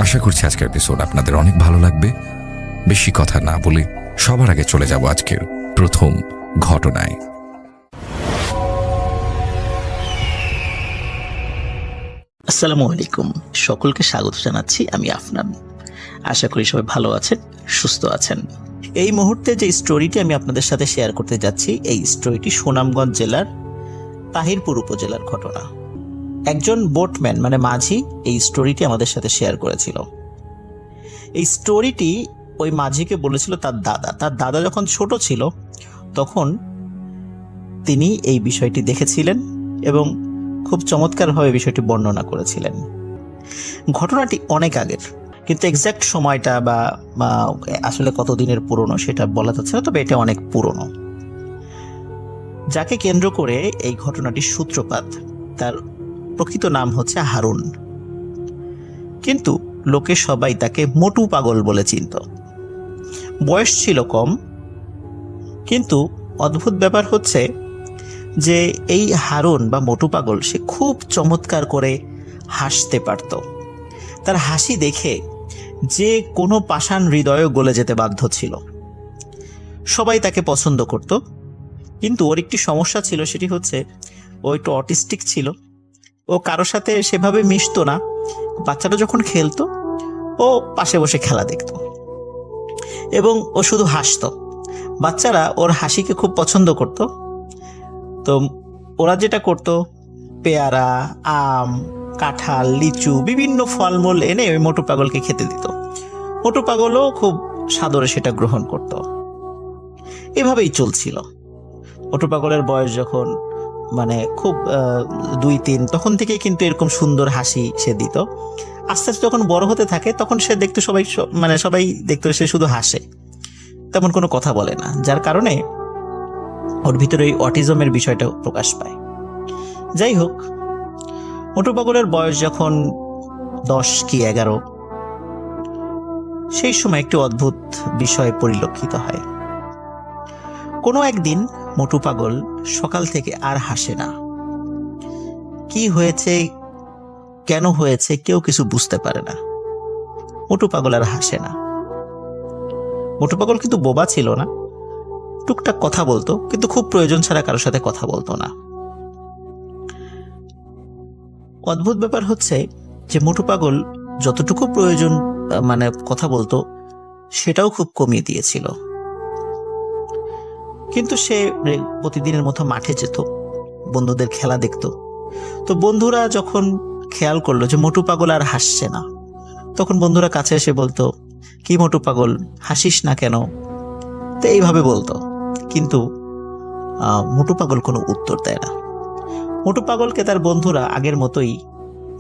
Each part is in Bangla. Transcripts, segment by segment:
আশা করছি আজকের এপিসোড আপনাদের অনেক ভালো লাগবে। বেশি কথা না বলে সবার আগে চলে যাব আজকের প্রথম ঘটনায়। আসসালামু আলাইকুম, সকলকে স্বাগত জানাচ্ছি। আমি আফনান। আশা করি সবাই ভালো আছেন, সুস্থ আছেন। এই মুহূর্তে যে স্টোরিটি আমি আপনাদের সাথে শেয়ার করতে যাচ্ছি, এই স্টোরিটি সুনামগঞ্জ জেলার তাহিরপুর উপজেলার ঘটনা। একজন বোটম্যান মানে মাঝি এই স্টোরিটি আমাদের সাথে শেয়ার করেছিল। এই স্টোরিটি ওই মাঝিকে বলেছিল তার দাদা যখন ছোট ছিল তখন তিনি এই বিষয়টি দেখেছিলেন এবং খুব চমৎকারভাবে বিষয়টি বর্ণনা করেছিলেন। ঘটনাটি অনেক আগের, কিন্তু এক্সাক্ট সময়টা বা আসলে কতদিনের পুরনো সেটা বলা যাচ্ছে না, তবে এটা অনেক পুরনো। যাকে কেন্দ্র করে এই ঘটনাটির সূত্রপাত, তার প্রকৃত নাম হচ্ছে হারুন, কিন্তু লোকে সবাই তাকে মোটু পাগল বলে চিনত। বয়স ছিল কম, কিন্তু অদ্ভুত ব্যাপার হচ্ছে যে এই হারুন বা মোটু পাগল সে খুব চমৎকার করে হাসতে পারত। তার হাসি দেখে যে কোনো পাষাণ হৃদয় গলে যেতে বাধ্য ছিল। সবাই তাকে পছন্দ করত, কিন্তু ওর একটি সমস্যা ছিল, সেটি হচ্ছে ও একটু অটিস্টিক ছিল। ও কারো সাথে সেভাবে মিশতো না। বাচ্চাটা যখন খেলতো ও পাশে বসে খেলা দেখত এবং ও শুধু হাসতো। বাচ্চারা ওর হাসিকে খুব পছন্দ করত। তো ওরা যেটা করতো, পেয়ারা, আম, কাঁঠাল, লিচু, বিভিন্ন ফলমূল এনে ওই মোটু পাগলকে খেতে দিত। মোটু পাগলও খুব সাদরে সেটা গ্রহণ করত। এভাবেই চলছিল। মোটু পাগলের বয়স যখন খুব 2-3, তখন থেকে কিন্তু এরকম সুন্দর হাসি সে দিত। আস্তে আস্তে যখন বড় হতে থাকে তখন সে দেখতো সবাই দেখতো সে শুধু হাসে, তেমন কোনো কথা বলে না, যার কারণে ওর ভিতরে এই অটিজমের বিষয়টা প্রকাশ পায়। যাই হোক, মোটু পাগলের বয়স যখন 10 কি 11, সেই সময় একটি অদ্ভুত বিষয় পরিলক্ষিত হয়। কোনো একদিন মোটু পাগল সকাল থেকে আর হাসে না। কি হয়েছে, কেন হয়েছে, কেউ কিছু বুঝতে পারে না। মোটু পাগল আর হাসে না। মোটু পাগল কিন্তু বোবা ছিল না, টুকটাক কথা বলতো, কিন্তু খুব প্রয়োজন ছাড়া কারোর সাথে কথা বলতো না। অদ্ভুত ব্যাপার হচ্ছে যে মোটু পাগল যতটুকু প্রয়োজন কথা বলতো সেটাও খুব কমিয়ে দিয়েছিল। কিন্তু সে প্রতিদিনের মতো মাঠে যেত, বন্ধুদের খেলা দেখতো। তো বন্ধুরা যখন খেয়াল করলো যে মোটু পাগল আর হাসছে না, তখন বন্ধুরা কাছে এসে বলতো, কি মোটু পাগল, হাসিস না কেন? তো এইভাবে বলতো, কিন্তু মোটু পাগল কোনো উত্তর দেয় না। মোটু পাগলকে তার বন্ধুরা আগের মতোই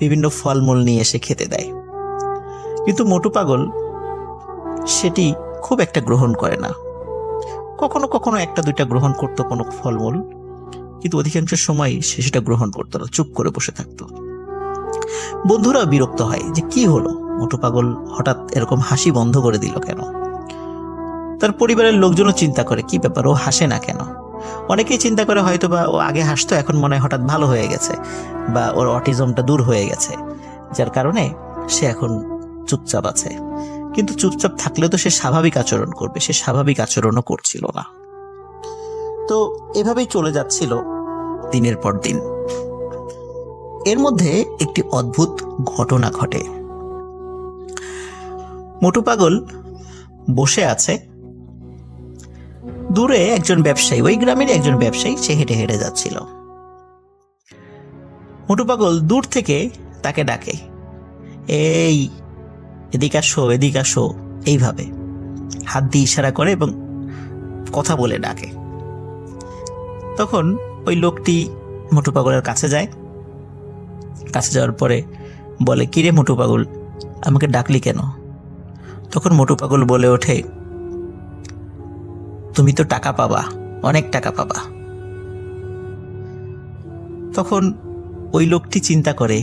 বিভিন্ন ফলমূল নিয়ে এসে খেতে দেয়, কিন্তু মোটু পাগল সেটি খুব একটা গ্রহণ করে না। কখনো কখনো 1-2টা গ্রহণ করতো কোনো ফলমূল, কিন্তু অধিকাংশ সময় সে সেটা গ্রহণ করতো না, চুপ করে বসে থাকতো। বন্ধুরাও বিরক্ত হয় যে কি হলো, মোটু পাগল হঠাৎ এরকম হাসি বন্ধ করে দিল কেন? তার পরিবারের লোকজনও চিন্তা করে কি ব্যাপার, ও হাসে না কেন? অনেকেই চিন্তা করে হয়তো বা ও আগে হাসতো, এখন মনে হয় হঠাৎ ভালো হয়ে গেছে, বা ওর অটিজমটা দূর হয়ে গেছে, যার কারণে সে এখন চুপচাপ আছে। কিন্তু চুপচাপ থাকলেও তো সে স্বাভাবিক আচরণ করবে, সে স্বাভাবিক আচরণও করছিল না। তো এভাবেই চলে যাচ্ছিল দিনের পর দিন। এর মধ্যে একটি অদ্ভুত ঘটনা ঘটে। মোটু পাগল বসে আছে, দূরে একজন ব্যবসায়ী, ওই গ্রামের একজন ব্যবসায়ী, সে হেঁটে হেঁটে যাচ্ছিল। মোটু পাগল দূর থেকে তাকে ডাকে, এই এদিকে আসো, এদিকে আসো, এইভাবে হাত দিয়ে ইশারা করে এবং কথা বলে ডাকে। তখন ওই লোকটি মোটু পাগলের কাছে যায়। কাছে যাওয়ার পরে বলে, কিরে মোটু পাগল, আমাকে ডাকলি কেন? তখন মোটু পাগল বলে ওঠে, তুমি তো টাকা পাবা, অনেক টাকা পাবা। তখন ওই লোকটি চিন্তা করে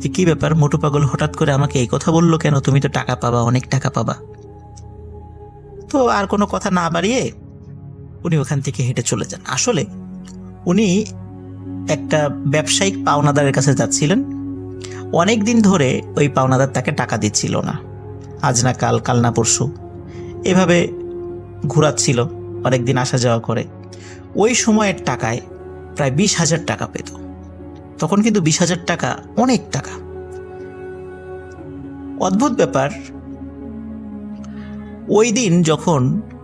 যে কি ব্যাপার, মোটু পাগল হঠাৎ করে আমাকে এই কথা বললো কেন, তুমি তো টাকা পাবা, অনেক টাকা পাবা। তো আর কোনো কথা না বাড়িয়ে উনি ওখান থেকে হেঁটে চলে যান। আসলে উনি একটা ব্যবসায়িক পাওনাদারের কাছে যাচ্ছিলেন। অনেক দিন ধরে ওই পাওনাদার তাকে টাকা দিচ্ছিল না। আজ না কাল, কাল না পরশু, এভাবে ঘোরাচ্ছিল, অনেকদিন আসা যাওয়া করে। ওই সময়ের টাকায় প্রায় 20,000 টাকা পেত। তখন কিন্তু 20,000 টাকা অনেক টাকা। অদ্ভুত ব্যাপার, ওই দিন যখন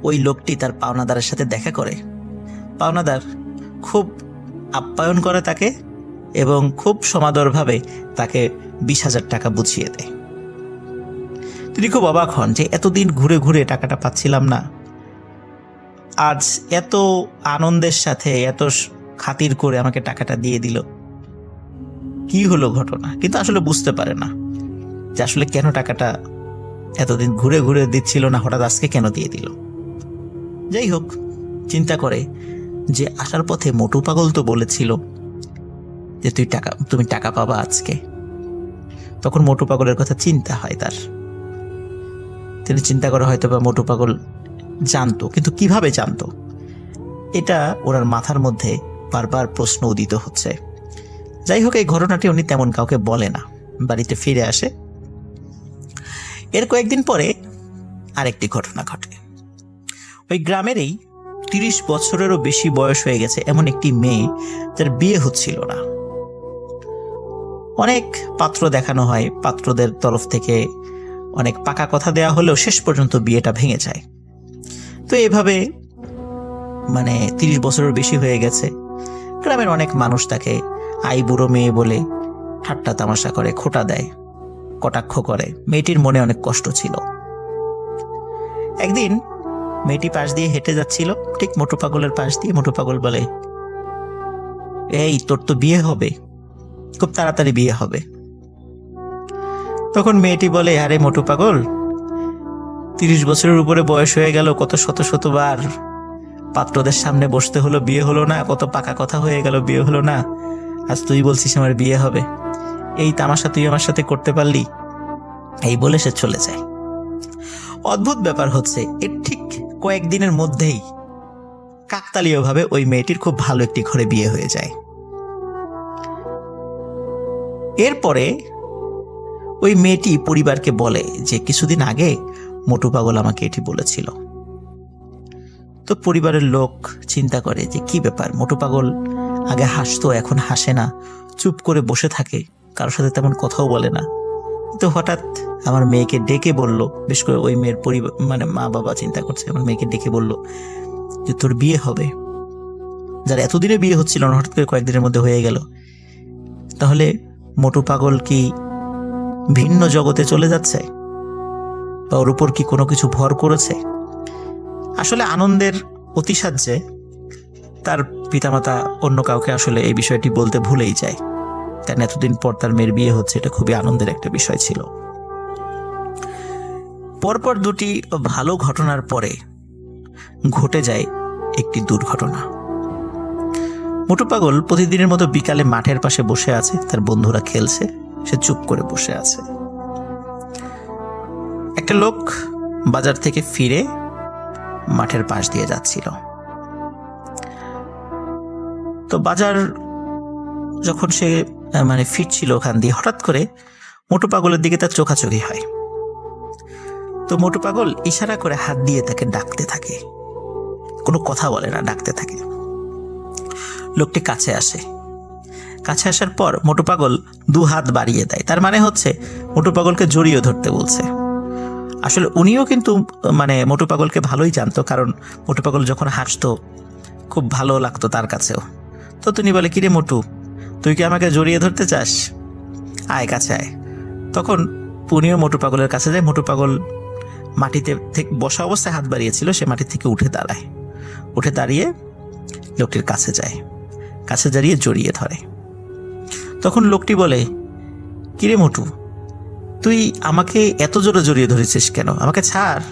ওই লোকটি তার পাওনাদারের সাথে দেখা করে, পাওনাদার খুব আপ্যায়ন করে তাকে এবং খুব সমাদরভাবে তাকে 20,000 টাকা বুঝিয়ে দেয়। তিনি খুব অবাক হন যে এতদিন ঘুরে ঘুরে টাকাটা পাচ্ছিলাম না, আজ এত আনন্দের সাথে এত খাতির করে আমাকে টাকাটা দিয়ে দিল, কি হলো ঘটনা। কিন্তু আসলে বুঝতে পারে না যে আসলে কেন টাকাটা এতদিন ঘুরে ঘুরে দিচ্ছিল না, হঠাৎ আজকে কেন দিয়ে দিল। যাই হোক, চিন্তা করে যে আসার পথে মোটু পাগল তো বলেছিল যে তুমি টাকা পাবা আজকে। তখন মোটু পাগলের কথা চিন্তা হয় তার। তিনি চিন্তা করে হয়তো বা মোটু পাগল জানতো, কিন্তু কিভাবে জানতো, এটা ওনার মাথার মধ্যে বারবার প্রশ্ন উদিত হচ্ছে। যাই হোক, এই ঘটনাটি উনি তেমন কাউকে বলে না, বাড়িতে ফিরে আসে। এর কয়েকদিন পরে আরেকটি ঘটনা ঘটে। ওই গ্রামেরই 30 বছরেরও বেশি বয়স হয়ে গেছে এমন একটি মেয়ে, যার বিয়ে হচ্ছিল না। অনেক পাত্র দেখানো হয়, পাত্রদের তরফ থেকে অনেক পাকা কথা দেয়া হলেও শেষ পর্যন্ত বিয়েটা ভেঙে যায়। তো এভাবে 30 বছরের বেশি হয়ে গেছে। গ্রামের অনেক মানুষ তাকে আই বুড়ো মেয়ে বলে ঠাট্টা তামাশা করে, খোঁটা দেয়, কটাক্ষ করে। মেয়েটির মনে অনেক কষ্ট ছিল। একদিন মেয়েটি পাশ দিয়ে হেঁটে যাচ্ছিল, ঠিক মোটু পাগলের পাশ দিয়ে। মোটু পাগল বলে, এই তোর তো বিয়ে হবে, খুব তাড়াতাড়ি বিয়ে হবে। তখন মেয়েটি বলে, আরে মোটু পাগল, 30 বছরের উপরে বয়স হয়ে গেল, কত শত শতবার পাত্রদের সামনে বসতে হলো, বিয়ে হলো না, কত পাকা কথা হয়ে গেল, বিয়ে হলো না, আজ তুই বলছিস আমার বিয়ে হবে, এই তামাশা তুই আমার সাথে করতে পারলি? এই বলে সে চলে যায়। অদ্ভুত ব্যাপার হচ্ছে, এর ঠিক কয়েকদিনের মধ্যেই কাকতালীয়ভাবে ওই মেয়েটির খুব ভালো একটি ঘরে বিয়ে হয়ে যায়। এরপরে ওই মেয়েটি পরিবারকে বলে যে কিছুদিন আগে মোটু পাগল আমাকে এটি বলেছিল। তো পরিবারের লোক চিন্তা করে যে কি ব্যাপার, মোটু পাগল আগে হাসতো, এখন হাসে না, চুপ করে বসে থাকে, কারোর সাথে তেমন কথাও বলে না। তো হঠাৎ আমার মেয়েকে ডেকে বলল, বেশ করে ওই মেয়ের পরিবার মা বাবা চিন্তা করছে, আমার মেয়েকে ডেকে বলল যে তোর বিয়ে হবে, যার এতদিনে বিয়ে হচ্ছিল না, হঠাৎ করে কয়েকদিনের মধ্যে হয়ে গেল। তাহলে মোটু পাগল কি ভিন্ন জগতে চলে যাচ্ছে, বা ওর উপর কি কোনো কিছু ভর করেছে? আসলে আনন্দের অতিসাহ্যে তার পিতামাতা অন্য কাউকে আসলে এই বিষয়টি বলতে ভুলেই যায়, কারণ এতদিন পর তার মেয়ের বিয়ে হচ্ছে, এটা খুবই আনন্দের একটা বিষয় ছিল। পরপর দুটি ভালো ঘটনার পরে ঘটে যায় একটি দুর্ঘটনা। মোটু পাগল প্রতিদিনের মতো বিকালে মাঠের পাশে বসে আছে, তার বন্ধুরা খেলছে, সে চুপ করে বসে আছে। একটা লোক বাজার থেকে ফিরে মাঠের পাশ দিয়ে যাচ্ছিল। তো বাজার যখন সে ফিরছিল ওখান দিয়ে, হঠাৎ করে মোটু পাগলের দিকে তার চোখাচোখি হয়। তো মোটু পাগল ইশারা করে হাত দিয়ে তাকে ডাকতে থাকে, কোনো কথা বলে না, ডাকতে থাকে। লোকটি কাছে আসে, কাছে আসার পর মোটু পাগল 2 হাত বাড়িয়ে দেয়, তার মানে হচ্ছে মোটু পাগলকে জড়িয়ে ধরতে বলছে। আসলে উনিও কিন্তু মোটু পাগলকে ভালোই জানতো, কারণ মোটু পাগল যখন হাসতো খুব ভালো লাগতো তার কাছেও। তো তিনি বলে, কিরে মোটু, তুই কি আমাকে জড়িয়ে ধরতে চাস? আয়, কাছে আয়। তখন উনিও মোটু পাগলের কাছে যায়। মোটু পাগল মাটিতে থেকে বসা অবস্থায় হাত বাড়িয়েছিল, সে মাটি থেকে উঠে দাঁড়ায়, উঠে দাঁড়িয়ে লোকটির কাছে যায়, কাছে দাঁড়িয়ে জড়িয়ে ধরে। তখন লোকটি বলে, কিরে মোটু, তুই আমাকে এত জোরে জড়িয়ে ধরেছিস কেন? আমাকে ছাড়।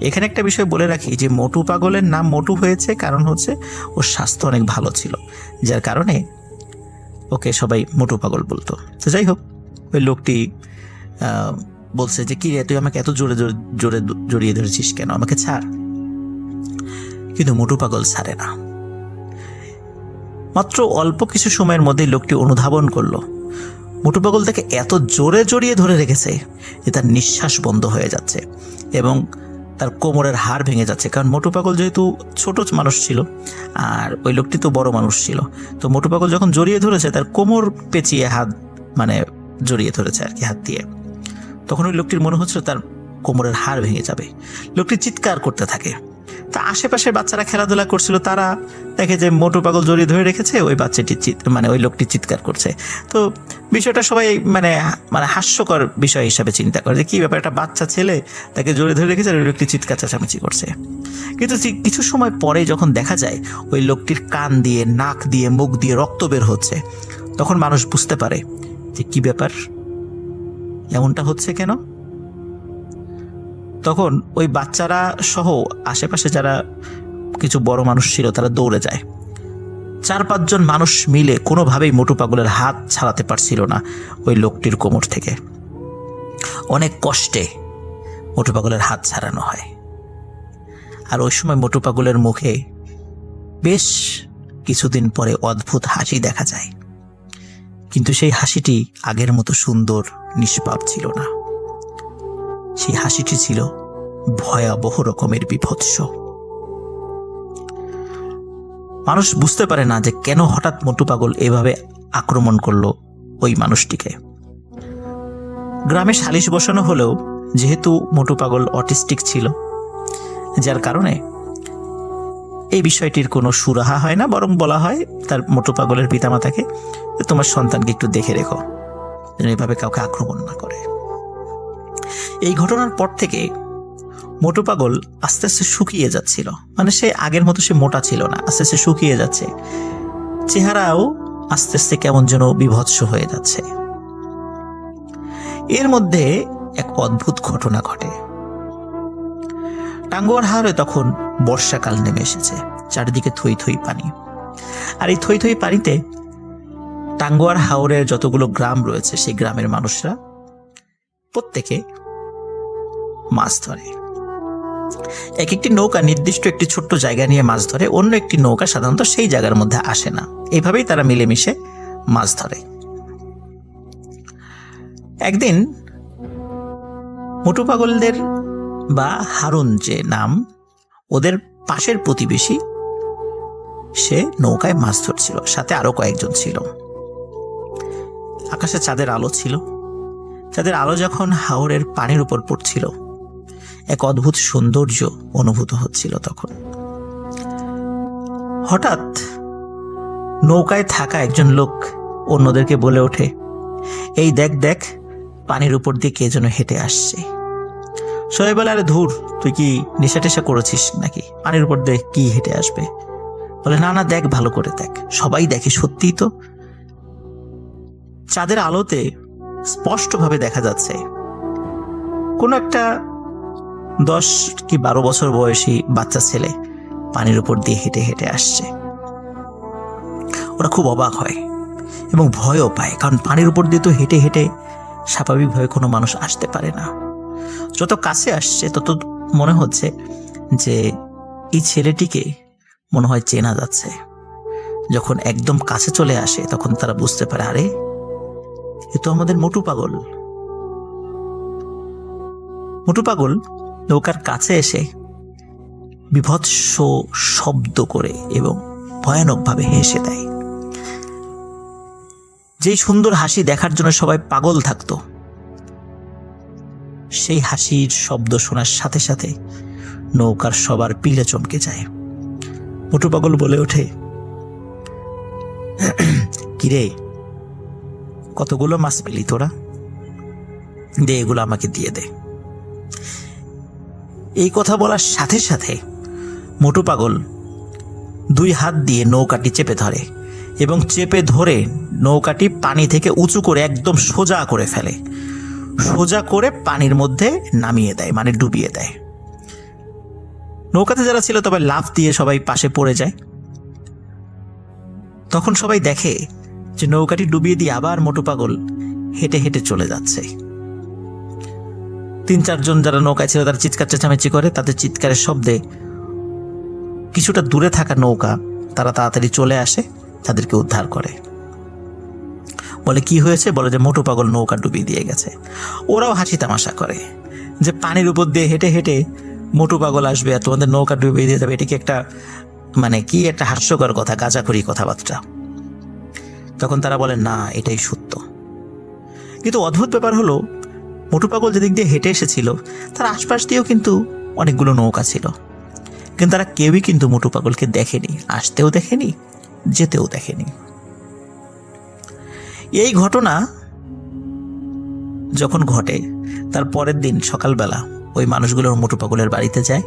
এখানে একটা বিষয় বলে রাখি যে মোটু পাগলের নাম মোটু হয়েছে কারণ হচ্ছে ওর স্বাস্থ্য অনেক ভালো ছিল, যার কারণে ওকে সবাই মোটু পাগল বলতো। তো যাই হোক, ওই লোকটি বলছে যে কিরে, তুই আমাকে এত জোরে জোরে জড়িয়ে ধরেছিস কেন? আমাকে ছাড়। কিন্তু মোটু পাগল ছাড়ে না। মাত্র অল্প কিছু সময়ের মধ্যে লোকটি অনুধাবন করলো মোটু পাগল তাকে এত জোরে জড়িয়ে ধরে রেখেছে যে তার নিঃশ্বাস বন্ধ হয়ে যাচ্ছে এবং তার কোমরের হাড় ভেঙে যাচ্ছে। কারণ মোটু পাগল যেহেতু ছোট মানুষ ছিল আর ওই লোকটি তো বড় মানুষ ছিল, তো মোটু পাগল যখন জড়িয়ে ধরেছে তার কোমর পেঁচিয়ে হাত জড়িয়ে ধরেছে আর কি হাত দিয়ে, তখন ওই লোকটির মনে হচ্ছিল তার কোমরের হাড় ভেঙে যাবে। লোকটি চিৎকার করতে থাকে। তা আশেপাশের বাচ্চারা খেলাধুলা করছিল, তারা দেখে যে মোটু পাগল জড়িয়ে ধরে রেখেছে, ওই বাচ্চাটি ওই লোকটি চিৎকার করছে। তো বিষয়টা সবাই হাস্যকর বিষয় হিসাবে চিন্তা করে যে কি ব্যাপার, একটা বাচ্চা ছেলে তাকে জড়িয়ে ধরে রেখেছে আর ওই লোকটি চিৎকার চেঁচামেচি করছে। কিন্তু কিছু সময় পরে যখন দেখা যায় ওই লোকটির কান দিয়ে, নাক দিয়ে, মুখ দিয়ে রক্ত বের হচ্ছে, তখন মানুষ বুঝতে পারে যে কি ব্যাপার, এমনটা হচ্ছে কেন। তখন ওই বাচ্চারা সহ আশেপাশে যারা কিছু বড় মানুষ ছিল তারা দৌড়ে যায়। 4-5 জন মানুষ মিলে কোনোভাবেই মোটু পাগলের হাত ছাড়াতে পারছিল না ওই লোকটির কোমর থেকে। অনেক কষ্টে মোটু পাগলের হাত ছাড়ানো হয়। আর ওই সময় মোটু পাগলের মুখে বেশ কিছুদিন পরে অদ্ভুত হাসি দেখা যায়, কিন্তু সেই হাসিটি আগের মতো সুন্দর নিষ্পাপ ছিল না। সেই হাসিটি ছিল ভয়াবহ রকমের বিভৎস। মানুষ বুঝতে পারে না যে কেন হঠাৎ মোটু পাগল এভাবে আক্রমণ করলো ওই মানুষটিকে। গ্রামে সালিশ বসানো হলেও যেহেতু মোটু পাগল অটিস্টিক ছিল, যার কারণে এই বিষয়টির কোনো সুরাহা হয় না, বরং বলা হয় তার মোটু পাগলের পিতামাতাকে, তোমার সন্তানকে একটু দেখে রেখো যেন এভাবে কাউকে আক্রমণ না করে। এই ঘটনার পর থেকে মোটু পাগল আস্তে আস্তে শুকিয়ে যাচ্ছিল। সে আগের মতো সে মোটা ছিল না, আস্তে আস্তে শুকিয়ে যাচ্ছে, চেহারাও আস্তে আস্তে কেমন যেন বিভৎস হয়ে যাচ্ছে। এর মধ্যে এক অদ্ভুত ঘটনা ঘটে। টাঙ্গুয়ার হাওরে তখন বর্ষাকাল নেমে এসেছে, চারিদিকে থই থই পানি। আর এই থই থই পানিতে টাঙ্গুয়ার হাওরের যতগুলো গ্রাম রয়েছে সেই গ্রামের মানুষরা প্রত্যেকে মাছ ধরে। এক একটি নৌকা নির্দিষ্ট একটি ছোট্ট জায়গা নিয়ে মাছ ধরে, অন্য একটি নৌকা সাধারণত সেই জায়গার মধ্যে আসে না। এইভাবেই তারা মিলেমিশে মাছ ধরে। একদিন মোটু পাগলদের বা হারুন যে নাম, ওদের পাশের প্রতিবেশী, সে নৌকায় মাছ ধরছিল, সাথে আরো কয়েকজন ছিল। আকাশে চাঁদের আলো ছিল। চাঁদের আলো যখন হাওরের পানির উপর পড়ছিল, এক অদ্ভুত সৌন্দর্য অনুভূত হচ্ছিল। তখন হঠাৎ নৌকায় থাকা একজন লোক অন্যদেরকে বলে ওঠে, এই দেখ দেখ, পানির উপর দিয়ে কে যেন হেঁটে আসছে। সবাই বলে, আরে ধুর, তুই কি নেশা টেশা করেছিস নাকি, পানির উপর দিয়ে কি হেঁটে আসবে? বলে, না না, দেখ, ভালো করে দেখ। সবাই দেখে, সত্যিই তো চাঁদের আলোতে স্পষ্টভাবে দেখা যাচ্ছে কোন একটা 10 কি 12 বছর বয়সী বাচ্চা ছেলে পানির উপর দিয়ে হেঁটে হেঁটে আসছে। ওরা খুব অবাক হয় এবং ভয়ও পায়, কারণ পানির উপর দিয়ে তো হেঁটে হেঁটে স্বাভাবিকভাবে কোনো মানুষ আসতে পারে না। যত কাছে আসছে তত মনে হচ্ছে যে এই ছেলেটিকে মনে হয় চেনা যাচ্ছে। যখন একদম কাছে চলে আসে তখন তারা বুঝতে পারে, আরে এ তো আমাদের মোটু পাগল। মোটু পাগল নৌকার কাছে এসে বিভৎস শব্দ করে এবং ভয়ানকভাবে হেসে দেয়। যেই সুন্দর হাসি দেখার জন্য সবাই পাগল থাকতো, সেই হাসির শব্দ শোনার সাথে সাথে নৌকার সবার পিলে চমকে যায়। মোটু পাগল বলে ওঠে, কিরে, কতগুলো মাছ পেলি তোরা? দে, এগুলো আমাকে দিয়ে দে। এই কথা বলার সাথে সাথে মোটু পাগল 2 হাত দিয়ে নৌকাটি চেপে ধরে এবং চেপে ধরে নৌকাটি পানি থেকে উঁচু করে একদম সোজা করে ফেলে। সোজা করে পানির মধ্যে নামিয়ে দেয়, ডুবিয়ে দেয়। নৌকাতে যারা ছিল তবে লাফ দিয়ে সবাই পাশে পড়ে যায়। তখন সবাই দেখে যে নৌকাটি ডুবিয়ে দিয়ে আবার মোটু পাগল হেঁটে হেঁটে চলে যাচ্ছে। 3-4 জন যারা নৌকায় ছিল তারা চিৎকার চেঁচামেচি করে। তাদের চিৎকারের শব্দে কিছুটা দূরে থাকা নৌকা তারা তাড়াতাড়ি চলে আসে, তাদেরকে উদ্ধার করে। বলে কি হয়েছে, বলে যে মোটু পাগল নৌকা ডুবিয়ে দিয়ে গেছে। ওরাও হাসি তামাশা করে যে পানির উপর দিয়ে হেঁটে হেঁটে মোটু পাগল আসবে আর তোমাদের নৌকা ডুবিয়ে দিয়ে যাবে, এটা কি একটা কি একটা হাস্যকর কথা, গাঁজাখড়ি কথাবার্তা। তখন তারা বলে না, এটাই সত্য। কিন্তু অদ্ভুত ব্যাপার হলো, মোটু পাগল যেদিক দিয়ে হেঁটে এসেছিল তার আশপাশ দিয়েও কিন্তু অনেকগুলো নৌকা ছিল, কিন্তু তারা কেউই কিন্তু মোটু পাগলকে দেখেনি, আসতেও দেখেনি, যেতেও দেখেনি। এই ঘটনা যখন ঘটে তার পরের দিন সকালবেলা ওই মানুষগুলোর মোটু পাগলের বাড়িতে যায়,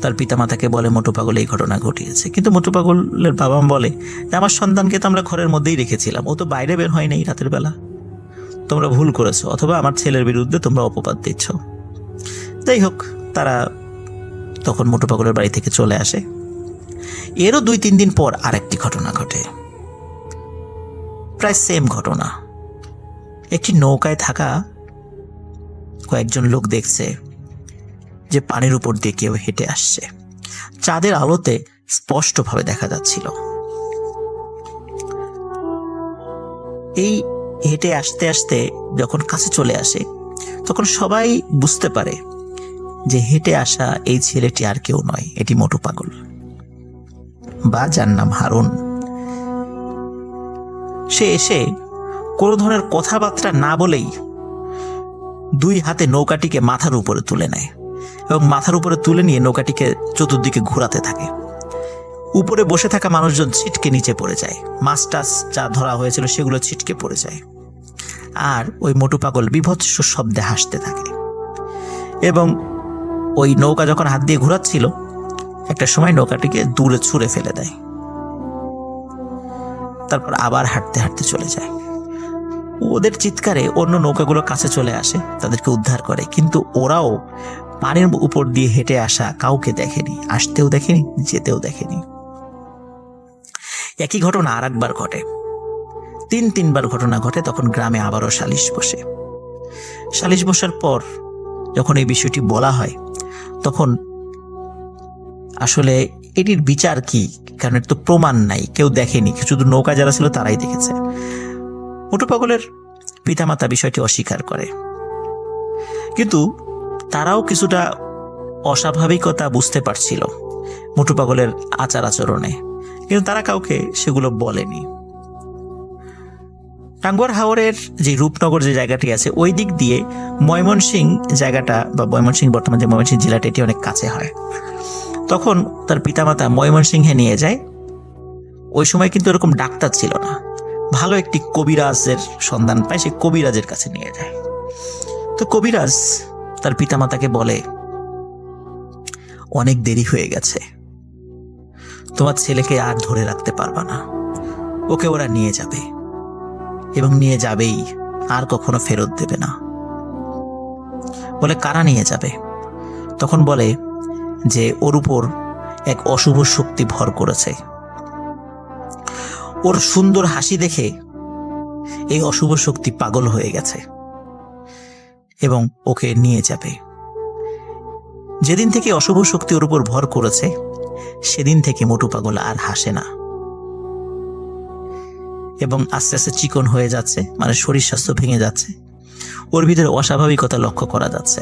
তার পিতামাতাকে বলে মোটু পাগল এই ঘটনা ঘটিয়েছে। কিন্তু মোটু পাগলের বাবা বলে যে আমার সন্তানকে তো আমরা ঘরের মধ্যেই রেখেছিলাম, ও তো বাইরে বের হয় নাই রাতের বেলা, তোমরা ভুল করেছো, অথবা আমার ছেলের বিরুদ্ধে তোমরা অপবাদ দিচ্ছ। যাই হোক, তারা তখন মোটু পাগলের বাড়ি থেকে চলে আসে। এরও 2-3 দিন পর আরেকটি ঘটনা ঘটে, প্রায় সেম ঘটনা। একটি নৌকায় থাকা কয়েকজন লোক দেখছে যে পানির উপর দিয়ে কেউ হেঁটে আসছে, চাঁদের আলোতে স্পষ্টভাবে দেখা যাচ্ছিল। এই হেঁটে আসতে আসতে যখন কাছে চলে আসে তখন সবাই বুঝতে পারে যে হেঁটে আসা এই ছেলেটি আর কেউ নয়, এটি মোটু পাগল, বা যার নাম হারুন। সে এসে কোনো ধরনের কথাবার্তা না বলেই 2 হাতে নৌকাটিকে মাথার উপরে তুলে নেয় এবং মাথার উপরে তুলে নিয়ে নৌকাটিকে চতুর্দিকে ঘোরাতে থাকে। উপরে বসে থাকা মানুষজন ছিটকে নিচে পড়ে যায়, মাছ টাছ যা ধরা হয়েছিল সেগুলো ছিটকে পড়ে যায়, আর ওই মোটু পাগল বীভৎস শব্দে হাসতে থাকে। এবং ওই নৌকা যখন হাত দিয়ে ঘোরাচ্ছিল একটা সময় নৌকাটিকে দূরে ছুঁড়ে ফেলে দেয়, তারপর আবার হাঁটতে হাঁটতে চলে যায়। ওদের চিৎকারে অন্য নৌকাগুলো কাছে চলে আসে, তাদেরকে উদ্ধার করে, কিন্তু ওরাও পানির উপর দিয়ে হেঁটে আসা কাউকে দেখেনি, আসতেও দেখেনি, যেতেও দেখেনি। একই ঘটনা আর একবার ঘটে, 3-3 বার ঘটনা ঘটে। তখন গ্রামে আবারও সালিশ বসে। সালিশ বসার পর যখন এই বিষয়টি বলা হয় তখন আসলে এটির বিচার কি, কারণ এর তো প্রমাণ নাই, কেউ দেখেনি, শুধু নৌকা যারা ছিল তারাই দেখেছে। মোটু পাগলের পিতামাতা বিষয়টি অস্বীকার করে, কিন্তু তারাও কিছুটা অস্বাভাবিকতা বুঝতে পারছিল মোটু পাগলের আচার আচরণে, কিন্তু তারা কাউকে সেগুলো বলেনি। টাঙ্গুয়ার হাওরের যে রূপনগর যে জায়গাটি আছে ওই দিক দিয়ে ময়মনসিংহ জায়গাটা, বা ময়মনসিংহ বর্তমান যে ময়মনসিংহ জেলাটা, এটি অনেক কাছে হয়। তখন তার পিতামাতা ময়মনসিংহে নিয়ে যায়। ওই সময় কিন্তু এরকম ডাক্তার ছিল না, ভালো একটি কবিরাজের সন্ধান পায়, সে কবিরাজের কাছে নিয়ে যায়। তো কবিরাজ তার পিতামাতাকে বলে অনেক দেরি হয়ে গেছে, তোমার ছেলেকে আর ধরে রাখতে পারবা না, ওকে ওরা নিয়ে যাবে এবং নিয়ে যাবেই, আর কখনো ফেরত দেবে না। বলে কারা নিয়ে যাবে? তখন বলে যে ওর উপর এক অশুভ শক্তি ভর করেছে, ওর সুন্দর হাসি দেখে এই অশুভ শক্তি পাগল হয়ে গেছে এবং ওকে নিয়ে যাবে। যেদিন থেকে অশুভ শক্তি ওর উপর ভর করেছে সেদিন থেকে মোটু পাগল আর হাসে না এবং আস্তে আস্তে চিকন হয়ে যাচ্ছে, মানে শরীর স্বাস্থ্য ভেঙে যাচ্ছে, ওর ভিতরে অস্বাভাবিকতা লক্ষ্য করা যাচ্ছে।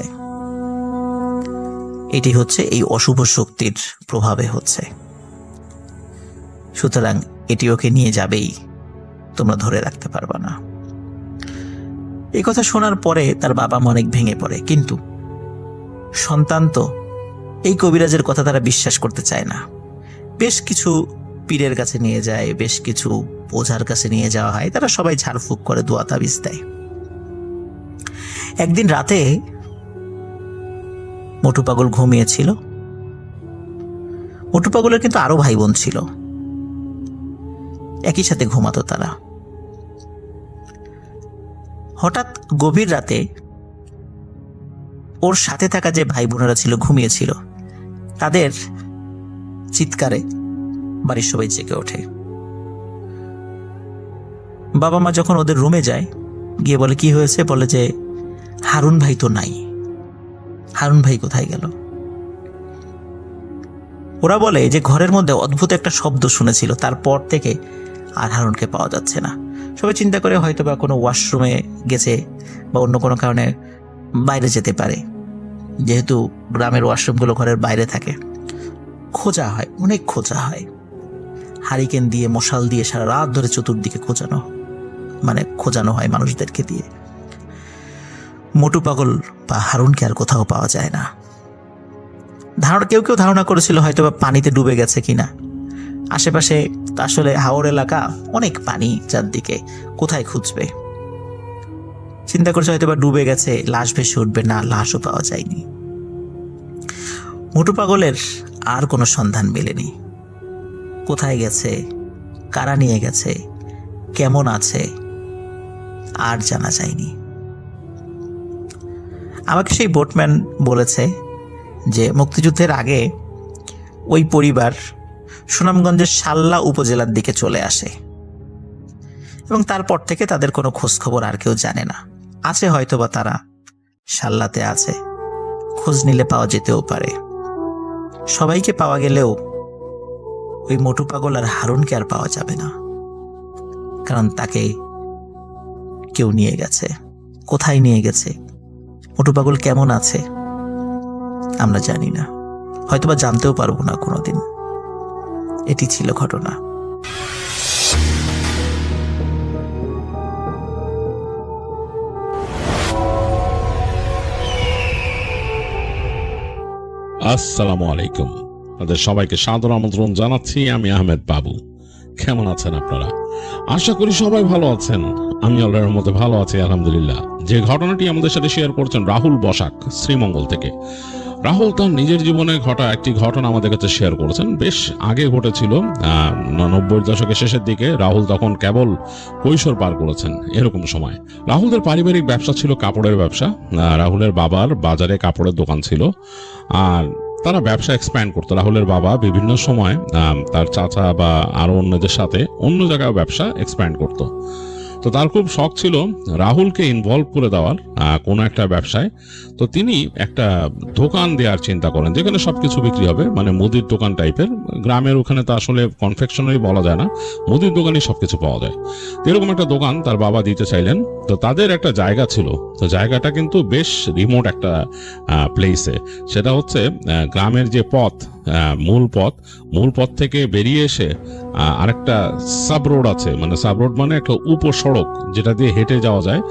এটি হচ্ছে এই অশুভ শক্তির প্রভাবে হচ্ছে। সুতরাং এটি ওকে নিয়ে যাবেই, তোমরা ধরে রাখতে পারবা না। এই কথা শোনার পরে তার বাবা অনেক ভেঙে পড়ে, কিন্তু সন্তান তো এই কবিরাজের কথা তারা বিশ্বাস করতে চায় না। বেশ কিছু পীরের কাছে নিয়ে যায়, বেশ কিছু ওঝার কাছে নিয়ে যাওয়া হয়, তারা সবাই ঝাড়ফুঁক করে, দোয়া তাবিজ দেয়। একদিন রাতে মোটু পাগল ঘুমিয়েছিল। মোটু পাগলের কিন্তু আরো ভাই বোন ছিল, একই সাথে ঘুমাতো তারা। হঠাৎ গভীর রাতে ওর সাথে থাকা যে ভাই বোনেরা ছিল, ঘুমিয়েছিল, তাদের চিৎকারে বাড়ির সবাই জেগে ওঠে। বাবা মা যখন ওদের রুমে যায়, গিয়ে বলে কি হয়েছে, বলে যে হারুন ভাই তো নাই, হারুন ভাই কোথায় গেল? ওরা বলে যে ঘরের মধ্যে অদ্ভুত একটা শব্দ শুনেছিল, তারপর থেকে আর হারুনকে পাওয়া যাচ্ছে না। সবাই চিন্তা করে হয়তো বা কোনো ওয়াশরুমে গেছে বা অন্য কোনো কারণে বাইরে যেতে পারে, যেহেতু গ্রামের ওয়াশরুমগুলো ঘরের বাইরে থাকে। খোঁজা হয়, অনেক খোঁজা হয়, হারিকেন দিয়ে মশাল দিয়ে সারা রাত ধরে চতুর্দিকে খোঁজানো হয় মানুষদেরকে দিয়ে। মোটু পাগল বা হারুনকে আর কোথাও পাওয়া যায় না। কেউ কেউ ধারণা করেছিল হয়তো বা পানিতে ডুবে গেছে কিনা। আশেপাশে আসলে হাওড় এলাকা, অনেক পানি চারদিকে, কোথায় খুঁজবে। চিন্তা করছে হয়তো বা ডুবে গেছে, লাশ ভেসে উঠবে, না, লাশও পাওয়া যায়নি। মোটু পাগলের আর কোনো সন্ধান মেলেনি। কোথায় গেছে, কারা নিয়ে গেছে, কেমন আছে, আর জানা যায়নি। আমাকে সেই বোটম্যান বলেছে যে মুক্তিযুদ্ধের আগে ওই পরিবার সুনামগঞ্জের শাল্লা উপজেলার দিকে চলে আসে এবং তারপর থেকে তাদের কোনো খোঁজ খবর আর কেউ জানে না। আছে হয়তোবা তারা শাল্লাতে আছে, খোঁজ নিলে পাওয়া যেতেও পারে। সবাইকে পাওয়া গেলেও ওই মোটু পাগল আর হারুনকে আর পাওয়া যাবে না, কারণ তাকে কেউ নিয়ে গেছে। কোথায় নিয়ে গেছে, মোটু পাগল কেমন আছে, আমরা জানি না, হয়তোবা জানতেও পারবো না কোনোদিন। এটি ছিল ঘটনা। আসসালামু আলাইকুম, আপনাদের সবাইকে সাদর আমন্ত্রণ জানাচ্ছি। আমি আহমেদ বাবু। কেমন আছেন আপনারা? আশা করি সবাই ভালো আছেন। আমি আল্লাহর রহমতে ভালো আছি, আলহামদুলিল্লাহ। যে ঘটনাটি আমাদের সাথে শেয়ার করছেন রাহুল বসাক, শ্রীমঙ্গল থেকে। রাহুল তার নিজের জীবনে ঘটা একটি ঘটনা আমাদের কাছে শেয়ার করেছেন। বেশ আগে ঘটেছিল, 90-এর দশকের শেষের দিকে। রাহুল তখন কেবল কৈশোর পার করেছেন, এরকম সময়। রাহুলদের পারিবারিক ব্যবসা ছিল কাপড়ের ব্যবসা। রাহুলের বাবার বাজারে কাপড়ের দোকান ছিল, আর তারা ব্যবসা এক্সপ্যান্ড করতো। রাহুলের বাবা বিভিন্ন সময় তার চাচা বা আরো অন্যদের সাথে অন্য জায়গায় ব্যবসা এক্সপ্যান্ড করতো। তো তার খুব শখ ছিল রাহুলকে ইনভলভ করে দেওয়ার কোনো একটা ব্যবসায়। তো তিনি একটা দোকান দেওয়ার চিন্তা করেন, যেখানে সবকিছু বিক্রি হবে, মানে মুদির দোকান টাইপের। গ্রামের ওখানে তো আসলে কনফেকশনারি বলা যায় না, মুদির দোকানে সবকিছু পাওয়া যায়। তো এরকম একটা দোকান তার বাবা দিতে চাইলেন। তো তাদের একটা জায়গা ছিল, তো জায়গাটা কিন্তু বেশ রিমোট একটা প্লেসে। সেটা হচ্ছে গ্রামের যে পথ, মূল পথ থেকে বেরিয়ে এসে আরেকটা সাব রোড আছে, মানে সাব রোড মানে একটা উপসড়ক যেটা দিয়ে হেঁটে যাওয়া যায়।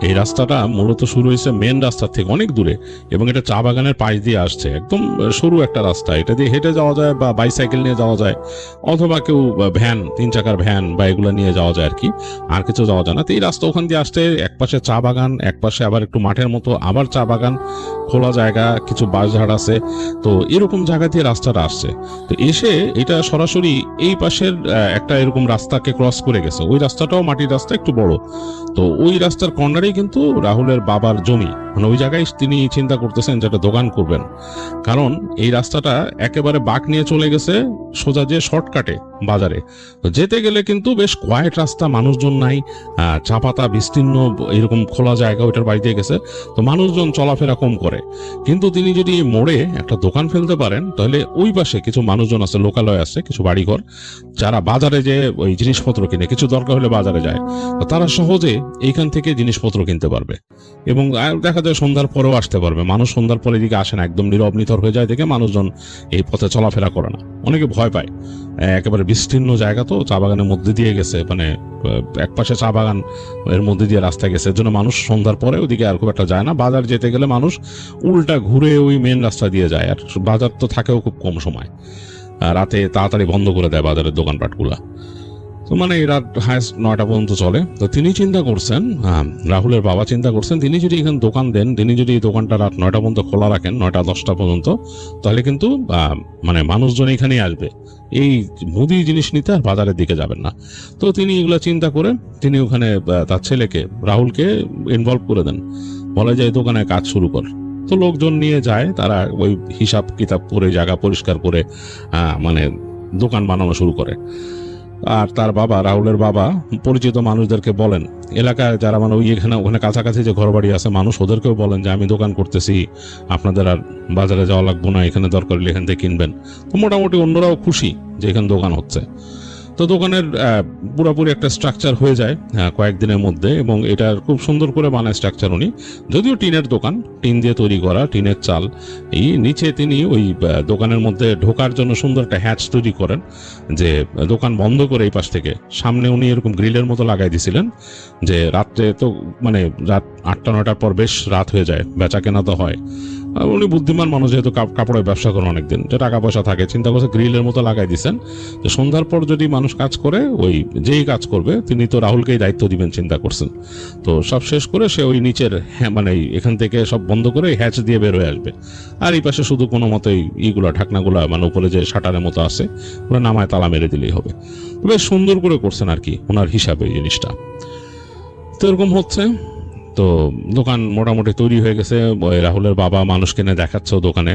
এই রাস্তাটা মূলত শুরু হয়েছে মেন রাস্তার থেকে অনেক দূরে, এবং এটা চা বাগানের পাশ দিয়ে আসছে। একদম সরু একটা রাস্তা, এটা দিয়ে হেঁটে যাওয়া যায় বা বাইসাইকেল নিয়ে যাওয়া যায়, অথবা কেউ ভ্যান, 3 চাকার ভ্যান বা এগুলো নিয়ে যাওয়া যায় আর কি। আর কিছু যাওয়া যায় না। তো এই রাস্তা ওখান দিয়ে আসতে একপাশে চা বাগান, একপাশে আবার একটু মাঠের মতো, আবার চা বাগান, খোলা জায়গা, কিছু বাঁশঝাড় আছে। তো এরকম জায়গা দিয়ে রাস্তাটা আসছে। তো এসে এটা সরাসরি এই পাশের একটা এরকম রাস্তাকে ক্রস করে গেছে। ওই রাস্তাটাও মাটির রাস্তা, একটু বড়। তো ওই রাস্তার কর্নারেই কিন্তু রাহুলের বাবার জমি, মানে ওই জায়গায় তিনি চিন্তা করতেছেন যে একটা দোকান করবেন। কারণ এই রাস্তাটা একেবারে বাঁক নিয়ে চলে গেছে সোজা যে শর্টকাটে বাজারে। তো যেতে গেলে কিন্তু বেশ কোয়াইট রাস্তা, মানুষজন নাই, চা পাতা বিস্তীর্ণ এরকম খোলা জায়গা ওইটার বাড়ি দিয়ে গেছে। তো মানুষজন চলাফেরা কম করে। কিন্তু তিনি যদি মোড়ে একটা দোকান ফেলতে পারেন, তাহলে ওই পাশে কিছু মানুষজন আছে, লোকালয় আছে, কিছু বাড়িঘর, যারা বাজারে যে ওই জিনিসপত্র কিনে, কিছু দরকার হলে বাজারে যায়, তো তারা সহজে এইখান থেকে জিনিসপত্র কিনতে পারবে। এবং দেখা যায় সন্ধ্যার পরেও আসতে পারবে। মানুষ সন্ধ্যার পরে এদিকে আসে না, একদম নীরব নিথর হয়ে যায় দেখে মানুষজন এই পথে চলাফেরা করে না। অনেকে ভয় পায়, একেবারে বিস্তীর্ণ জায়গা, তো চা বাগানের মধ্যে দিয়ে গেছে, মানে একপাশে চা বাগান, এর মধ্যে দিয়ে রাস্তা গেছে। এর জন্য মানুষ সন্ধ্যার পরে ওদিকে আর খুব একটা যায় না। বাজার যেতে গেলে মানুষ উল্টা ঘুরে ওই মেন রাস্তা দিয়ে যায়। আর বাজার তো থাকেও খুব কম সময়, রাতে তাড়াতাড়ি বন্ধ করে দেয় বাজারের দোকানপাটগুলা। তো মানে রাত হায়েস্ট 9টা পর্যন্ত চলে। তো তিনি চিন্তা করছেন, রাহুলের বাবা চিন্তা করছেন, তিনি যদি এখানে দোকান দেন, তিনি যদি এই দোকানটা রাত 9টা পর্যন্ত খোলা রাখেন, 9টা-10টা পর্যন্ত, তাহলে কিন্তু মানে মানুষজন এখানেই আসবে, এই মুদি জিনিস নিতে আর বাজারের দিকে যাবেন না। তো তিনি এগুলো চিন্তা করে তিনি ওখানে তার ছেলেকে রাহুলকে ইনভলভ করে দেন, বলে যে এই দোকানে কাজ শুরু কর। তো লোকজন নিয়ে যায়, তারা ওই হিসাব কিতাব করে জায়গা পরিষ্কার করে মানে দোকান বানানো শুরু করে। আর তার বাবা, রাহুলের বাবা, পরিচিত মানুষদেরকে বলেন, এলাকায় যারা মানে ওই ওখানে কাছাকাছি যে ঘরবাড়ি আছে মানুষ, ওদেরকেও বলেন যে আমি দোকান করতেছি, আপনাদের আর বাজারে যাওয়া লাগবো না, এখানে দরকার হলে এখান থেকে কিনবেন। তো মোটামুটি অন্যরাও খুশি যে এখানে দোকান হচ্ছে। তো দোকানের পুরোপুরি একটা স্ট্রাকচার হয়ে যায় কয়েকদিনের মধ্যে, এবং এটার খুব সুন্দর করে বানায় স্ট্রাকচার উনি। যদিও টিনের দোকান, টিন দিয়ে তৈরি করা, টিনের চাল। এই নিচে তিনি ওই দোকানের মধ্যে ঢোকার জন্য সুন্দর একটা হ্যাচ তৈরি করেন, যে দোকান বন্ধ করে এই পাশ থেকে সামনে উনি এরকম গ্রিলের মতো লাগাই দিয়েছিলেন, যে রাত্রে তো মানে রাত 8টা-9টার পর বেশ রাত হয়ে যায়, বেচা কেনা তো হয়। উনি বুদ্ধিমান মানুষ, যেহেতু কাপড়ের ব্যবসা করেন অনেকদিন, যে টাকা পয়সা থাকে, চিন্তা করছে গ্রিলের মতো লাগাই দিচ্ছেন, যে সন্ধ্যার পর যদি মানুষ কাজ করে, ওই যেই কাজ করবে তিনি তো রাহুলকেই দায়িত্ব দিবেন চিন্তা করছেন। তো সব শেষ করে সে ওই নিচের মানে এখান থেকে সব বন্ধ করে হ্যাচ দিয়ে বের হয়ে আসবে, আর এই পাশে শুধু কোনো মতেই ইগুলা ঢাকনাগুলা মানে উপরে যে শাটারের মতো আছে ওরা নামায় তালা মেরে দিলেই হবে। বেশ সুন্দর করে করছেন আর কি ওনার হিসাবে এই জিনিসটা। তো এরকম হচ্ছে, তো দোকান মোটামুটি তৈরি হয়ে গেছে। রাহুলের বাবা মানুষ কিনে দেখাচ্ছে দোকানে,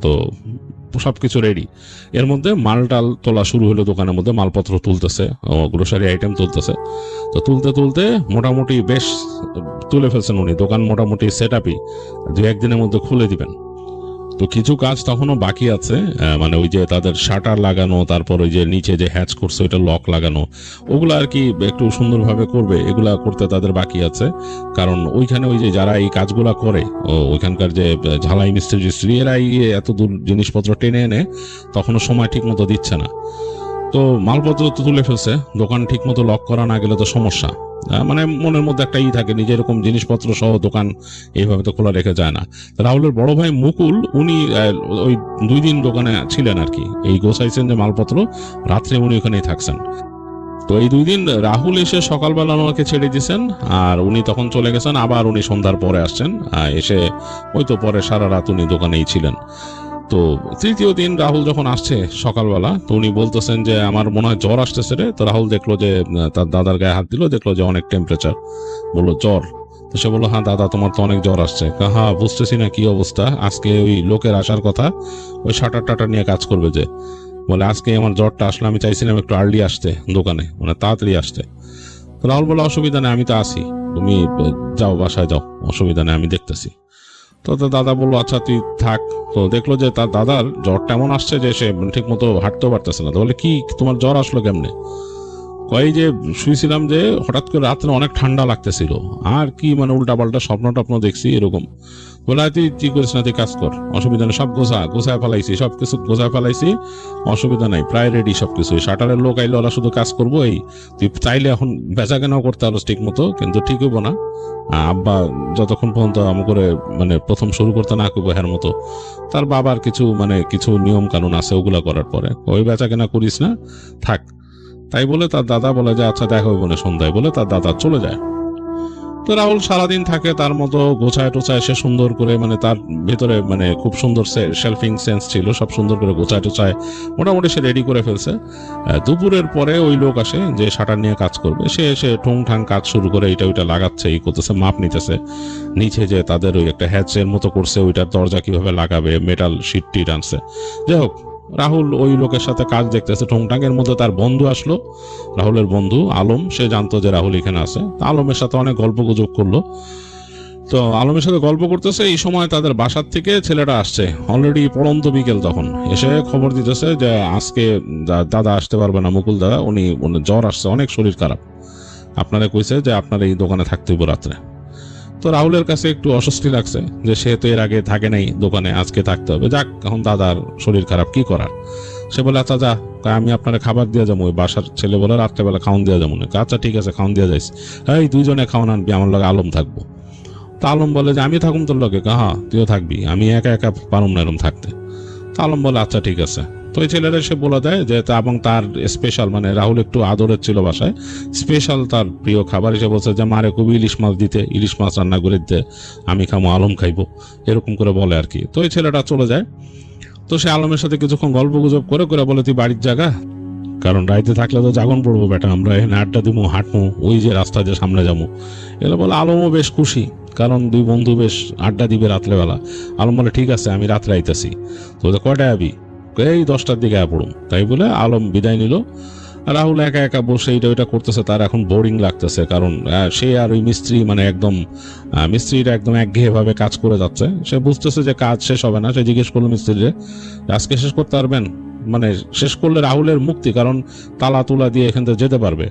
তো সবকিছু রেডি। এর মধ্যে মালটাল তোলা শুরু হলো, দোকানের মধ্যে মালপত্র তুলতেছে, গ্রোসারি আইটেম তুলতেছে। তো তুলতে তুলতে মোটামুটি বেশ তুলে ফেলছেন উনি। দোকান মোটামুটি সেট আপই, 2-1 দিনের মধ্যে খুলে দিবেন। তো কিছু কাজ তখনও বাকি আছে, মানে ওই যে তাদের শাটার লাগানো, তারপর ওই যে নিচে যে হ্যাচ করছে ওইটা লক লাগানো, ওগুলো আর কি একটু সুন্দরভাবে করবে, এগুলা করতে তাদের বাকি আছে। কারণ ওইখানে ওই যে যারা এই কাজগুলা করে, ওইখানকার যে ঝালাই মিস্ত্রি এরা এত দূর জিনিসপত্র টেনে এনে তখনও সময় ঠিক মতো দিচ্ছে না। তো মালপত্র তো তুলে ফেলছে, দোকান ঠিক মতো লক করা না গেলে তো সমস্যা। মানে মনের মধ্যে একটা থাকে, নিজে এরকম জিনিসপত্র সহ দোকান এইভাবে তো খোলা রেখে যায় না। রাহুলের বড় ভাই মুকুল উনি ওই 2 দিন দোকানে ছিলেন আর কি, এই গোছাইছেন যে মালপত্র, রাত্রে উনি ওখানেই থাকছেন। তো এই 2 দিন রাহুল এসে সকালবেলা ওনাকে ছেড়ে দিয়েছেন, আর উনি তখন চলে গেছেন, আবার উনি সন্ধ্যার পরে আসছেন, এসে ওই তো পরে সারা রাত উনি দোকানেই ছিলেন। তো তৃতীয় দিন রাহুল যখন আসছে সকালবেলা, তো উনি বলতেছেন যে আমার মনে হয় জ্বর আসতেছে রে। তো রাহুল দেখলো যে তার দাদার গায়ে হাত দিল, দেখলো যে অনেক টেম্পারেচার, বললো জ্বর। তো সে বললো হ্যাঁ দাদা তোমার তো অনেক জ্বর আসছে। হ্যাঁ বুঝতেছি না কি অবস্থা, আজকে ওই লোকের আসার কথা, ওই শাটার টাটার নিয়ে কাজ করবে যে, বলে আজকে আমার জ্বরটা আসলে আমি চাইছিলাম একটু আর্লি আসতে দোকানে, মানে তাড়াতাড়ি আসতে। তো রাহুল বললো অসুবিধা নেই, আমি তো আসি, তুমি যাও বাসায় যাও, অসুবিধা নেই আমি দেখতেছি। তো দাদা বললো আচ্ছা তুই থাক। তো দেখলো যে তার দাদার জ্বরটা এমন আসছে যে সে ঠিক মতো হাঁটতেও পারতেছে না। তো বলে কি তোমার জ্বর আসলো কেমনে? কয় যে শুয়েছিলাম যে হঠাৎ করে রাত্রে অনেক ঠান্ডা লাগতেছিল, আর কি মানে উল্টা পাল্টা স্বপ্ন টপ্ন দেখছি এরকম। বলে তুই কি করিস না, তুই কাজ কর, অসুবিধা নেই, সব গোছায় ফেলাইছি, সবকিছু গোছায় ফেলাইছি, অসুবিধা নাই, প্রায় রেডি সবকিছু। শাটারের লোক আইলে ওরা শুধু কাজ করবো, এই তুই চাইলে এখন বেচা কেনাও করতে পারো ঠিক মতো, কিন্তু ঠিক হইব না। আব্বা যতক্ষণ পর্যন্ত করে মানে প্রথম শুরু করতে না করবো হ্যার মতো, তার বাবার কিছু নিয়ম কানুন আছে, ওগুলা করার পরে ওই বেচা কেনা করিস না, থাক। তাই বলে তার দাদা বলে যে আচ্ছা দেখা হইব না সন্ধ্যায়, বলে তার দাদা চলে যায়। তো রাহুল সারাদিন থাকে তার মতো গোছায় টোছায়, সে সুন্দর করে মানে তার ভেতরে মানে খুব সুন্দর শেলফিং সেন্স ছিল, সব সুন্দর করে গোছায় টোছায় মোটামুটি সে রেডি করে ফেলছে। দুপুরের পরে ওই লোক আসে যে শাটার নিয়ে কাজ করবে, সে এসে ঠুং ঠাং কাজ শুরু করে, এটা ওইটা লাগাচ্ছে, এই করতেছে, মাপ নিতেছে। নিচে যে তাদের ওই একটা হ্যাচের মতো করছে, ওইটার দরজা কিভাবে লাগাবে, মেটাল শিট টিট আনছে। যাই হোক, রাহুল ওই লোকের সাথে কাজ দেখতেছে ঠোংটাং। এর মধ্যে তার বন্ধু আসলো, রাহুলের বন্ধু আলম, সে জানতো যে রাহুল এখানে আছে। আলমের সাথে অনেক গল্প গুজব করলো। তো আলমের সাথে গল্প করতেছে, এই সময় তাদের বাসার থেকে ছেলেটা আসছে, অলরেডি পড়ন্ত বিকেল। তখন এসে খবর দিতেছে যে আজকে দাদা আসতে পারবে না, মুকুল দাদা, উনি জ্বর আসছে, অনেক শরীর খারাপ, আপনারা কইছে যে আপনার এই দোকানে থাকতে হইব রাত্রে। তো রাহুলের কাছে একটু অস্বস্তি লাগছে যে সে তো এর আগে থাকে নাই দোকানে, আজকে থাকতে হবে। যাক, এখন দাদার শরীর খারাপ, কি করার। সে বলে আচ্ছা যা, আমি আপনারা খাবার দিয়ে যাবো, ওই বাসার ছেলে বলে রাত্রেবেলা খাওয়ান দিয়ে যাবো না। আচ্ছা ঠিক আছে, খাওয়ান দিয়ে যাইস, এই 2 জনে খাওয়ান আনবি, আমার লগে আলম থাকবো। তো আলম বলে যে আমি থাকুম তোর লগে। হ্যাঁ তুইও থাকবি, আমি একা একা পারুম না এরম থাকতে। তো আলম বলে আচ্ছা ঠিক আছে। তো ওই ছেলেরা সে বলে দেয় যে এবং তার স্পেশাল, মানে রাহুল একটু আদরের ছিল বাসায়, স্পেশাল তার প্রিয় খাবার হিসেবে বলছে যে মারে খুবই ইলিশ মাছ দিতে, ইলিশ মাছ রান্না করে দিতে, আমি খামো, আলম খাইবো, এরকম করে বলে আর কি। তো ওই ছেলেটা চলে যায়। তো সে আলমের সাথে কিছুক্ষণ গল্প গুজব করে করে বলে তুই বাড়ির জায়গা, কারণ রাইতে থাকলে তো জাগন পড়বো বেটা, আমরা এখানে আড্ডা দিব, হাঁটবো, ওই যে রাস্তা যে সামনে যাবো। এগুলো বলে আলমও বেশ খুশি, কারণ 2 বন্ধু বেশ আড্ডা দিবে রাত্রেবেলা। আলম বলে ঠিক আছে, আমি রাত্রে আইতেছি। তো কয়টায় আবি? এই 10টার দিকে পড়ুম। তাই বলে আলম বিদায় নিল। রাহুল একা একা বসে এইটা ওইটা করতেছে, তার এখন বোরিং লাগতেছে, কারণ সে আর ওই মিস্ত্রি মানে একদম মিস্ত্রিটা একদম একঘেয়ে ভাবে কাজ করে যাচ্ছে। সে বুঝতেছে যে কাজ শেষ হবে না। সে জিজ্ঞেস করলো মিস্ত্রিরে, আজকে শেষ করতে পারবেন? মানে শেষ করলে রাহুলের মুক্তি, কারণ তালা তুলা দিয়ে এখান থেকে যেতে পারবে।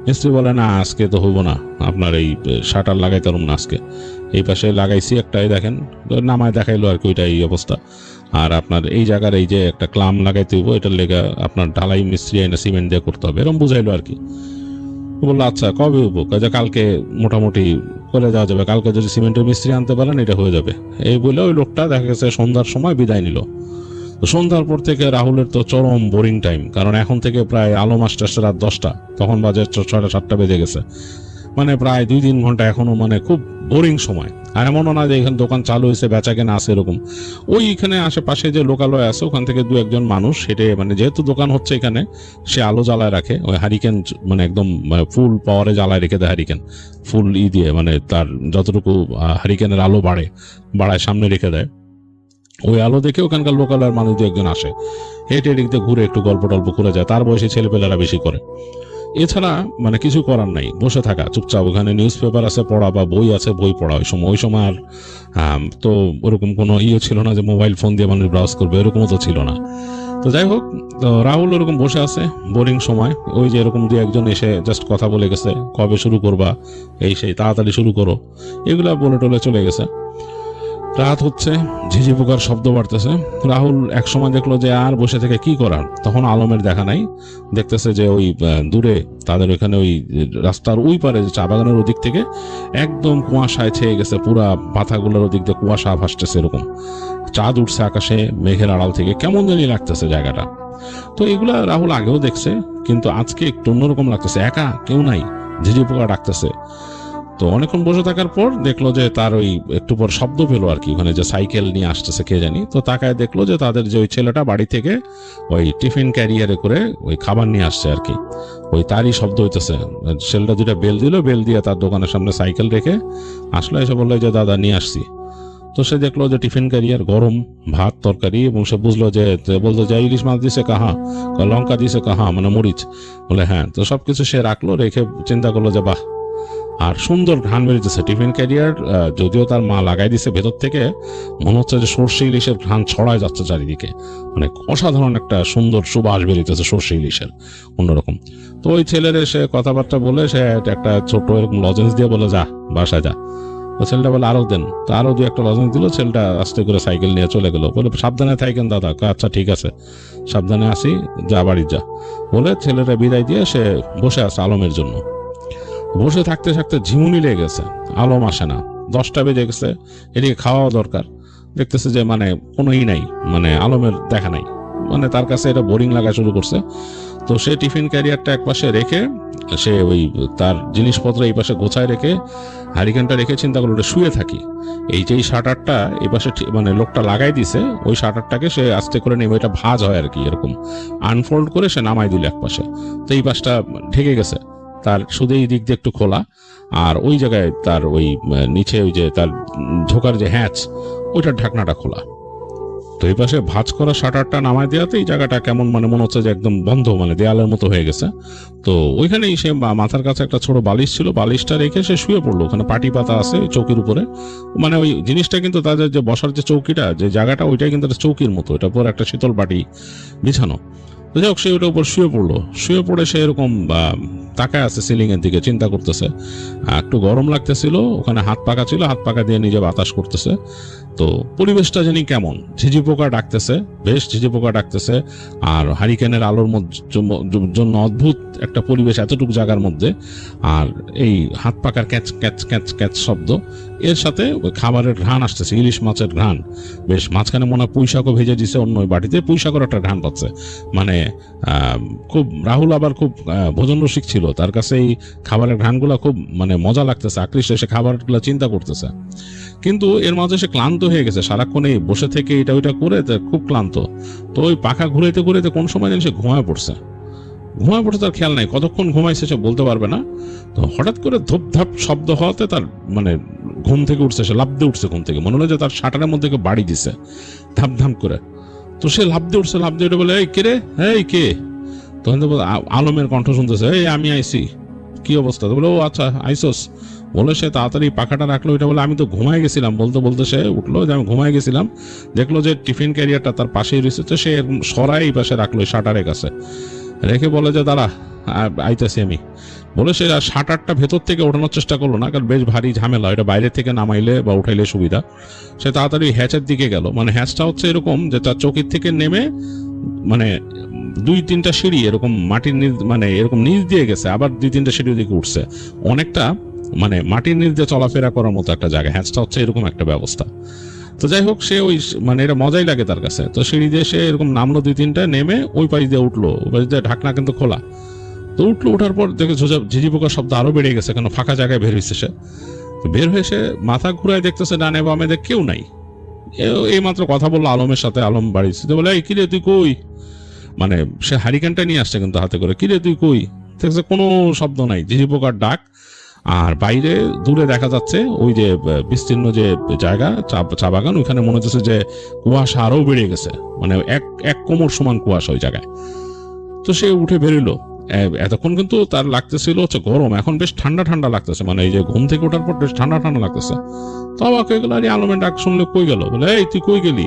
মিস্ত্রি বলে না আজকে তো হইব না, আপনার এই শাটার লাগাইতে পারুন না আজকে, এই পাশে লাগাইছি একটাই দেখেন, নামায় দেখাইলো আর কি, ওইটা এই অবস্থা। আর আপনার এই জায়গার এই যে একটা ক্লাম লাগাইতে হইব, এটার লেগে আপনার ঢালাই মিস্ত্রি এনে সিমেন্ট দিয়ে করতে হবে, এরকম বুঝাইলো আর কি। বললো আচ্ছা কবে হইব, কাজে কালকে মোটামুটি করে দেওয়া যাবে, কালকে যদি সিমেন্টের মিস্ত্রি আনতে পারেন এটা হয়ে যাবে। এই বলে ওই লোকটা দেখা গেছে সন্ধ্যার সময় বিদায় নিল। তো সন্ধ্যার পর থেকে রাহুলের তো চরম বোরিং টাইম, কারণ এখন থেকে প্রায় আলো আসতে রাত 10টা, তখন বাজে 6:30 বেজে গেছে, মানে প্রায় 2-3 ঘন্টা এখনো মানে খুব বোরিং সময়। আর এমনও না যে এখানে দোকান চালু হয়েছে বেচা কেনা আছে এরকম, ওইখানে আশেপাশে যে লোকালয় আছে ওখান থেকে 2-1 মানুষ হেঁটে, মানে যেহেতু দোকান হচ্ছে এখানে, সে আলো জ্বালায় রাখে, ওই হারিকেন মানে একদম ফুল পাওয়ারে জ্বালায় রেখে দেয়, হারিকেন ফুল দিয়ে, মানে তার যতটুকু হারিকেনের আলো বাড়ায় সামনে রেখে দেয়, ওই আলো দেখে ওখানকার লোকালয়ের মানুষ 2-1 আসে, হেঁটে এদিকে ঘুরে একটু গল্প টল্প করে যায়, তার বয়সী ছেলেপেলেরা বেশি করে। এছাড়া মানে কিছু করার নাই, বসে থাকা চুপচাপ, ওখানে নিউজ পেপার আছে পড়া বা বই আছে বই পড়া। ওই সময় আর তো ওরকম কোনো ছিল না যে মোবাইল ফোন দিয়ে মানুষ ব্রাউজ করবে, এরকমও তো ছিল না। তো যাই হোক, তো রাহুল ওরকম বসে আছে বোরিং সময়, ওই যে এরকম 2-1 এসে জাস্ট কথা বলে গেছে, কবে শুরু করবা, এই সেই তাড়াতাড়ি শুরু করো, এগুলা বলে টলে চলে গেছে। রাত হচ্ছে, ঝিঝি পোকার শব্দ বাড়তেছে। রাহুল এক সময় দেখলো যে আর বসে থেকে কি করার, তখন আলমের দেখা নাই, দেখতেছে যে ওই দূরে তাদের ওইখানে ওই রাস্তার ওই পারে চা বাগানের ওদিক থেকে একদম কুয়াশায় ছেয়ে গেছে, পুরা পাতাগুলোর ওদিক দিয়ে কুয়াশা ভাসতেছে, এরকম চাঁদ উঠছে আকাশে মেঘের আড়াল থেকে, কেমন জানি লাগতেছে জায়গাটা। তো এগুলা রাহুল আগেও দেখছে, কিন্তু আজকে একটু অন্যরকম লাগতেছে, একা কেউ নাই, ঝিঝি পোকা ডাকতেছে। তো অনেকক্ষণ বসে থাকার পর দেখলো যে তার ওই একটু পর শব্দ পেলো আর কি, ওখানে যে সাইকেল নিয়ে আসতেছে কে জানি, তো তাকায় দেখলো যে তাদের যে ওই ছেলেটা বাড়ি থেকে ওই টিফিন ক্যারিয়ারে করে ওই খাবার নিয়ে আসছে আর কি, ওই তারই শব্দ হইতেছে। ছেলেটা 2টা বেল দিল, বেল দিয়ে তার দোকানের সামনে সাইকেল রেখে আসলো, এসে বললো যে দাদা নিয়ে আসছি। তো সে দেখলো যে টিফিন ক্যারিয়ার গরম ভাত তরকারি, এবং সে বুঝলো যে বলতো যে ইলিশ মাছ দিছে কাহা, লঙ্কা দিছে কাহা, মানে মরিচ, বলে হ্যাঁ। তো সবকিছু সে রাখলো, রেখে চিন্তা করলো যে বাহ, আর সুন্দর ঘ্রাণ বেরিয়েছে টিফিন ক্যারিয়ার, যদিও তার মা লাগাই দিছে ভেতর থেকে, মনে হচ্ছে যে সর্ষে ইলিশের ঘ্রাণ ছড়ায় যাচ্ছে চারিদিকে, মানে অসাধারণ একটা সুন্দর সুবাস বেরিয়েছে সর্ষে ইলিশের অন্যরকম। তো ওই ছেলের এসে কথাবার্তা বলে সে একটা ছোট এরকম লজেন্স দিয়ে বলে যা বাসায় যা। তো ছেলেটা বলে আরো দেন, তো আরো 2-1 লজেন্স দিল। ছেলেটা আস্তে করে সাইকেল নিয়ে চলে গেল, বলে সাবধানে থাকেন দাদা। আচ্ছা ঠিক আছে, সাবধানে আসি, যা বাড়ি যা, বলে ছেলেটা বিদায় দিয়ে সে বসে আছে আলমের জন্য। বসে থাকতে থাকতে ঝিমুনি লেগে গেছে, আলম আসে না, 10টা বেজে গেছে, এদিকে খাওয়া দরকার, দেখতেছে যে মানে কোনোই নাই, মানে আলমের দেখা নাই, মানে তার কাছে এটা বোরিং লাগা শুরু করছে। তো সে টিফিন ক্যারিয়ারটা একপাশে রেখে সে ওই তার জিনিসপত্র এই পাশে গোছায় রেখে হারিকেনটা রেখে চিন্তা করলো ওটা শুয়ে থাকি, এই যে শাটারটা এই পাশে মানে লোকটা লাগাই দিছে, ওই শাটারটাকে সে আস্তে করে নেমে, এটা ভাঁজ হয় আর কি, এরকম আনফোল্ড করে সে নামাই দিল এক পাশে। তো এই পাশটা ঢেকে গেছে, তার শুধু এই দিক দিয়ে একটু খোলা, আর ওই জায়গায় তার ওই নিচে ওই যে তার ঝোকার যে হ্যাচ, ওইটার ঢাকনাটা খোলা। তো এই পাশে ভাঁজ করা শাটারটা নামায় দেওয়াতে এই জায়গাটা কেমন মানে মনে হচ্ছে যে একদম বন্ধ, মানে দেয়ালের মতো হয়ে গেছে। তো ওইখানেই সে মাথার কাছে একটা ছোট বালিশ ছিল, বালিশটা রেখে সে শুয়ে পড়লো, ওখানে পাটি পাতা আছে চৌকির উপরে, মানে ওই জিনিসটা কিন্তু তাদের যে বসার যে চৌকিটা যে জায়গাটা, ওইটাই কিন্তু একটা চৌকির মতো, এটার পর একটা শীতল পাটি বিছানো। তো যাই হোক, সে ওটার উপর শুয়ে পড়লো, শুয়ে পড়ে সে এরকম তাকায় আছে সিলিং এর দিকে, চিন্তা করতেছে। একটু গরম লাগতেছিল, ওখানে হাত পাকা ছিল, হাত পাকা দিয়ে নিজে বাতাস করতেছে। তো পরিবেশটা জানি কেমন, ঝিঝি পোকা ডাকতেছে, বেশ ঝিঝি পোকা ডাকতেছে, আর হারিকেনের আলোর জন্য অদ্ভুত একটা পরিবেশ এতটুকু জায়গার মধ্যে, আর এই হাত পাকার ক্যাচ ক্যাচ ক্যাচ ক্যাচ শব্দ, এর সাথে ওই খাবারের ঘ্রাণ আসতেছে, ইলিশ মাছের ঘ্রাণ, বেশ মাঝখানে মনে হয় পুঁইশাকও ভেজে দিছে অন্য ওই বাটিতে, পুঁইশাকের একটা ঘ্রাণ পাচ্ছে, মানে খুব রাহুল আবার খুব ভোজন রসিক ছিল, তার কাছে এই খাবারের ঘ্রাণগুলো খুব মানে মজা লাগতেছে, আকৃষ্ট, সে খাবারগুলো চিন্তা করতেছে। কিন্তু এর মাঝে সে ক্লান্ত হয়ে গেছে, সারাক্ষণ এই বসে থেকে এটা ওইটা করে খুব ক্লান্ত। তো ওই পাখা ঘুরাইতে ঘুরাইতে কোন সময় যেন সে ঘুমায় পড়ছে, তার খেয়াল নাই কতক্ষণ ঘুমাইছে সে বলতে পারবে না। তো হঠাৎ করে ধূপধাপ শব্দ হওয়াতে তার মানে ঘুম থেকে উঠছে, সে লাফ দিয়ে উঠছে ঘুম থেকে, মনে হলো যে তার শাটারের মধ্যে বাড়ি দিছে ধাম করে। তো সে লাফ দিয়ে উঠছে, লাফ দিয়ে উঠে বলে এই কে রে, এই কে? তখন আলমের কণ্ঠ শুনতেছে, এই আমি আইসি, কি অবস্থা? তো বলে ও আচ্ছা আইসোস, বলে সে তাড়াতাড়ি পাখাটা রাখলো। এটা বলে আমি তো ঘুমায় গেছিলাম, বলতে বলতে সে উঠলো যে আমি ঘুমায় গেছিলাম। দেখলো যে টিফিন ক্যারিয়ারটা তার পাশেই রয়েছে, তো সে সরাই এই পাশে রাখলো শাটারের কাছে রেখে, বলে যে দাঁড়া আইতাছি আমি। বলে সে শাটারটা ভেতর থেকে ওঠানোর চেষ্টা করলো না, কারণ বেশ ভারী ঝামেলা, এটা বাইরে থেকে নামাইলে বা উঠাইলে সুবিধা। সে তাড়াতাড়ি হ্যাচের দিকে গেল। মানে হ্যাচটা হচ্ছে এরকম যে তার চৌকির থেকে নেমে মানে 2-3টা সিঁড়ি এরকম মাটির নিচ, মানে এরকম নিচ দিয়ে গেছে, আবার 2-3টা সিঁড়ির দিকে উঠছে। অনেকটা মানে মাটির নিচ দিয়ে চলাফেরা করার মতো একটা জায়গা, হ্যাচটা হচ্ছে এরকম একটা ব্যবস্থা। তো যাই হোক, সে ওই মানে এটা মজাই লাগে তার কাছে। তো সিঁড়ি দিয়ে সে এরকম নামলো 2-3টা, নেমে ওই পাশ দিয়ে উঠলো। ওই পাশ দিয়ে ঢাকনা কিন্তু খোলা। তো উঠলো, উঠার পর দেখে ঝিঝি পোকার শব্দ আরো বেড়ে গেছে, কেন ফাঁকা জায়গায় বের হয়েছে সে। বের হয়ে সে মাথা ঘুরায় দেখতেছে ডানে বামে কেউ নাই। এই মাত্র কথা বললো আলমের সাথে, আলম বাড়িতে। বলে এই কিরে তুই কই, মানে সে হারিকেনটা নিয়ে আসছে কিন্তু হাতে করে। কিরে তুই কই, দেখছে কোনো শব্দ নাই, ঝিঝি পোকার ডাক। আর বাইরে দূরে দেখা যাচ্ছে ওই যে বিস্তীর্ণ যে জায়গা চা বাগান, ওইখানে মনে হচ্ছে যে কুয়াশা আরো বেড়ে গেছে, মানে এক কোমর সমান কুয়াশা ওই জায়গায়। তো সে উঠে বেরোলো। এতক্ষণ কিন্তু তার লাগতেছিল হচ্ছে গরম, এখন বেশ ঠান্ডা ঠান্ডা লাগতেছে, মানে এই যে ঘুম থেকে ওঠার পর বেশ ঠান্ডা ঠান্ডা লাগতেছে। তো অবাক হয়ে গেল, আরে আলমের ডাক শুনলে কই গেল। বলে এই তুই কই গেলি,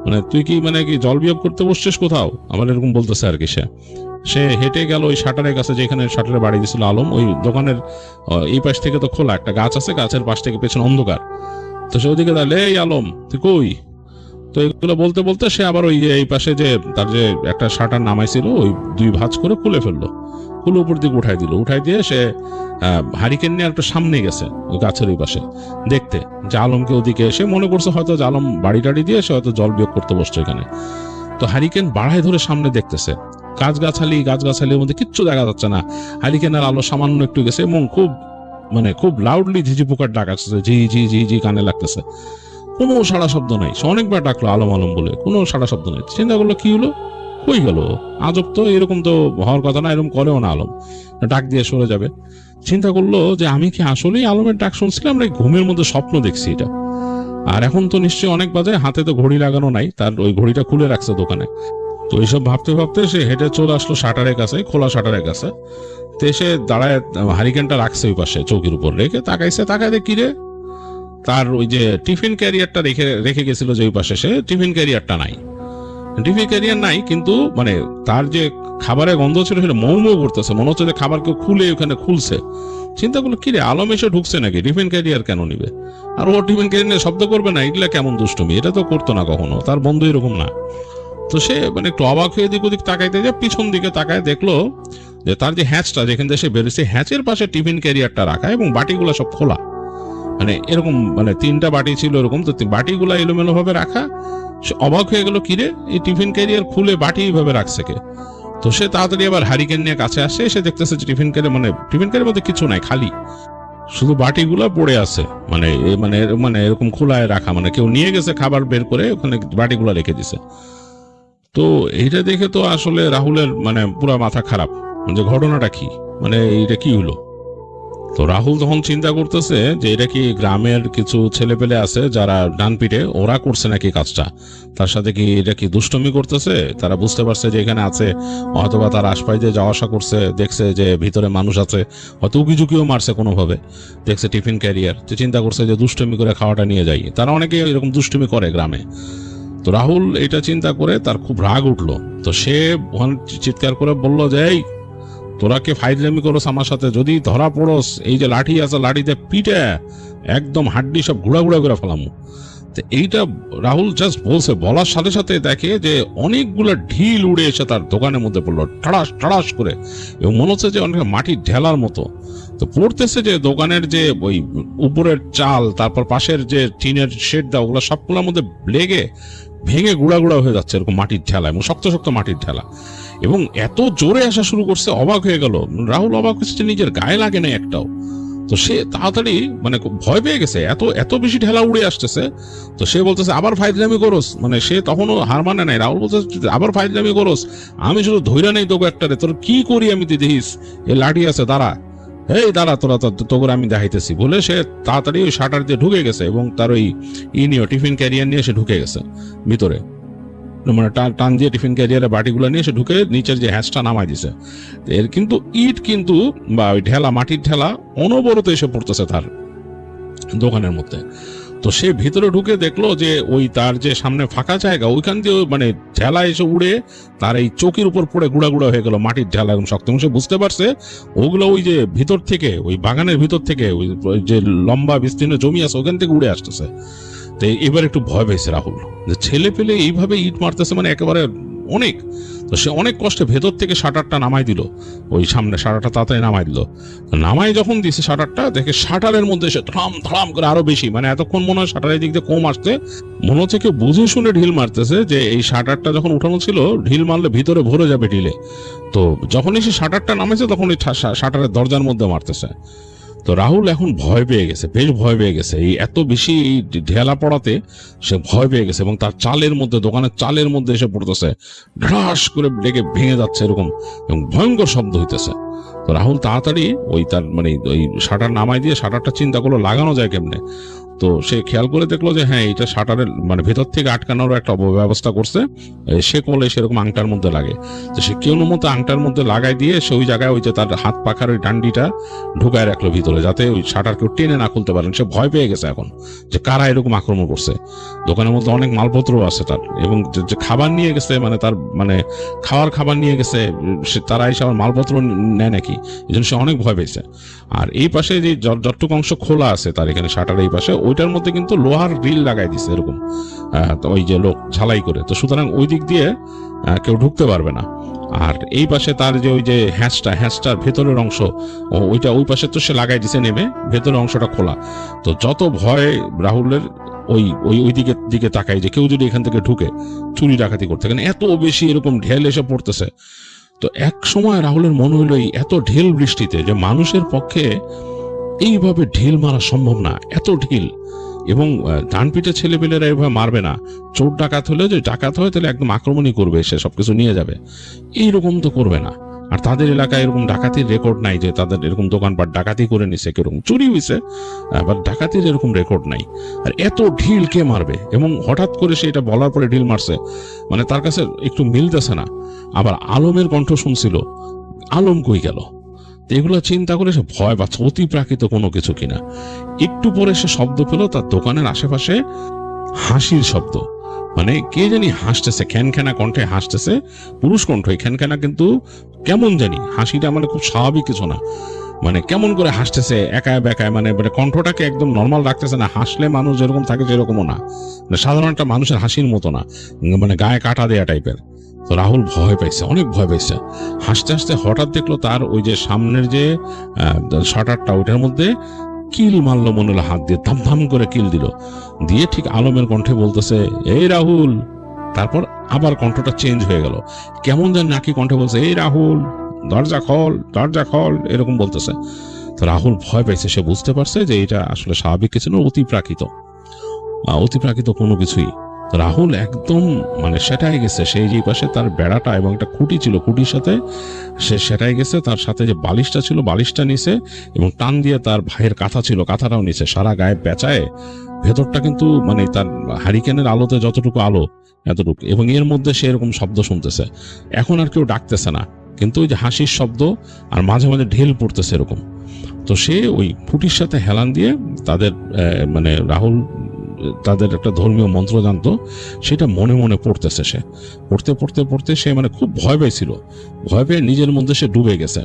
মানে তুই কি মানে কি জল বিয়োগ করতে বসছিস কোথাও, আমার এরকম বলতেছে আর কি। সে হেঁটে গেল ওই শাটারের কাছে, যেখানে শাটারে বাড়ি দিয়েছিল আলম। ওই দোকানের এই পাশ থেকে তো খোলা, একটা গাছ আছে, গাছের পাশ থেকে পেছনে অন্ধকার। তো সে ওদিকে দাঁড়ালে, এই আলম তুই কই। তো এগুলো বলতে বলতে সে আবার ওই এই পাশে যে তার যে একটা শাটার নামাইছিল, ওই 2 ভাঁজ করে খুলে ফেললো, খুলে উপর দিকে উঠাই দিল। উঠাই দিয়ে সে হারিকেন নিয়ে একটু সামনে গেছে ওই গাছের ওই পাশে দেখতে যে আলমকে ওদিকে এসে মনে করছে হয়তো যে আলম বাড়ি টাড়ি দিয়ে সে হয়তো জল বিয়োগ করতে বসছে এখানে। তো হারিকেন বাড়ায় ধরে সামনে দেখতেছে, গাছগাছালির মধ্যে কিচ্ছু দেখা যাচ্ছে না। হারিকেনের আলো সামান্য একটু গেছে এবং খুব লাউডলি ঝিঝি পোকার ডাক আসছে, ঝি ঝি ঝি ঝি কানে লাগতেছে। কোনো সাড়া শব্দ নাই। সে অনেকবার ডাকলো আলম আলম বলে, কোনো সাড়া শব্দ নেই। চিন্তা করলো কি হলো, কই গেল, আজব তো, এরকম তো হওয়ার কথা না, এরকম করেও না আলম, ডাক দিয়ে সরে যাবে। চিন্তা করলো যে আমি কি আসলেই আলমের ডাক শুনছিলাম, আমরা ঘুমের মধ্যে স্বপ্ন দেখছি এটা। আর এখন তো নিশ্চয়ই অনেক বাজে, হাতে তো ঘড়ি লাগানো নাই, তার ওই ঘড়িটা খুলে রাখছে দোকানে। তো এইসব ভাবতে ভাবতে সে হেঁটে চলে আসলো শাটারের কাছে, খোলা শাটারের কাছে। তো সে দাঁড়ায় হারিকেনটা রাখছে ওই পাশে চৌকির উপর রেখে, তাকায় কি রে, তার ওই যে টিফিন ক্যারিয়ারটা রেখে গেছিল যে ওই পাশে, সে টিফিন ক্যারিয়ারটা নাই। টিফিন ক্যারিয়ার নাই, কিন্তু মানে তার যে খাবারের গন্ধ ছিল সেটা মৌ মৌ করতেছে, মনে হচ্ছে যে খাবার কেউ খুলে ওখানে খুলছে। চিন্তা করলো কিরে, আলম এসে ঢুকছে নাকি, টিফিন ক্যারিয়ার কেন নিবে, আর ও টিফিন ক্যারিয়ার নিয়ে শব্দ করবে না, এগুলা কেমন দুষ্টুমি, এটা তো করতো না কখনো, তার বন্ধু এরকম না। তো সে মানে একটু অবাক হয়ে দিক ওদিক তাকাইতে যে পিছন দিকে তাকায় দেখলো যে তার যে হ্যাচটা যেখান থেকে সে বেরোচ্ছে, হ্যাচের পাশে টিফিন ক্যারিয়ারটা রাখা এবং বাটিগুলো সব খোলা। মানে এরকম মানে 3টা বাটি ছিল এরকম, তো বাটিগুলা এলোমেলো ভাবে রাখা। সে অবাক হয়ে গেল, কিরে এই টিফিন ক্যারিয়ার খুলে বাটি এইভাবে রাখছে কে। তো সে তাড়াতাড়ি আবার হারিকেন নিয়ে কাছে আসে, এসে দেখতেছে যে টিফিন ক্যারিয়ার মধ্যে কিছু নাই, খালি, শুধু বাটিগুলা পড়ে আছে। মানে মানে মানে এরকম খোলায় রাখা, মানে কেউ নিয়ে গেছে খাবার বের করে ওখানে বাটিগুলা রেখে দিছে। তো এইটা দেখে তো আসলে রাহুলের মানে পুরা মাথা খারাপ, যে ঘটনাটা কি, মানে এইটা কি হলো। তো রাহুল তখন চিন্তা করতেছে যে এটা কি গ্রামের কিছু ছেলেপেলে আছে যারা ডান পিঠে, ওরা করছে নাকি কাজটা, তার সাথে কি এটা কি দুষ্টমি করতেছে, তারা বুঝতে পারছে যে এখানে আছে, অথবা তার আশপাশ দিয়ে যাওয়া আসা করছে, দেখছে যে ভিতরে মানুষ আছে, হয়তো উকিঝুঁকিও মারছে কোনোভাবে, দেখছে টিফিন ক্যারিয়ার, তো চিন্তা করছে যে দুষ্টমি করে খাওয়াটা নিয়ে যাই। তারা অনেকে এরকম দুষ্টমি করে গ্রামে। তো রাহুল এটা চিন্তা করে তার খুব রাগ উঠলো। তো সে চিৎকার করে বলল যে এই তোরা কে ফাইজলামি করোস আমার সাথে, যদি ধরা পড়োস এই যে লাঠি আছে, লাঠিতে পিটে একদম হাড্ডি সব ঘুড়া করে ফেলামু। তো এইটা রাহুল জাস্ট বলছে, বলার সাথে সাথে দেখে যে অনেকগুলো ঢিল উড়ে এসে তার দোকানের মধ্যে পড়লো ঠাড়াস করে, এবং মনে হচ্ছে যে অনেক মাটির ঢেলার মতো। তো পড়তেছে যে দোকানের যে ওই উপরের চাল, তারপর পাশের যে টিনের শেড দেওয়া, ওগুলো সবগুলোর মধ্যে লেগে ভেঙে গুঁড়া হয়ে যাচ্ছে এরকম মাটির ঠেলা, এবং শক্ত শক্ত মাটির ঠেলা, এবং এত জোরে আসা শুরু করছে। অবাক হয়ে গেল রাহুল, অবাক হচ্ছে যে নিজের গায়ে লাগে না একটাও। তো সে তাড়াতাড়ি মানে ভয় পেয়ে গেছে, এত বেশি ঠেলা উড়ে আসতেছে। তো সে বলতেছে আবার ফাইজলামি করোস, মানে সে তখনও হার মানে নাই। রাহুল বলছে আবার ফাইজলামি করোস, আমি শুধু ধৈর্য নেই তোকে একটা রে, তোর কি করি আমি, তুই দেখিস এ লাঠি আছে, দাঁড়া তোরা তোকে আমি দেখাইতেছি বলে সে তাড়াতাড়ি ওই শাটার দিয়ে ঢুকে গেছে, এবং তার ওই টিফিন ক্যারিয়ার নিয়ে সে ঢুকে গেছে ভিতরে। মানে টান দিয়ে টিফিন ক্যারিয়ারে বাটিগুলো নিয়ে সে ঢুকে নিচের যে হ্যাঁচটা নামাই দিছে। এর কিন্তু ইট কিন্তু বা ওই ঢেলা, মাটির ঢেলা অনবরত এসে পড়তেছে তার দোকানের মধ্যে। তো সে ভিতরে ঢুকে দেখলো যে ওই তার যে সামনে ফাঁকা জায়গা, ওইখান দিয়ে মানে ঢেলা এসে উড়ে তার এই চোখের উপর পড়ে গুঁড়া গুঁড়া হয়ে গেল, মাটির ঢেলা এবং শক্ত। এবং সে বুঝতে পারছে ওগুলো ওই যে ভিতর থেকে, ওই বাগানের ভিতর থেকে, ওই যে লম্বা বিস্তীর্ণ জমি আছে ওখান থেকে উড়ে আসতেছে। তো এবার একটু ভয় পেয়েছে রাহুল, যে ছেলে পেলে এইভাবে ইট মারতেছে, মানে একেবারে অনেক। তো সে অনেক কষ্টে ভেতর থেকে শাটারটা নামাই দিল, ওই সামনে শাটারটা তাড়াতাড়ি নামাই দিল। নামাই যখন দিছে শাটারটা, দেখে শাটারের মধ্যে সে ধড়াম ধড়াম করে আরো বেশি, মানে এতক্ষণ মনে হয় শাটারের দিক দিয়ে কম আসছে, মনে হচ্ছে কেউ বুঝে শুনে ঢিল মারতেছে, যে এই শাটারটা যখন উঠানো ছিল ঢিল মারলে ভিতরে ভরে যাবে ঢিলে। তো যখনই সে শাটারটা নামেছে তখন ওই শাটারের দরজার মধ্যে মারতেছে। তো রাহুল এখন ভয় পেয়ে গেছে, বেশ ভয় পেয়ে গেছে, এই এত বেশি ঢেলা পড়াতে সে ভয় পেয়ে গেছে। এবং তার চালের মধ্যে, দোকানের চালের মধ্যে এসে পড়তেছে, ঢাস করে ডেকে ভেঙে যাচ্ছে এরকম, এবং ভয়ঙ্কর শব্দ হইতেছে। তো রাহুল তাড়াতাড়ি ওই তার মানে ওই শাটার নামাই দিয়ে শাটারটা চিন্তা করলো লাগানো যায় কেমনে। তো সে খেয়াল করে দেখলো যে হ্যাঁ, এটা শাটারের মানে ভেতর থেকে আটকানোর একটা ব্যবস্থা করছে, সে করলে সেরকম আংটার মধ্যে লাগে। তো সে কেউ মতো আংটার মধ্যে লাগাই দিয়ে সে ওই জায়গায় ওই যে তার হাত পাখার ওই ডান্ডিটা ঢুকায় রাখলো ভিতরে, যাতে ওই শাটার কেউ টেনে না খুলতে পারেন। সে ভয় পেয়ে গেছে এখন যে কারা এরকম আক্রমণ করছে। দোকানের মধ্যে অনেক মালপত্র আছে তার, এবং যে খাবার নিয়ে গেছে, মানে তার মানে খাবার নিয়ে গেছে, তারা এসে আমার মালপত্র নেয় নাকি, এই জন্য সে অনেক ভয় পেয়েছে। আর এই পাশে যে যতটুকু অংশ খোলা আছে তার এখানে শাটার এই পাশে, ওইটার মধ্যে কিন্তু লোহার গ্রিল লাগাই দিছে এরকম, ওই যে লোক ঝালাই করে। তো সুতরাং ওই দিক দিয়ে কেউ ঢুকতে পারবে না। আর এই পাশে তার যে ওই যে হ্যাঁচটার ভেতরের অংশ, ওইটা ওই পাশে তো সে লাগাই দিছে নেমে, ভেতরের অংশটা খোলা। তো যত ভয় রাহুলের ওই ওই ওই দিকে তাকাই যে কেউ যদি এখান থেকে ঢুকে চুরি ডাকাতি করতে, কারণ এত বেশি এরকম ঢেল এসে পড়তেছে। তো এক সময় রাহুলের মনে হইল এত ঢেল বৃষ্টিতে যে মানুষের পক্ষে এইভাবে ঢিল মারা সম্ভব না, এত ঢিল। এবং ডান পিঠে ছেলেপেলেরা এইভাবে মারবে না। চোর ডাকাত হলে, যে ডাকাত হয় তাহলে একদম আক্রমণই করবে, সে সবকিছু নিয়ে যাবে, এইরকম তো করবে না। আর তাদের এলাকায় এরকম ডাকাতির রেকর্ড নাই যে তাদের এরকম দোকানপাট ডাকাতি করে নিছে, কেরকম চুরি হয়েছে, বাট ডাকাতির এরকম রেকর্ড নাই। আর এত ঢিল কে মারবে? এবং হঠাৎ করে সে এটা বলার পরে ঢিল মারছে, মানে তার কাছে একটু মিলতেছে না। আবার আলমের কণ্ঠ শুনছিল, আলম কই গেল? এগুলো চিন্তা করে সে ভয় পাচ্ছে অতি প্রাকৃত কোনো কিছু কিনা। একটু পরে সে শব্দ পেল তার দোকানের আশেপাশে হাসির শব্দ, মানে কে জানি হাসতেছে, খ্যানখ্যানা কণ্ঠে হাসতেছে, পুরুষ কণ্ঠ। এই খ্যানখ্যানা কিন্তু কেমন জানি, হাসিটা মানে খুব স্বাভাবিক কিছু না, মানে কেমন করে হাসতেছে একায় বেকায়, মানে কণ্ঠটাকে একদম নর্মাল রাখতেছে না। হাসলে মানুষ যেরকম থাকে সেরকমও না, মানে সাধারণ একটা মানুষের হাসির মতো না, মানে গায়ে কাটা দেয়া টাইপের। তো রাহুল ভয় পাইছে, অনেক ভয় পাইছে। হাসতে হাসতে হঠাৎ দেখলো তার ওই যে সামনের যে শাটারটা, ওইটার মধ্যে কিল মারলো মনে হলো, হাত দিয়ে ধাম ধাম করে কিল দিল, দিয়ে ঠিক আলমের কণ্ঠে বলতেছে, এই রাহুল। তারপর আবার কণ্ঠটা চেঞ্জ হয়ে গেল, কেমন যেন নাকি কণ্ঠে বলছে, এই রাহুল দরজা খোল, দরজা খোল, এরকম বলতেছে। তো রাহুল ভয় পাইছে, সে বুঝতে পারছে যে এটা আসলে স্বাভাবিক কিছু না, অতিপ্রাকৃত কোনো কিছুই। রাহুল একদম মানে সেটাই গেছে, সেই যে পাশে তার বেড়াটা এবং একটা খুঁটি ছিল, খুঁটির সাথে সে সেটাই গেছে, তার সাথে যে বালিশটা ছিল বালিশটা নিছে, এবং টান দিয়ে তার ভাইয়ের কাঁথা ছিল কাঁথাটাও নিছে, সারা গায়ে পেঁচায়। ভেতরটা কিন্তু মানে তার হারিকেনের আলোতে যতটুকু আলো এতটুকু, এবং এর মধ্যে সে এরকম শব্দ শুনতেছে। এখন আর কেউ ডাকতেছে না, কিন্তু ওই যে হাসির শব্দ আর মাঝে মাঝে ঢেল পড়তেছে এরকম। তো সে ওই খুঁটির সাথে হেলান দিয়ে তাদের মানে রাহুল তাদের একটা ধর্মীয় মন্ত্র জানতো, সেটা মনে মনে পড়তেছে। সে পড়তে সে মানে খুব ভয় পেয়েছিল, ভয় পেয়ে নিজের মধ্যে সে ডুবে গেছে।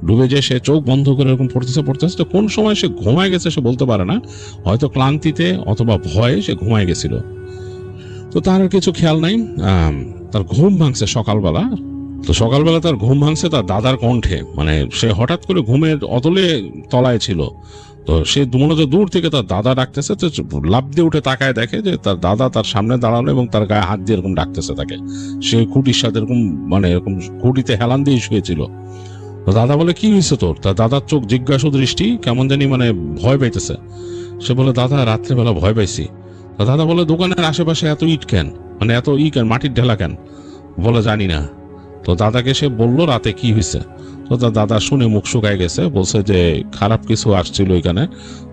ডুবে যে সে চোখ বন্ধ করে এরকম পড়তেছে। কোন সময় সে ঘুমায় গেছে সে বলতে পারে না, হয়তো ক্লান্তিতে অথবা ভয়ে সে ঘুমায় গেছিল। তো তার আর কিছু খেয়াল নাই। তার ঘুম ভাঙছে সকালবেলা। তো সকালবেলা তার ঘুম ভাঙছে তার দাদার কণ্ঠে, মানে সে হঠাৎ করে ঘুমের অতলে তলায় ছিল। তো সে মূলত দূর থেকে তার দাদা ডাকতেছে, তো লাফ দিয়ে উঠে তাকায়, দেখে যে তার দাদা তার সামনে দাঁড়ানো এবং তার গায়ে হাত দিয়ে এরকম ডাকতেছে তাকে। সে খুঁটির সাথে এরকম মানে এরকম খুঁটিতে হেলান দিয়ে শুয়েছিল। তো দাদা বলে, কি হয়েছে তোর? তার দাদার চোখ জিজ্ঞাসা দৃষ্টি, কেমন জানি মানে ভয় পাইতেছে। সে বলে, দাদা রাত্রেবেলা ভয় পাইছি। তো দাদা বলে, দোকানের আশেপাশে এত ইট কেন, মানে এত কেন, মাটির ঢেলা কেন? বলে, জানি না। তো দাদাকে সে বললো রাতে কি হয়েছে। তো তার দাদা শুনে মুখ শুকায় গেছে, বলছে যে খারাপ কিছু আসছিল এখানে,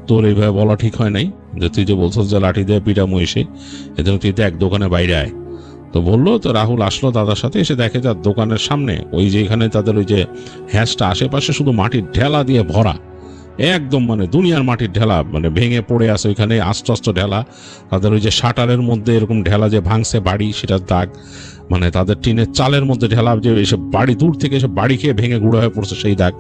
তোর এইভাবে বলা ঠিক হয় নাই, যে তুই যে বলছিস যে লাঠি দিয়ে পিটা মহিষী, এজন্য তুই দেখ দোকানে বাইরে আয়। তো বললো, তো রাহুল আসলো দাদার সাথে, এসে দেখে যার দোকানের সামনে ওই যে এখানে তাদের ওই যে হ্যাঁসটা আশেপাশে শুধু মাটির ঢেলা দিয়ে ভরা, একদম মানে দুনিয়ার মাটির ঢেলা, মানে ভেঙে পড়ে আছে ওইখানে আস্তে আস্তে ঢেলা। তাদের ওই যে শাটারের মধ্যে এরকম ঢেলা যে ভাঙছে বাড়ি, সেটার দাগ, মানে তাদের টিনের চালের মধ্যে ঢেলা যে এসে বাড়ি দূর থেকে এসে বাড়ি খেয়ে ভেঙে গুঁড়ো হয়ে পড়ছে সেই দাগ,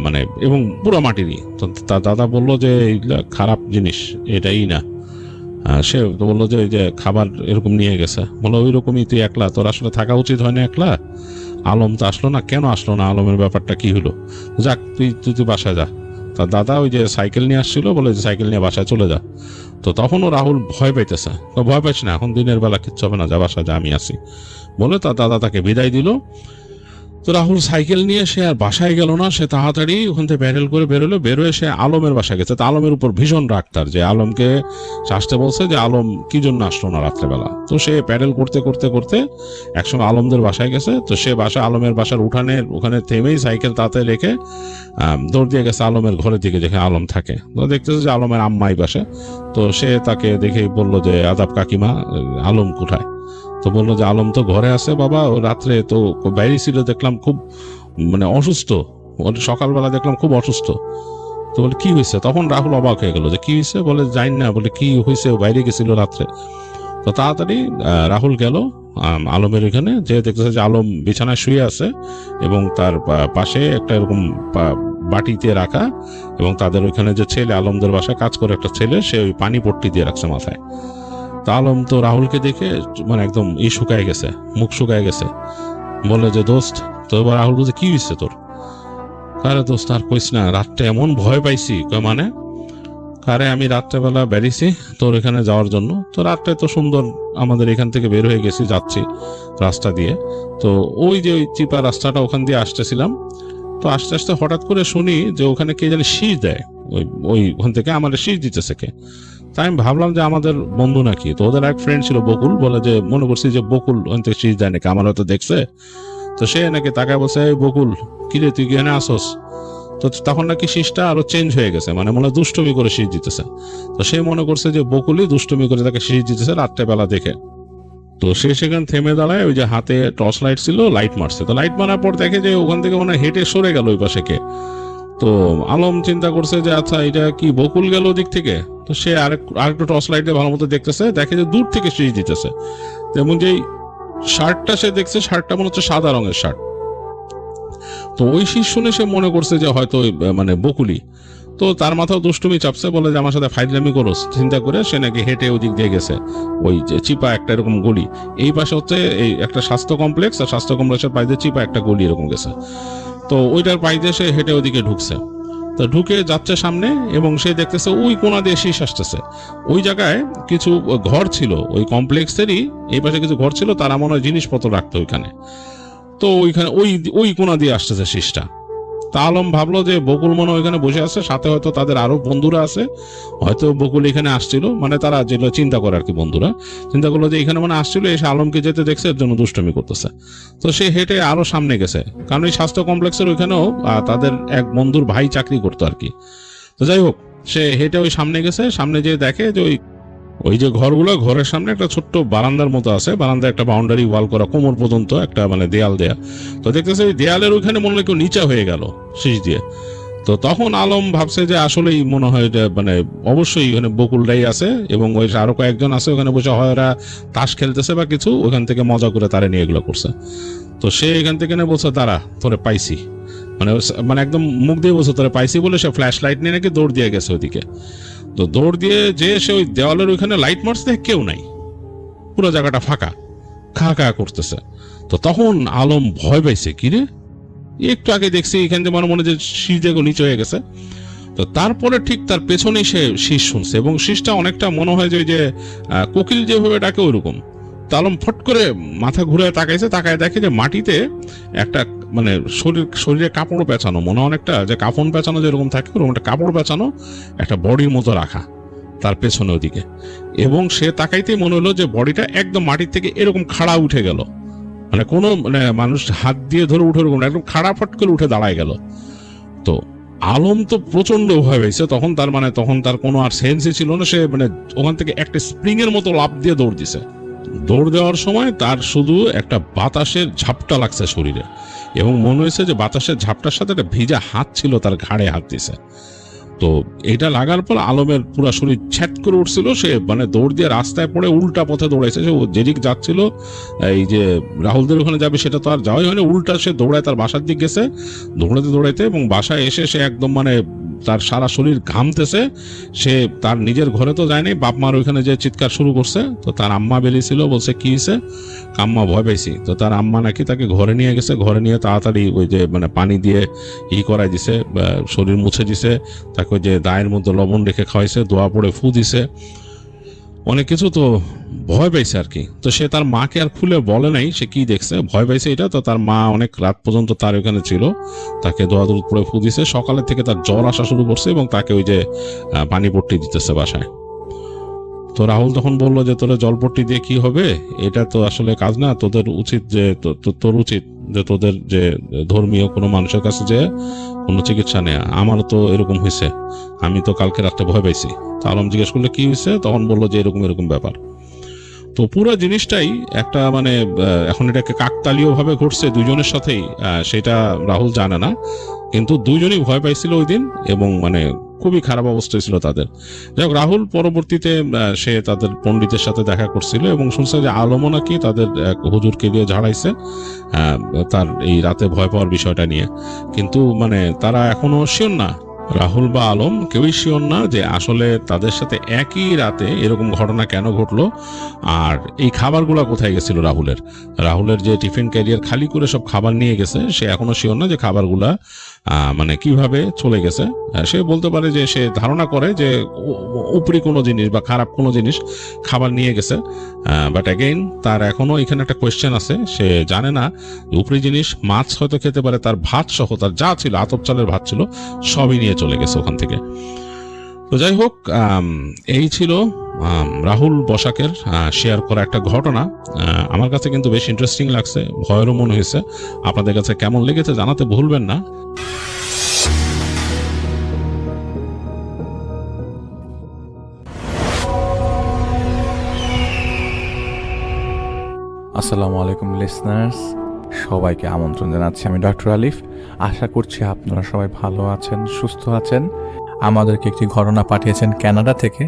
মানে এবং পুরো মাটিরই। তো তার দাদা বললো যে এইগুলা খারাপ জিনিস, এটাই না। সে তো বললো যে ওই যে খাবার এরকম নিয়ে গেছে। বললো ওই রকমই, তুই একলা, তোর আসলে থাকা উচিত হয় না একলা। আলম তো আসলো না, কেন আসলো না, আলমের ব্যাপারটা কি হলো, যাক তুই তুই বাসায় যা। তার দাদা ওই যে সাইকেল নিয়ে আসছিল, বলে যে সাইকেল নিয়ে বাসায় চলে যা। তো তখনও রাহুল ভয় পাইতেছে, ভয় পাইস না, এখন দিনের বেলা কিচ্ছু হবে না, যা বাসায় যা, আমি আসি বলে তার দাদা তাকে বিদায় দিল। তো রাহুল সাইকেল নিয়ে সে আর বাসায় গেল না, সে তাড়াতাড়ি ওখান থেকে প্যাডেল করে বেরোয় সে আলমের বাসায় গেছে। তো আলমের উপর ভীষণ রাগ তার, যে আলমকে আসতে বলছে, যে আলম কি জন্য আসলো না রাত্রেবেলা। তো সে প্যাডেল করতে করতে করতে একসময় আলমদের বাসায় গেছে। তো সে আলমের বাসার উঠানে ওখানে থেমেই সাইকেল তাতে রেখে দৌড় দিয়ে গেছে আলমের ঘরের দিকে, যেখানে আলম থাকে। তো দেখতেছে যে আলমের আম্মাই বাসে। তো সে তাকে দেখে বললো যে আদাব কাকিমা, আলম কোথায়? তো বললো যে আলম তো ঘরে আছে বাবা, ও রাত্রে তো বাইরে ছিল, দেখলাম খুব মানে অসুস্থ, সকালবেলা দেখলাম খুব অসুস্থ। তো বলে কি হয়েছে? তখন রাহুল অবাক হয়ে গেল যে কি হয়েছে, বলে জানি না। বলে কি হয়েছে, বাইরে গেছিল রাত্রে। তো তাড়াতাড়ি রাহুল গেল আলমের এখানে, যে দেখতেছে যে আলম বিছানায় শুয়ে আছে এবং তার পাশে একটা এরকম বাটিতে রাখা, এবং তাদের ওইখানে যে ছেলে আলমদের বাসায় কাজ করে একটা ছেলে, সে ওই পানি পট্টি দিয়ে রাখছে মাথায়। তা আলম তো রাহুলকে দেখে মানে একদম শুকায় গেছে, মুখ শুকায় গেছে। বলে যে দোস্ত, তো এবার রাহুল বলছে কি হয়েছে তোর? কারে দোস্ত আর কইস না, রাতটা এমন ভয় পাইছি। মানে কারে, আমি রাত্রেবেলা বেরিয়েছি তোর এখানে যাওয়ার জন্য। তো রাতটায় তো সুন্দর, আমাদের এখান থেকে বের হয়ে গেছি, যাচ্ছি রাস্তা দিয়ে। তো ওই যে ওই চিপা রাস্তাটা, ওখান দিয়ে আসতেছিলাম। তো আস্তে আস্তে হঠাৎ করে শুনি যে ওখানে কে জানি শীষ দেয়, ওইখান থেকে আমাদের শীষ দিতেছে কে। তাই আমি ভাবলাম যে আমাদের বন্ধু নাকি। তো ওদের এক ফ্রেন্ড ছিল বকুল, বলে যে মনে করছি যে বকুল ওখান থেকে শীষ দেয় নাকি, আমার হয়তো দেখছে। তো সে নাকি তাকায় বলছে, এই বকুল কিরে তুই কি এখানে আসস? তো তখন নাকি শীষটা আরো চেঞ্জ হয়ে গেছে, মানে মনে হয় দুষ্টমি করে শীষ দিতেছে। তো সে মনে করছে যে বকুলই দুষ্টমি করে তাকে শীষ দিতেছে রাত্রেবেলা দেখে। তো সে সেখানে থেমে দাঁড়ায়, ওই যে হাতে টর্চ লাইট ছিল, লাইট মারছে। তো লাইট মারার পর দেখে যে ওখান থেকে মনে হয় হেঁটে সরে গেল ওই পাশে কে। তো আলম চিন্তা করছে যে আচ্ছা এটা কি বকুল গেল ওদিক থেকে। তো সে আরেকটু টর্চ লাইটে ভালো মতো দেখতেছে, দেখে যে দূর থেকে শীষ দিতেছে। যেমন যে শার্টটা সে দেখছে, শার্টটা মনে হচ্ছে সাদা রঙের শার্ট। তো ওই শীষ শুনে সে মনে করছে যে হয়তো মানে বকুলি। তো তার মাথাও দুষ্টুমি চাপছে, বলে যে আমার সাথে ফাইজলামি করো। চিন্তা করে সে নাকি হেঁটে ওদিক দিয়ে গেছে, ওই যে চিপা একটা এরকম গলি, এই পাশে হচ্ছে এই একটা স্বাস্থ্য কমপ্লেক্স, আর স্বাস্থ্য কমপ্লেক্সের পাশে চিপা একটা গলি এরকম গেছে। তো ওইটার পাইতে সে হেঁটে ওদিকে ঢুকছে। তো ঢুকে যাচ্ছে সামনে, এবং সে দেখতেছে ওই কোণা দিয়ে শীষ আসতেছে। ওই জায়গায় কিছু ঘর ছিল, ওই কমপ্লেক্সেরই এই পাশে কিছু ঘর ছিল, তারা মনে হয় জিনিসপত্র রাখতো ওইখানে। তো ওইখানে ওই কোণা দিয়ে আসতেছে শীষটা। তা আলম ভাবলো যে বকুল মনে ওইখানে বসে আছে, সাথে হয়তো তাদের আরো বন্ধুরা আছে, হয়তো বকুল এখানে আসছিল, মানে তারা যেগুলো চিন্তা করে আর কি, বন্ধুরা চিন্তা করলো যে এখানে মানে আসছিল, এসে আলমকে যেতে দেখছে, এর জন্য দুষ্টমি করতেছে। তো সে হেঁটে আরো সামনে গেছে, কারণ এই স্বাস্থ্য কমপ্লেক্সের ওইখানেও তাদের এক বন্ধুর ভাই চাকরি করতো আর কি। তো যাই হোক, সে হেঁটে ওই সামনে গেছে, সামনে যেয়ে দেখে যে ওই যে ঘরগুলো, ঘরের সামনে একটা ছোট্ট বারান্দার মতো আছে, বারান্দা একটা বাউন্ডারি ওয়াল করা, কোমর পর্যন্ত একটা মানে দেয়াল দেয়া। তো দেখতেছে ওই দেয়ালের ওইখানে মনে হয় কেউ নিচা হয়ে গেল শীষ দিয়ে। তো তখন আলম ভাবছে যে আসলেই মনে হয় যে মানে অবশ্যই ওখানে বকুলরাই আছে, এবং ওই আরো কয়েকজন আছে ওখানে বসে, হয় ওরা তাস খেলতেছে বা কিছু, ওখান থেকে মজা করে তারা নিয়ে এগুলো করছে। তো সে এখান থেকে বলছে তারা তোরে পাইছি, মানে একদম মুখ দিয়ে বলছে তোরে পাইছি, বলে সে ফ্ল্যাশ লাইট নিয়ে নাকি দৌড় দিয়ে গেছে ওইদিকে। তো দৌড় দিয়ে যে সে ওই দেওয়ালের ওইখানে লাইট মারছে, কেউ নাই, পুরো জায়গাটা ফাঁকা, খা খা করতেছে। তো তখন আলম ভয় পাইছে, কিরে একটু আগে দেখছি এখান থেকে মনে যে শীষ দেখো নিচে হয়ে গেছে। তো তারপরে ঠিক তার পেছনেই সে শীষ শুনছে, এবং শীষটা অনেকটা মনে হয় যে ওই যে কোকিল যেভাবে ডাকে ওইরকম। তো আলম ফট করে মাথা ঘুরে তাকাইছে, তাকায় দেখে যে মাটিতে একটা মানে শরীরে কাপড় পেঁচানো, মনে অনেকটা যে কাফন পেঁচানো যেরকম থাকে ওরকম একটা কাপড় পেঁচানো একটা বডির মতো রাখা তার পেছনে ওদিকে। এবং সে তাকাইতেই মনে হলো যে বডিটা একদম মাটির থেকে এরকম খাড়া উঠে গেল, মানে কোনো মানে মানুষ হাত দিয়ে ধরে উঠে এরকম একদম খাড়া ফট করে উঠে দাঁড়ায় গেল। তো আলম তো প্রচন্ড ভয় পেয়েছে তখন, তখন তার কোনো আর সেন্সই ছিল না। সে মানে ওখান থেকে একটা স্প্রিং এর মতো লাফ দিয়ে দৌড় দিছে, দৌড় দেওয়ার সময় তার শুধু একটা বাতাসের ঝাপটা লাগছে শরীরে, এবং মনে হয়েছে যে বাতাসের ঝাপটার সাথে একটা ভিজা হাত ছিল তার ঘাড়ে হাত দিছে। তো এটা লাগার পর আলমের পুরো শরীর ছ্যাট করে উঠছিল, সে মানে দৌড় দিয়ে রাস্তায় পড়ে উল্টা পথে দৌড়াইছে। সে যেদিক যাচ্ছিল, এই যে রাহুলদের ওখানে যাবে সেটা তো আর যাওয়াই হয়নি, উল্টা সে দৌড়ায় তার বাসার দিক গেছে দৌড়াতে দৌড়াইতে, এবং বাসায় এসে সে একদম মানে তার সারা শরীর ঘামতেছে। সে তার নিজের ঘরে তো যায়নি, বাপ মার ওইখানে যে চিৎকার শুরু করছে। তো তার আম্মা বেরিয়েছিল, বলছে কি হয়েছে? আম্মা ভয় পাইছি। তো তার আম্মা নাকি তাকে ঘরে নিয়ে গেছে, ঘরে নিয়ে তাড়াতাড়ি ওই যে মানে পানি দিয়ে করাই দিছে, শরীর মুছে দিছে, তাকে ওই যে দায়ের মধ্যে লবণ রেখে খাওয়াইছে, দোয়া পড়ে ফু দিছে, অনেক কিছু। তো ভয় পাইছে আর কি। তো সে তার মাকে আর খুলে বলে নাই সে কি দেখছে, ভয় পাইছে এটা। তো তার মা অনেক রাত পর্যন্ত তার ওখানে ছিল, তাকে দোয়া দুধ পড়ে ফু দিছে। সকালে থেকে তার জ্বর আসা শুরু করছে এবং তাকে ওই যে পানি পট্টি দিতেছে বাসায়। তো রাহুল তখন বললো যে তোরা জলপট্টি দিয়ে কি হবে, এটা তো আসলে কাজ না, তোদের উচিত যে তোর উচিত যে তোদের যে ধর্মীয় কোনো মানুষের কাছে যে কোনো চিকিৎসা নেয়া। আমার তো এরকম হয়েছে, আমি তো কালকে রাত্রে ভয় পাইছি। তো আলম জিজ্ঞেস করলে কি হয়েছে, তখন বললো যে এরকম এরকম ব্যাপার। তো পুরো জিনিসটাই একটা মানে এখন এটাকে কাকতালীয় ভাবে ঘটছে দুজনের সাথেই, সেটা রাহুল জানে না, কিন্তু দুইজনই ভয় পাইছিল ওই দিন, এবং মানে খুবই খারাপ অবস্থা ছিল তাদের। যাই হোক, রাহুল পরবর্তীতে সে তাদের পণ্ডিতের সাথে দেখা করছিল এবং শুনছে যে আলমও নাকি তাদের এক হুজুরকে দিয়ে ঝাড়াইছে তার এই রাতে ভয় পাওয়ার বিষয়টা নিয়ে। কিন্তু মানে তারা এখনো শিওর না, রাহুল বা আলম কেউই শিওর না যে আসলে তাদের সাথে একই রাতে এরকম ঘটনা কেন ঘটলো, আর এই খাবারগুলো কোথায় গেছিল রাহুলের যে টিফিন ক্যারিয়ার খালি করে সব খাবার নিয়ে গেছে, সে এখনো শিওর না যে খাবারগুলা মানে কিভাবে চলে গেছে। সে বলতে পারে যে সে ধারণা করে যে উপরি কোনো জিনিস বা খারাপ কোনো জিনিস খাবার নিয়ে গেছে, বাট অ্যাগেইন তার এখনো এখানে একটা কোয়েশ্চেন আছে। সে জানে না উপরি জিনিস মাছ হয়তো খেতে পারে, তার ভাত সহ তার যা ছিল, আতপ চালের ভাত ছিল, সবই নিয়ে চলে গেছে ওখান থেকে। তো যাই হোক, এই ছিল রাহুল বসাকের শেয়ার করা একটা ঘটনা। আমার কাছে কিন্তু বেশ ইন্টারেস্টিং লাগছে, ভয়েরও মনে হয়েছে। আপনাদের কাছে কেমন লেগেছে জানাতে ভুলবেন না। আসসালামু আলাইকুম লিসনার্স, সবাইকে আমন্ত্রণ জানাচ্ছি। আমি ডক্টর আলিফ। আশা করছি আপনারা সবাই ভালো আছেন, সুস্থ আছেন। আমাদেরকে একটি ঘটনা পাঠিয়েছেন কানাডা থেকে,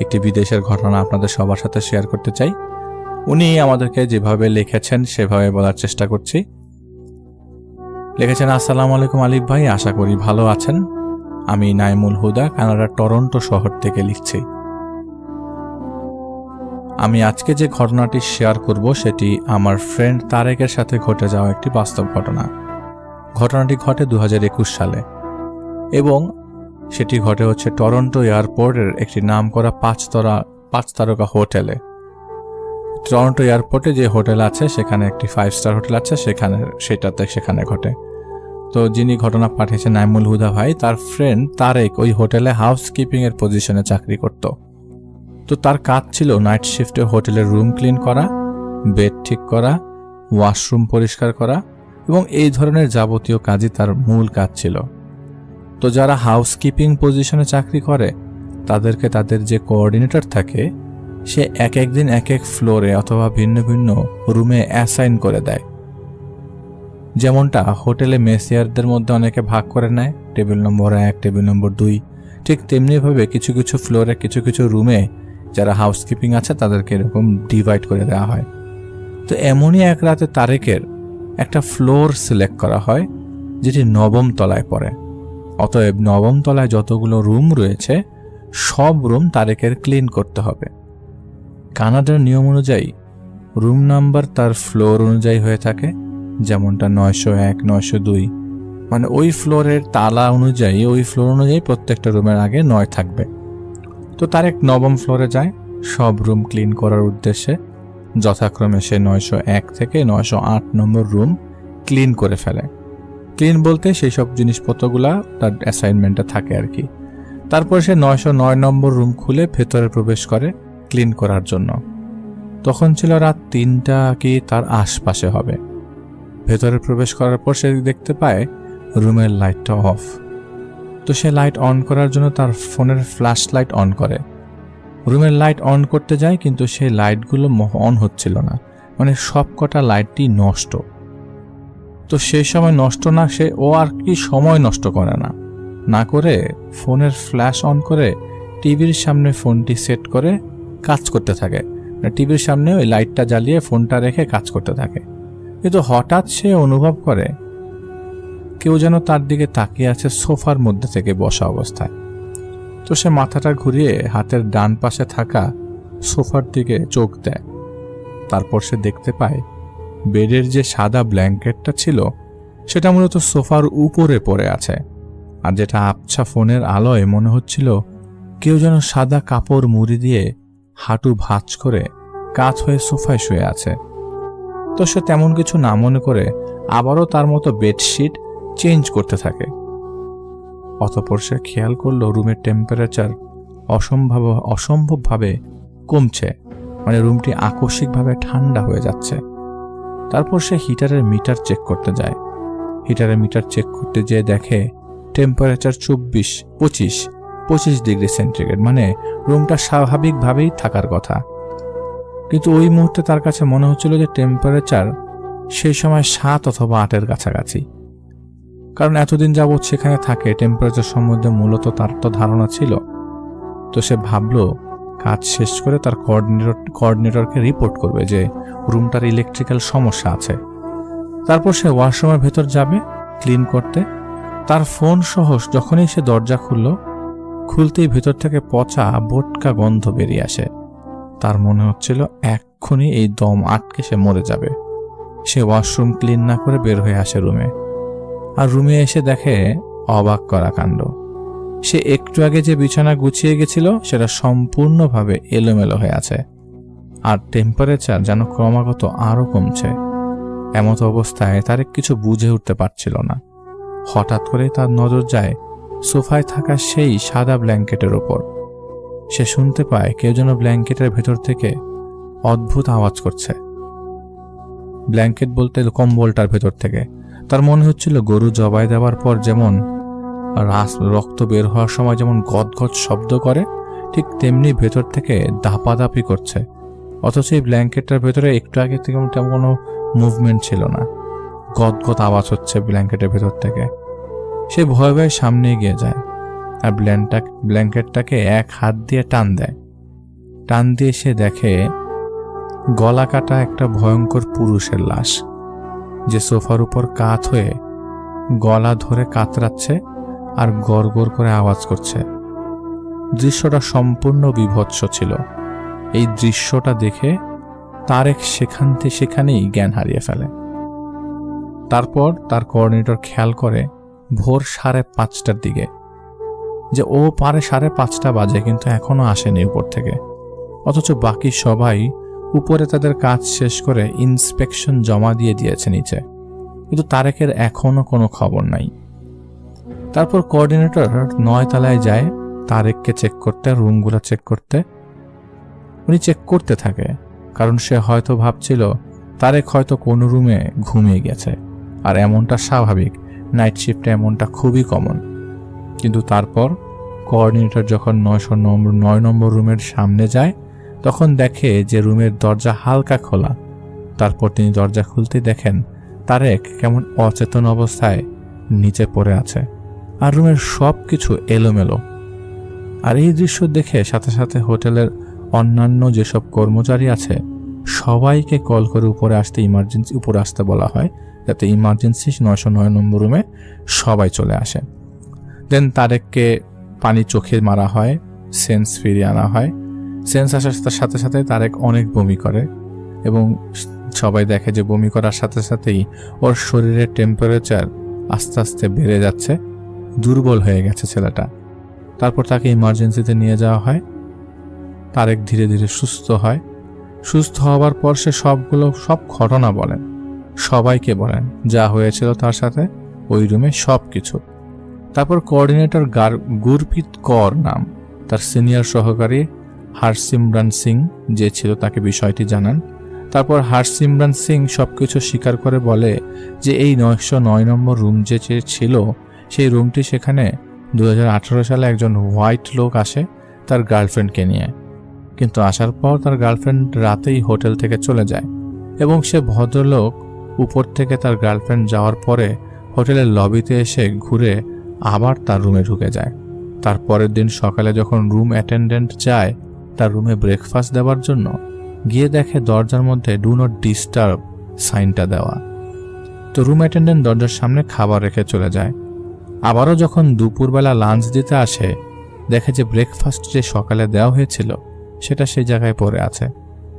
একটি বিদেশের ঘটনা আপনাদের সবার সাথে শেয়ার করতে চাই। উনি আমাদেরকে যেভাবে লিখেছেন সেভাবে বলার চেষ্টা করছি। লিখেছেন, আসসালামু আলাইকুম আলিফ ভাই, আশা করি ভালো আছেন। আমি নাইমুল হুদা, কানাডার টরন্টো শহর থেকে লিখছি। আমি আজকে যে ঘটনাটি শেয়ার করব সেটি আমার ফ্রেন্ড তারেকের সাথে ঘটে যাওয়া একটি বাস্তব ঘটনা। ঘটনাটি ঘটে 2021 সালে এবং সেটি ঘটে হচ্ছে টরন্টো এয়ারপোর্টের একটি নামকরা 5 তারকা হোটেলে। টরন্টো এয়ারপোর্টে যে হোটেল আছে সেখানে একটি 5 স্টার হোটেল আছে, সেখানে ঘটে। তো যিনি ঘটনা পাঠিয়েছেন নাইমুল হুদা ভাই, তার ফ্রেন্ড তারেক ওই হোটেলে হাউসকিপিং এর পজিশনে চাকরি করত। তো তার কাজ ছিল নাইট শিফটে হোটেলের রুম ক্লিন করা, বেড ঠিক করা, ওয়াশরুম পরিষ্কার করা এবং এই ধরনের যাবতীয় কাজই তার মূল কাজ ছিল। তো যারা হাউসকিপিং পজিশনে চাকরি করে তাদেরকে তাদের যে কোঅর্ডিনেটর থাকে সে এক একদিন এক এক ফ্লোরে অথবা ভিন্ন ভিন্ন রুমে অ্যাসাইন করে দেয়। যেমনটা হোটেলে মেসিয়ারদের মধ্যে অনেকে ভাগ করে নেয়, টেবিল নম্বর 1, টেবিল নম্বর 2, ঠিক তেমনিভাবে কিছু কিছু ফ্লোরে কিছু কিছু রুমে যারা হাউসকিপিং আছে তাদেরকে এরকম ডিভাইড করে দেওয়া হয়। তো এমনই এক রাতে তারেকের একটা ফ্লোর সিলেক্ট করা হয় যেটি 9ম তলায় পড়ে। অতএব 9ম তলায় যতগুলো রুম রয়েছে সব রুম তারেকের ক্লিন করতে হবে। কানাডার নিয়ম অনুযায়ী রুম নাম্বার তার ফ্লোর অনুযায়ী হয়ে থাকে, যেমনটা 901, 902, মানে ওই ফ্লোরের তালা অনুযায়ী ওই ফ্লোর অনুযায়ী প্রত্যেকটা রুমের আগে 9 থাকবে। তো তারেক 9ম ফ্লোরে যায় সব রুম ক্লিন করার উদ্দেশ্যে। যথাক্রমে সে 901 থেকে 908 নম্বর রুম ক্লিন করে ফেলে। ক্লিন বলতে সেই সব জিনিসপত্রগুলা তার অ্যাসাইনমেন্টে থাকে আর কি। তারপর সে 909 নম্বর রুম খুলে ভেতরে প্রবেশ করে ক্লিন করার জন্য। তখন ছিল রাত 3টা কি তার আশপাশে হবে। ভেতরে প্রবেশ করার পর সে দেখতে পায় রুমের লাইটটা অফ। তো সে লাইট অন করার জন্য তার ফোনের ফ্ল্যাশ লাইট অন করে। রুমের লাইট অন করতে যায়, কিন্তু সেই লাইটগুলো অন হচ্ছিল না, মানে সব কটা লাইটই নষ্ট। তো সেই সময় নষ্ট না, ও আর কি সময় নষ্ট করে না করে ফোনের ফ্ল্যাশ অন করে টিভির সামনে ফোনটি সেট করে কাজ করতে থাকে। টিভির সামনে ওই লাইটটা জ্বালিয়ে ফোনটা রেখে কাজ করতে থাকে। কিন্তু হঠাৎ সে অনুভব করে কেউ যেন তার দিকে তাকিয়ে আছে সোফার মধ্যে থেকে বসা অবস্থায়। তো সে মাথাটা ঘুরিয়ে হাতের ডান পাশে থাকা সোফার দিকে চোখ দেয়। তারপর সে দেখতে পায় বেডের যে সাদা ব্ল্যাঙ্কেটটা ছিল সেটা মূলত সোফার উপরে পড়ে আছে, আর যেটা আবছা ফোনের আলোয় মনে হচ্ছিল কেউ যেন সাদা কাপড় মুড়ি দিয়ে হাঁটু ভাঁজ করে কাত হয়ে সোফায় শুয়ে আছে। তো সে তেমন কিছু না মনে করে আবারও তার মতো বেডশিট চেঞ্জ করতে থাকে। অতঃপর সে খেয়াল করলো রুমের টেম্পারেচার অসম্ভবভাবে কমছে, মানে রুমটি আকস্মিকভাবে ঠান্ডা হয়ে যাচ্ছে। তারপর সে হিটারের মিটার চেক করতে যায়। হিটারের মিটার চেক করতে যেয়ে দেখে টেম্পারেচার 25 ডিগ্রি সেন্টিগ্রেড, মানে রুমটা স্বাভাবিকভাবেই থাকার কথা। কিন্তু ওই মুহূর্তে তার কাছে মনে হচ্ছিল যে টেম্পারেচার সেই সময় 7 অথবা 8-এর কাছাকাছি। কারণ এতদিন যাবৎ সেখানে থাকে, টেম্পারেচার সম্বন্ধে মূলত তার তো ধারণা ছিল। তো সে ভাবলো কাজ শেষ করে তার কোঅর্ডিনেটরকে রিপোর্ট করবে যে রুমটার ইলেকট্রিক্যাল সমস্যা আছে। তারপর সে ওয়াশরুমের ভেতর যাবে ক্লিন করতে। তার ফোন সহ যখনই সে দরজা খুলতেই ভেতর থেকে পচা বোটকা গন্ধ বেরিয়ে আসে। তার মনে হচ্ছিল এক্ষুনি এই দম আটকে সে মরে যাবে। সে ওয়াশরুম ক্লিন না করে বের হয়ে আসে রুমে, আর রুমে এসে দেখে অবাক করা কাণ্ড। সে একটু আগে যে বিছানা গুছিয়ে গেছিল সেটা সম্পূর্ণভাবে এলোমেলো হয়ে আছে, আর টেম্পারেচার যেন ক্রমাগত আরো কমছে। এমত অবস্থায় তার কিছু বুঝে উঠতে পারছিল না। হঠাৎ করে তার নজর যায় সোফায় থাকা সেই সাদা ব্ল্যাঙ্কেটের ওপর। সে শুনতে পায় কেউ যেন ব্ল্যাঙ্কেটের ভেতর থেকে অদ্ভুত আওয়াজ করছে। ব্ল্যাঙ্কেট বলতে কম্বলটার ভেতর থেকে। তার মনে হচ্ছিল গরু জবাই দেওয়ার পর যেমন রক্ত বের হওয়ার সময় যেমন গদগদ শব্দ করে, ঠিক তেমনি ভেতর থেকে দাপাদাপি করছে। অথচ এই ব্ল্যাঙ্কেটটার ভেতরে একটু আগে থেকে তেমন কোনো মুভমেন্ট ছিল না। গদগদ আওয়াজ হচ্ছে ব্ল্যাঙ্কেটের ভেতর থেকে। সে ভয়ে ভয়ে সামনে এগিয়ে যায়, আর ব্ল্যাঙ্কেটটাকে এক হাত দিয়ে টান দিয়ে সে দেখে গলা কাটা একটা ভয়ঙ্কর পুরুষের লাশ, যে সোফার উপর কাত হয়ে গলা ধরে কাতরাচ্ছে আর গড় গড় করে আওয়াজ করছে। দৃশ্যটা সম্পূর্ণ বিভৎস ছিল। এই দৃশ্যটা দেখে তারেক সেখানেই জ্ঞান হারিয়ে ফেলে। তারপর তার কোঅর্ডিনেটর খেয়াল করে ভোর 5:30টার দিকে যে ও পারে 5:30 বাজে, কিন্তু এখনো আসেনি উপর থেকে। অথচ বাকি সবাই উপরে তাদের কাজ শেষ করে ইন্সপেকশন জমা দিয়ে দিয়েছে নিচে, কিন্তু তারেকের এখনো কোনো খবর নাই। তারপর কোঅর্ডিনেটর 9 তলায় যায় তারেককে চেক করতে, রুমগুলো চেক করতে। উনি চেক করতে থাকে, কারণ সে হয়তো ভাবছিল তারেক হয়তো কোনো রুমে ঘুমিয়ে গেছে, আর এমনটা স্বাভাবিক, নাইট শিফটে এমনটা খুবই কমন। কিন্তু তারপর কোঅর্ডিনেটর যখন 9 নম্বর রুমের সামনে যায় তখন দেখে যে রুমের দরজা হালকা খোলা। তারপর তিনি দরজা খুলতে দেখেন তারেক কেমন অচেতন অবস্থায় নিচে পড়ে আছে, আর রুমের সব কিছু এলোমেলো। আর এই দৃশ্য দেখে সাথে সাথে হোটেলের অন্যান্য যেসব কর্মচারী আছে সবাইকে কল করে উপরে আসতে বলা হয়, যাতে ইমার্জেন্সি 909 নম্বর রুমে সবাই চলে আসে। দেন তারেককে পানি চোখে মারা হয়, সেন্স ফিরিয়ে আনা হয়। সেন্স আসার সাথে সাথে তারেক অনেক বমি করে, এবং সবাই দেখে যে বমি করার সাথে সাথেই ওর শরীরের টেম্পারেচার আস্তে আস্তে বেড়ে যাচ্ছে, দুর্বল হয়ে গেছে ছেলেটা। তারপর তাকে ইমার্জেন্সিতে নিয়ে যাওয়া হয়। তারেক ধীরে ধীরে সুস্থ হয়। সুস্থ হওয়ার পর সে সব ঘটনা বলেন, সবাইকে বলেন যা হয়েছিল তার সাথে ওই রুমে সব কিছু। তারপর কোঅর্ডিনেটর গুরপ্রীত কর নাম তার সিনিয়র সহকারী হরসিমরান সিং যে ছিল তাকে বিষয়টি জানান। তারপর হরসিমরান সিং সবকিছু স্বীকার করে বলে যে এই 909 নম্বর রুম যে ছিল সেই রুমটি, সেখানে 2018 সালে একজন হোয়াইট লোক আসে তার গার্লফ্রেন্ডকে নিয়ে, কিন্তু আসার পর তার গার্লফ্রেন্ড রাতেই হোটেল থেকে চলে যায় এবং সে ভদ্রলোক উপর থেকে তার গার্লফ্রেন্ড যাওয়ার পরে হোটেলের লবিতে এসে ঘুরে আবার তার রুমে ঢুকে যায়। তার পরের দিন সকালে যখন রুম অ্যাটেন্ডেন্ট যায় তার রুমে ব্রেকফাস্ট দেওয়ার জন্য, গিয়ে দেখে দরজার মধ্যে ডু নট ডিস্টার্ব সাইনটা দেওয়া। তো রুম অ্যাটেন্ডেন্ট দরজার সামনে খাবার রেখে চলে যায়। আবারও যখন দুপুরবেলা লাঞ্চ দিতে আসে দেখে যে ব্রেকফাস্ট যে সকালে দেওয়া হয়েছিল সেটা সেই জায়গায় পড়ে আছে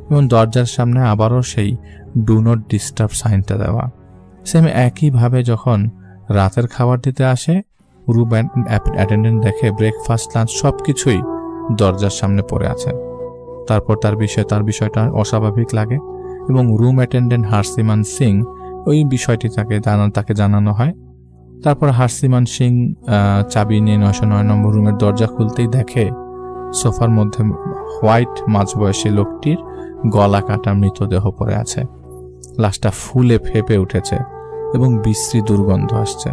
এবং দরজার সামনে আবারও সেই ডু নট ডিস্টার্ব সাইনটা দেওয়া। সেম একইভাবে যখন রাতের খাবার দিতে আসে রুম অ্যাটেন্ডেন্ট দেখে ব্রেকফাস্ট লাঞ্চ সব কিছুই দরজার সামনে পড়ে আছে। তারপর তার বিষয়টা অস্বাভাবিক লাগে এবং রুম অ্যাটেন্ডেন্ট হারসিমান সিং ওই বিষয়টি তাকে জানানো হয়। তারপর হারসিমান সিং চাবি নিয়ে 909 নম্বর রুমের দরজা খুলতেই দেখে সোফার মধ্যে হোয়াইট মাঝবয়সী লোকটির গলা কাটা মৃতদেহ পড়ে আছে। লাশটা ফুলে ফেপে উঠেছে এবং বিশ্রী দুর্গন্ধ আসছে।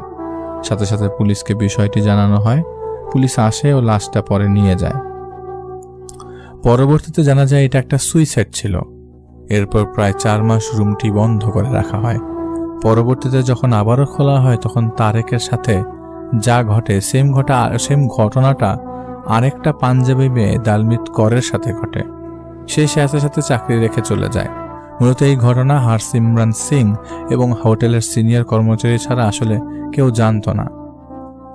সাথে সাথে পুলিশকে বিষয়টি জানানো হয়। পুলিশ আসে ও লাশটা পরে নিয়ে যায়। পরবর্তীতে জানা যায় এটা একটা সুইসাইড ছিল। এরপর প্রায় 4 মাস রুমটি বন্ধ করে রাখা হয়। পরবর্তীতে যখন আবারও খোলা হয় তখন তারেকের সাথে যা ঘটে সেম ঘটনাটা আরেকটা পাঞ্জাবি মেয়ে দালমিত করের সাথে ঘটে। সে সাথে সাথে চাকরি রেখে চলে যায়। মূলত এই ঘটনা হারসিমরান সিং এবং হোটেলের সিনিয়র কর্মচারী ছাড়া আসলে কেউ জানত না।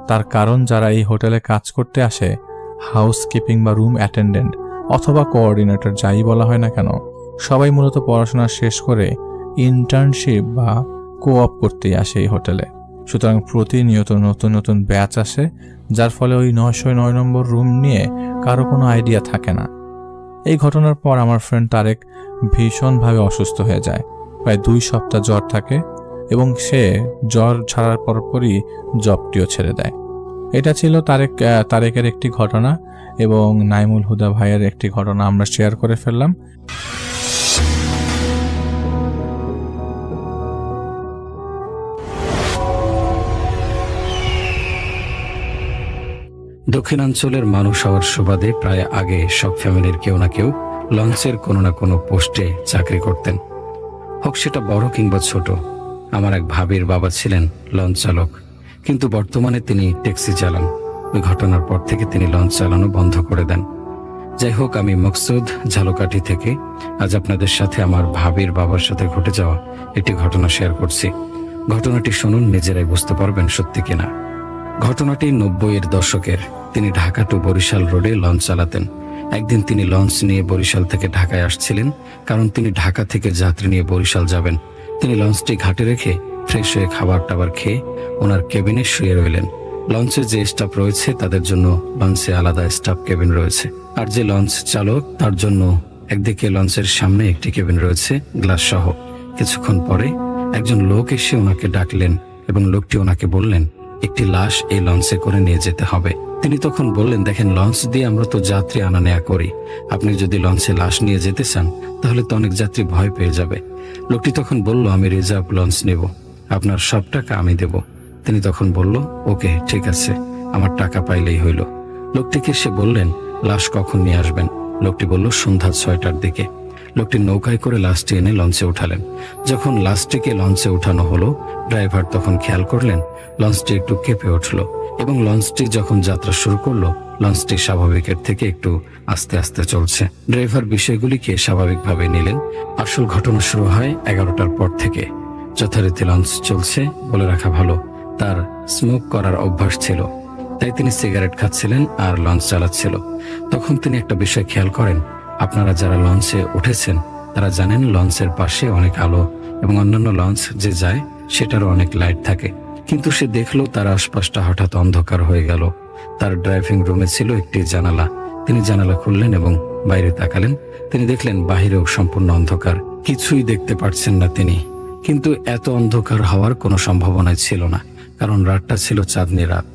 তার কারণ যারা এই হোটেলে কাজ করতে আসে, হাউসকিপিং বা রুম অ্যাটেন্ডেন্ট অথবা কোঅর্ডিনেটর যাই বলা হয় না কেন, সবাই মূলত পড়াশোনা শেষ করে ইন্টার্নশিপ বা কোঅপ করতেই আসে এই হোটেলে। সুতরাং প্রতিনিয়ত নতুন নতুন ব্যাচ আসে, যার ফলে ওই 909 নম্বর রুম নিয়ে কারো কোনো আইডিয়া থাকে না। এই ঘটনার পর আমার ফ্রেন্ড তারেক ভীষণভাবে অসুস্থ হয়ে যায়। প্রায় 2 সপ্তাহ জ্বর থাকে এবং সে জ্বর ছাড়ার পরপরই জবটিও ছেড়ে দেয়। এটা ছিল তারেকের একটি ঘটনা এবং নাইমুল হুদা ভাইয়ের একটি ঘটনা আমরা শেয়ার করে ফেললাম। দক্ষিণাঞ্চলের মানুষ হওয়ার সুবাদে প্রায় আগে সব ফ্যামিলির কেউ না কেউ লঞ্চের কোনো না কোনো পোস্টে চাকরি করতেন, হোক সেটা বড় কিংবা ছোট। আমার এক ভাবির বাবা ছিলেন লঞ্চ চালক, কিন্তু বর্তমানে তিনি ট্যাক্সি চালান। ওই ঘটনার পর থেকে তিনি লঞ্চ চালানো বন্ধ করে দেন। যাই হোক, আমি মকসুদ ঝালকাঠি থেকে আজ আপনাদের সাথে আমার ভাবির বাবার সাথে ঘটে যাওয়া একটি ঘটনা শেয়ার করছি। ঘটনাটি শুনুন, নিজেরাই বুঝতে পারবেন সত্যি কিনা। ঘটনাটি 90-এর দশকের। তিনি ঢাকা টু বরিশাল রোডে লঞ্চ চালাতেন। একদিন তিনি লঞ্চ নিয়ে বরিশাল থেকে ঢাকায় আসছিলেন, কারণ তিনি ঢাকা থেকে যাত্রী নিয়ে বরিশাল যাবেন। তিনি লঞ্চটি ঘাটে রেখে ফ্রেশ হয়ে খাবার টাবার খেয়ে ওনার কেবিনে শুয়ে রইলেন। লঞ্চে যে স্টাফ রয়েছে তাদের জন্য লঞ্চে আলাদা স্টাফ কেবিন রয়েছে, আর যে লঞ্চ চালক তার জন্য একদিকে লঞ্চের সামনে একটি কেবিন রয়েছে গ্লাস সহ। কিছুক্ষণ পরে একজন লোক এসে ওনাকে ডাকলেন এবং লোকটি ওনাকে বললেন একটি লাশ এই লঞ্চে করে নিয়ে যেতে হবে। তিনি তখন বললেন, দেখেন, লঞ্চ দিয়ে আমরা তো যাত্রী আনা নেয়া করি, আপনি যদি লঞ্চে লাশ নিয়ে যেতে চান তাহলে তো অনেক যাত্রী ভয় পেয়ে যাবে। লোকটি তখন বলল, আমি রিজার্ভ লঞ্চ নেব, আপনার সব টাকা আমি দেব। তিনি তখন বলল, ওকে ঠিক আছে, আমার টাকা পাইলেই হইল। লোকটিকে সে বললেন, লাশ কখন নিয়ে আসবেন? লোকটি বলল, সন্ধ্যা 6টার দিকে। লোকটি নৌকায় করে লাশটি এনে লঞ্চে উঠালেন। যখন লাশটিকে লঞ্চে উঠানো হলো, ড্রাইভার তখন খেয়াল করলেন লঞ্চটি একটু কেঁপে উঠল এবং লঞ্চটি যখন যাত্রা শুরু করলো লঞ্চটি স্বাভাবিকের থেকে একটু আস্তে আস্তে চলছে। ড্রাইভার বিষয়গুলিকে স্বাভাবিকভাবে নিলেন। আসল ঘটনা শুরু হয় 11টার পর থেকে। যথারীতি লঞ্চ চলছে। বলে রাখা ভালো, তার স্মোক করার অভ্যাস ছিল, তাই তিনি সিগারেট খাচ্ছিলেন আর লঞ্চ চালাচ্ছিল। তখন তিনি একটা বিষয় খেয়াল করেন, আপনারা যারা লঞ্চে উঠেছেন তারা জানেন লঞ্চের পাশে অনেক আলো এবং অন্যান্য লঞ্চ যে যায় সেটারও অনেক লাইট থাকে, কিন্তু সে দেখলো তার আশপাশটা হঠাৎ অন্ধকার হয়ে গেল। তার ড্রাইভিং রুমে ছিল একটি জানালা। তিনি জানালা খুললেন এবং বাইরে তাকালেন। তিনি দেখলেন বাহিরেও সম্পূর্ণ অন্ধকার, কিছুই দেখতে পাচ্ছেন না তিনি। কিন্তু এত অন্ধকার হওয়ার কোনো সম্ভাবনাই ছিল না, কারণ রাতটা ছিল চাঁদনি রাত।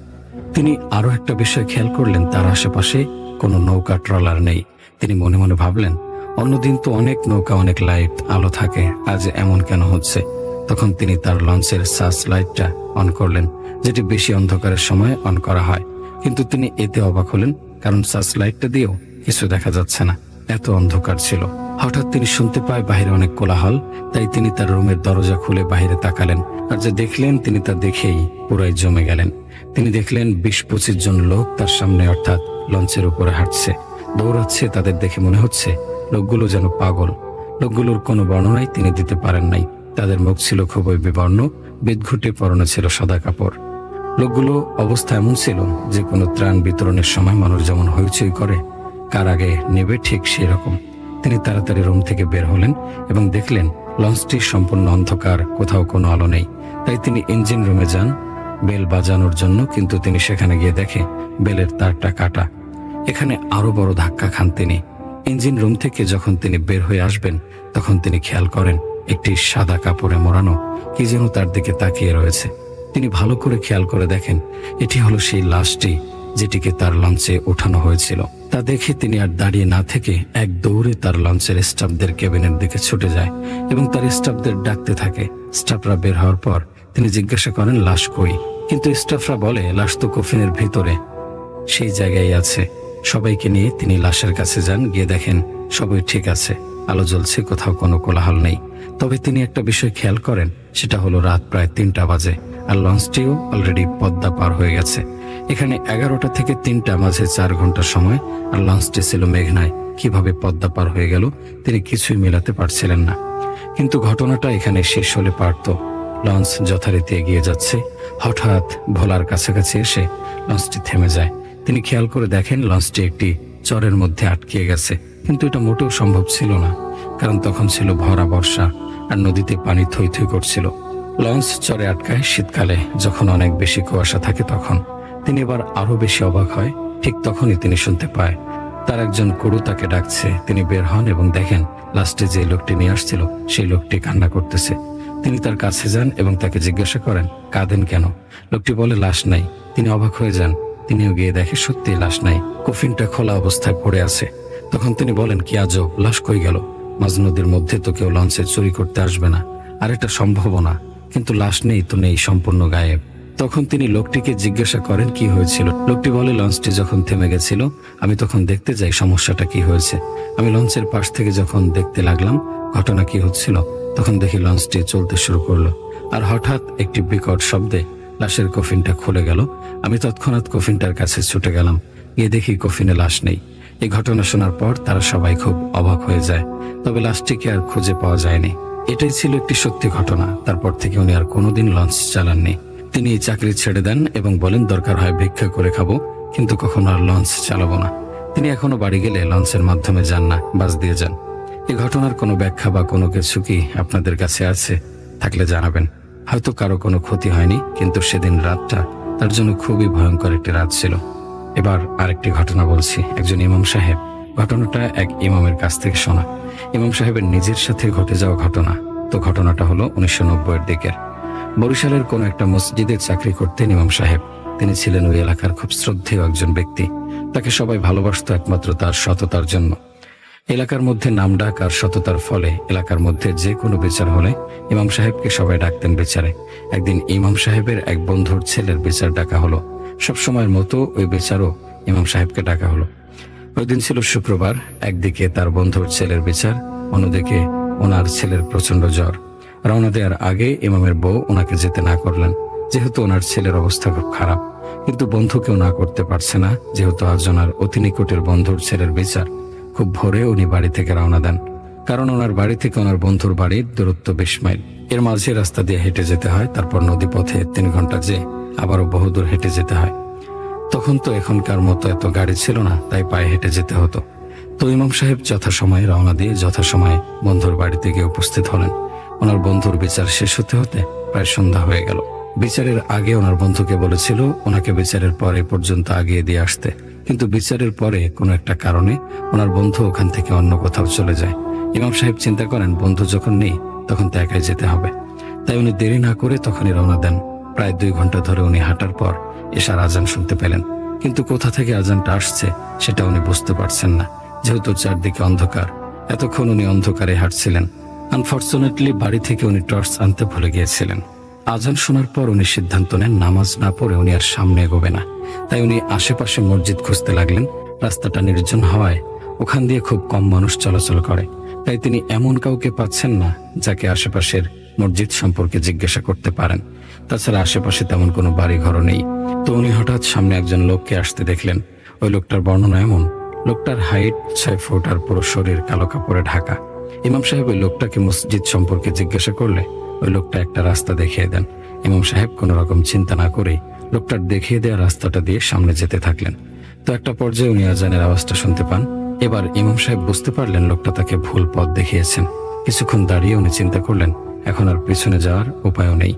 তিনি আরো একটা বিষয় খেয়াল করলেন, তার আশেপাশে কোনো নৌকা ট্রলার নেই। তিনি মনে মনে ভাবলেন, অন্যদিন তো অনেক নৌকা, অনেক লাইট আলো থাকে, আজ এমন কেন হচ্ছে? তখন তিনি তার লঞ্চের সার্চ লাইটটা অন করলেন, যেটি বেশি অন্ধকারের সময় অন করা হয়। কিন্তু তিনি এতে অবাক হলেন, কারণ সার্চ লাইটটা দিয়েও কিছু দেখা যাচ্ছে না। এত অন্ধকার ছিল। হঠাৎ তিনি শুনতে পায় বাইরে অনেক কোলাহল, তাই তিনি তার রুমের দরজা খুলে বাইরে তাকালেন। আর যে দেখলেন তিনি তা দেখেই পুরাই জমে গেলেন। তিনি দেখলেন 20-25 জন লোক তার সামনে অর্থাৎ লঞ্চের উপরে হাঁটছে, দৌড়াচ্ছে। তাদের দেখে মনে হচ্ছে লোকগুলো যেন পাগল। লোকগুলোর কোনো বর্ণনাই তিনি দিতে পারেন নাই। তাদের মুখ ছিল খুবই বিবর্ণ, বিদঘুটে, পরনে ছিল সাদা কাপড়। লোকগুলো অবস্থা এমন ছিল যে কোনো ত্রাণ বিতরণের সময় মানুষ যেমন হইচই করে, কার আগে নেবে ঠিক সেই রকম। তিনি তাড়াতাড়ি রুম থেকে বের হলেন এবং দেখলেন লঞ্চটি সম্পূর্ণ অন্ধকার, কোথাও কোনো আলো নেই। তাই তিনি ইঞ্জিন রুমে যান বেল বাজানোর জন্য, কিন্তু তিনি সেখানে গিয়ে দেখে বেলের তারটা কাটা। এখানে আরো বড় ধাক্কা খান তিনি। ইঞ্জিন রুম থেকে যখন তিনি বের হয়ে আসবেন তখন তিনি খেয়াল করেন একটি সাদা কাপড়ে মোড়ানো কি যেন তার দিকে তাকিয়ে রয়েছে। তিনি ভালো করে খেয়াল করে দেখেন এটি হলো সেই লাশটি যেটিকে তার লঞ্চে ওঠানো হয়েছিল। তা দেখে তিনি আর দাঁড়িয়ে না থেকে এক দৌড়ে তার লঞ্চের স্টাফদের কেবিনের দিকে ছুটে যায় এবং তার স্টাফদের ডাকতে থাকে। স্টাফরা বের হওয়ার পর তিনি জিজ্ঞাসা করেন লাশ কই, কিন্তু স্টাফরা বলে লাশ তো কফিনের ভিতরে, সেই জায়গায় আছে। সবাইকে নিয়ে তিনি লাশের কাছে যান, গিয়ে দেখেন সবই ঠিক আছে, আলো জ্বলছে, কোথাও কোনো কোলাহল নেই। তবে তিনি একটা বিষয় খেয়াল করেন, সেটা হলো রাত প্রায় 3টা বাজে আর লঞ্চটিও অলরেডি পদ্মা পার হয়ে গেছে। এখানে 11টা থেকে 3টা মাঝে 4 ঘন্টা সময়, আর লঞ্চটি ছিল মেঘনায়। কিভাবে পদ্মা পার হয়ে গেল তিনি কিছুই মেলাতে পারছিলেন না। কিন্তু ঘটনাটা এখানে শেষ হলে পারত। লঞ্চ যথারীতি এগিয়ে যাচ্ছে, হঠাৎ ভোলার কাছাকাছি এসে লঞ্চটি থেমে যায়। তিনি খেয়াল করে দেখেন লঞ্চটি একটি চরের মধ্যে আটকিয়ে গেছে, কিন্তু এটা মোটেও সম্ভব ছিল না, কারণ তখন ছিল ভরা বর্ষা আর নদীতে পানি থই থই করছিল। লঞ্চ চরে আটকায় শীতকালে, যখন অনেক বেশি কুয়াশা থাকে তখন। তিনি এবার আরো বেশি অবাক হয়। ঠিক তখনই তিনি শুনতে পায় তার একজন কুড়ু তাকে ডাকছে। তিনি বের হন এবং দেখেন লাস্টে যে লোকটি নিয়ে আসছিল সেই লোকটি কান্না করতেছে। তিনি তার কাছে যান এবং তাকে জিজ্ঞাসা করেন কাঁদেন কেন। লোকটি বলে লাশ নাই। তিনি অবাক হয়ে যান। তিনিও গিয়ে দেখে সত্যিই লাশ নাই, কফিনটা খোলা অবস্থায় পড়ে আছে। তখন তিনি বলেন কি আজব, লাশ কই গেল? মাঝ নদীর মধ্যে তো কেউ লঞ্চে চুরি করতে আসবে না, আর এটা সম্ভব না। কিন্তু লাশ নেই তো নেই, সম্পূর্ণ গায়েব। তখন তিনি লোকটিকে জিজ্ঞাসা করেন কি হয়েছিল। লোকটি বলে লঞ্চটি যখন থেমে গেছিল আমি তখন দেখতে যাই সমস্যাটা কি হয়েছে। আমি লঞ্চের পাশ থেকে যখন দেখতে লাগলাম ঘটনা কি হচ্ছিল, তখন দেখি লঞ্চটি চলতে শুরু করলো, আর হঠাৎ একটি বিকট শব্দে লাশের কফিনটা খুলে গেল। আমি তৎক্ষণাৎ কফিনটার কাছে ছুটে গেলাম, গিয়ে দেখি কফিনে লাশ নেই। এই ঘটনা শোনার পর তারা সবাই খুব অবাক হয়ে যায়। তবে লাশটিকে আর খুঁজে পাওয়া যায়নি। এটাই ছিল একটি সত্যি ঘটনা। তারপর থেকে উনি আর কোনোদিন লঞ্চ চালাননি। তিনি চাকরি ছেড়ে দেন এবং বলেন দরকার হয় ভিক্ষা করে খাবো, কিন্তু কখনো আর লঞ্চ চালাবো না। তিনি এখনো বাড়ি গেলে লঞ্চের মাধ্যমে যান না, বাস দিয়ে যান। এই ঘটনার কোনো ব্যাখ্যা বা কোনো কিছু কি আপনাদের কাছে আছে? থাকলে জানাবেন। হয়তো কারো কোনো ক্ষতি হয়নি, কিন্তু সেদিন রাতটা তার জন্য খুবই ভয়ঙ্কর একটি রাত ছিল। এবার আরেকটি ঘটনা বলছি। একজন ইমাম সাহেব, ঘটনাটা এক ইমামের কাছ থেকে শোনা। ইমাম সাহেবের নিজের সাথে ঘটে যাওয়া ঘটনা। তো ঘটনাটা হলো 1990-এর দিকের। বরিশালের কোন একটা মসজিদে চাকরি করতেন ইমাম সাহেব। তিনি ছিলেন ওই এলাকার খুব শ্রদ্ধেয় একজন ব্যক্তি। তাকে সবাই ভালোবাসত একমাত্র তার সততার জন্য। এলাকার মধ্যে নামডাক আর সততার ফলে এলাকার মধ্যে যে কোনো বিচার হলে ইমাম সাহেবকে সবাই ডাকতেন বিচারে। একদিন ইমাম সাহেবের এক বন্ধুর ছেলের বিচার ডাকা হলো। সবসময়ের মতো ওই বিচারও ইমাম সাহেবকে ডাকা হলো। ওই দিন ছিল শুক্রবার। একদিকে তার বন্ধুর ছেলের বিচার, অন্যদিকে ওনার ছেলের প্রচন্ড জ্বর। রওনা দেওয়ার আগে ইমামের বউ ওনাকে যেতে না করলেন, যেহেতু ওনার ছেলের অবস্থা খুব খারাপ। কিন্তু বন্ধুকেও না করতে পারছে না, যেহেতু আজ ওনার অতি নিকটের বন্ধুর ছেলের বিচার। খুব ভোরে উনি বাড়ি থেকে রওনা দেন, কারণ ওনার বাড়ি থেকে ওনার বন্ধুর বাড়ির দূরত্ব 20 মাইল। এর মাঝে রাস্তা দিয়ে হেঁটে যেতে হয়, তারপর নদী পথে 3 ঘন্টা যেয়ে আবারও বহুদূর হেঁটে যেতে হয়। তখন তো এখনকার মতো এত গাড়ি ছিল না, তাই পায়ে হেঁটে যেতে হতো। তো ইমাম সাহেব যথাসময়ে রওনা দিয়ে যথাসময়ে বন্ধুর বাড়িতে গিয়ে উপস্থিত হলেন। ওনার বন্ধুর বিচার শেষ হতে হতে প্রায় সন্ধ্যা হয়ে গেল। বিচারের আগে ওনার বন্ধুকে বলেছিল ওনাকে বিচারের পরে পর্যন্ত আগিয়ে দিয়ে আসতে, কিন্তু বিচারের পরে কোনো একটা কারণে ওনার বন্ধু ওখান থেকে অন্য কোথাও চলে যায়। ইমাম সাহেব চিন্তা করেন বন্ধু যখন নেই তখন তো একাই যেতে হবে, তাই উনি দেরি না করে তখনই রওনা দেন। প্রায় 2 ঘন্টা ধরে উনি হাঁটার পর এশার আজান শুনতে পেলেন, কিন্তু কোথা থেকে আজানটা আসছে সেটা উনি বুঝতে পারছেন না, যেহেতু চারদিকে অন্ধকার। এতক্ষণ উনি অন্ধকারে হাঁটছিলেন। আনফর্চুনেটলি বাড়ি থেকে উনি টর্চ আনতে ভুলে গিয়েছিলেন। আজান শোনার পর উনি সিদ্ধান্ত নেন নামাজ না পড়ে উনি আর সামনে এগোবে না। তাই উনি আশেপাশে মসজিদ খুঁজতে লাগলেন। রাস্তাটা নির্জন হওয়ায় ওখান দিয়ে খুব কম মানুষ চলাচল করে, তাই তিনি এমন কাউকে পাচ্ছেন না যাকে আশেপাশের মসজিদ সম্পর্কে জিজ্ঞাসা করতে পারেন। তাছাড়া আশেপাশে তেমন কোনো বাড়ি ঘরও নেই। তো উনি হঠাৎ সামনে একজন লোককে আসতে দেখলেন। ওই লোকটার বর্ণনা এমন, লোকটার হাইট 6 ফুট আর পুরো শরীর কালো কাপড়ে ঢাকা। ইমাম সাহেব ওই লোকটাকে মসজিদ সম্পর্কে জিজ্ঞাসা করলে ওই লোকটা একটা রাস্তা দেখিয়ে দেন। ইমাম সাহেব কোনো রকম চিন্তা না করেই লোকটার দেখিয়ে দেওয়া রাস্তাটা দিয়ে সামনে যেতে থাকলেন। তো একটা পর্যায়ে উনি আজানের আওয়াজটা শুনতে পান। এবার ইমাম সাহেব বুঝতে পারলেন লোকটা তাকে ভুল পথ দেখিয়েছেন। কিছুক্ষণ দাঁড়িয়ে উনি চিন্তা করলেন এখন আর পিছনে যাওয়ার উপায়ও নেই,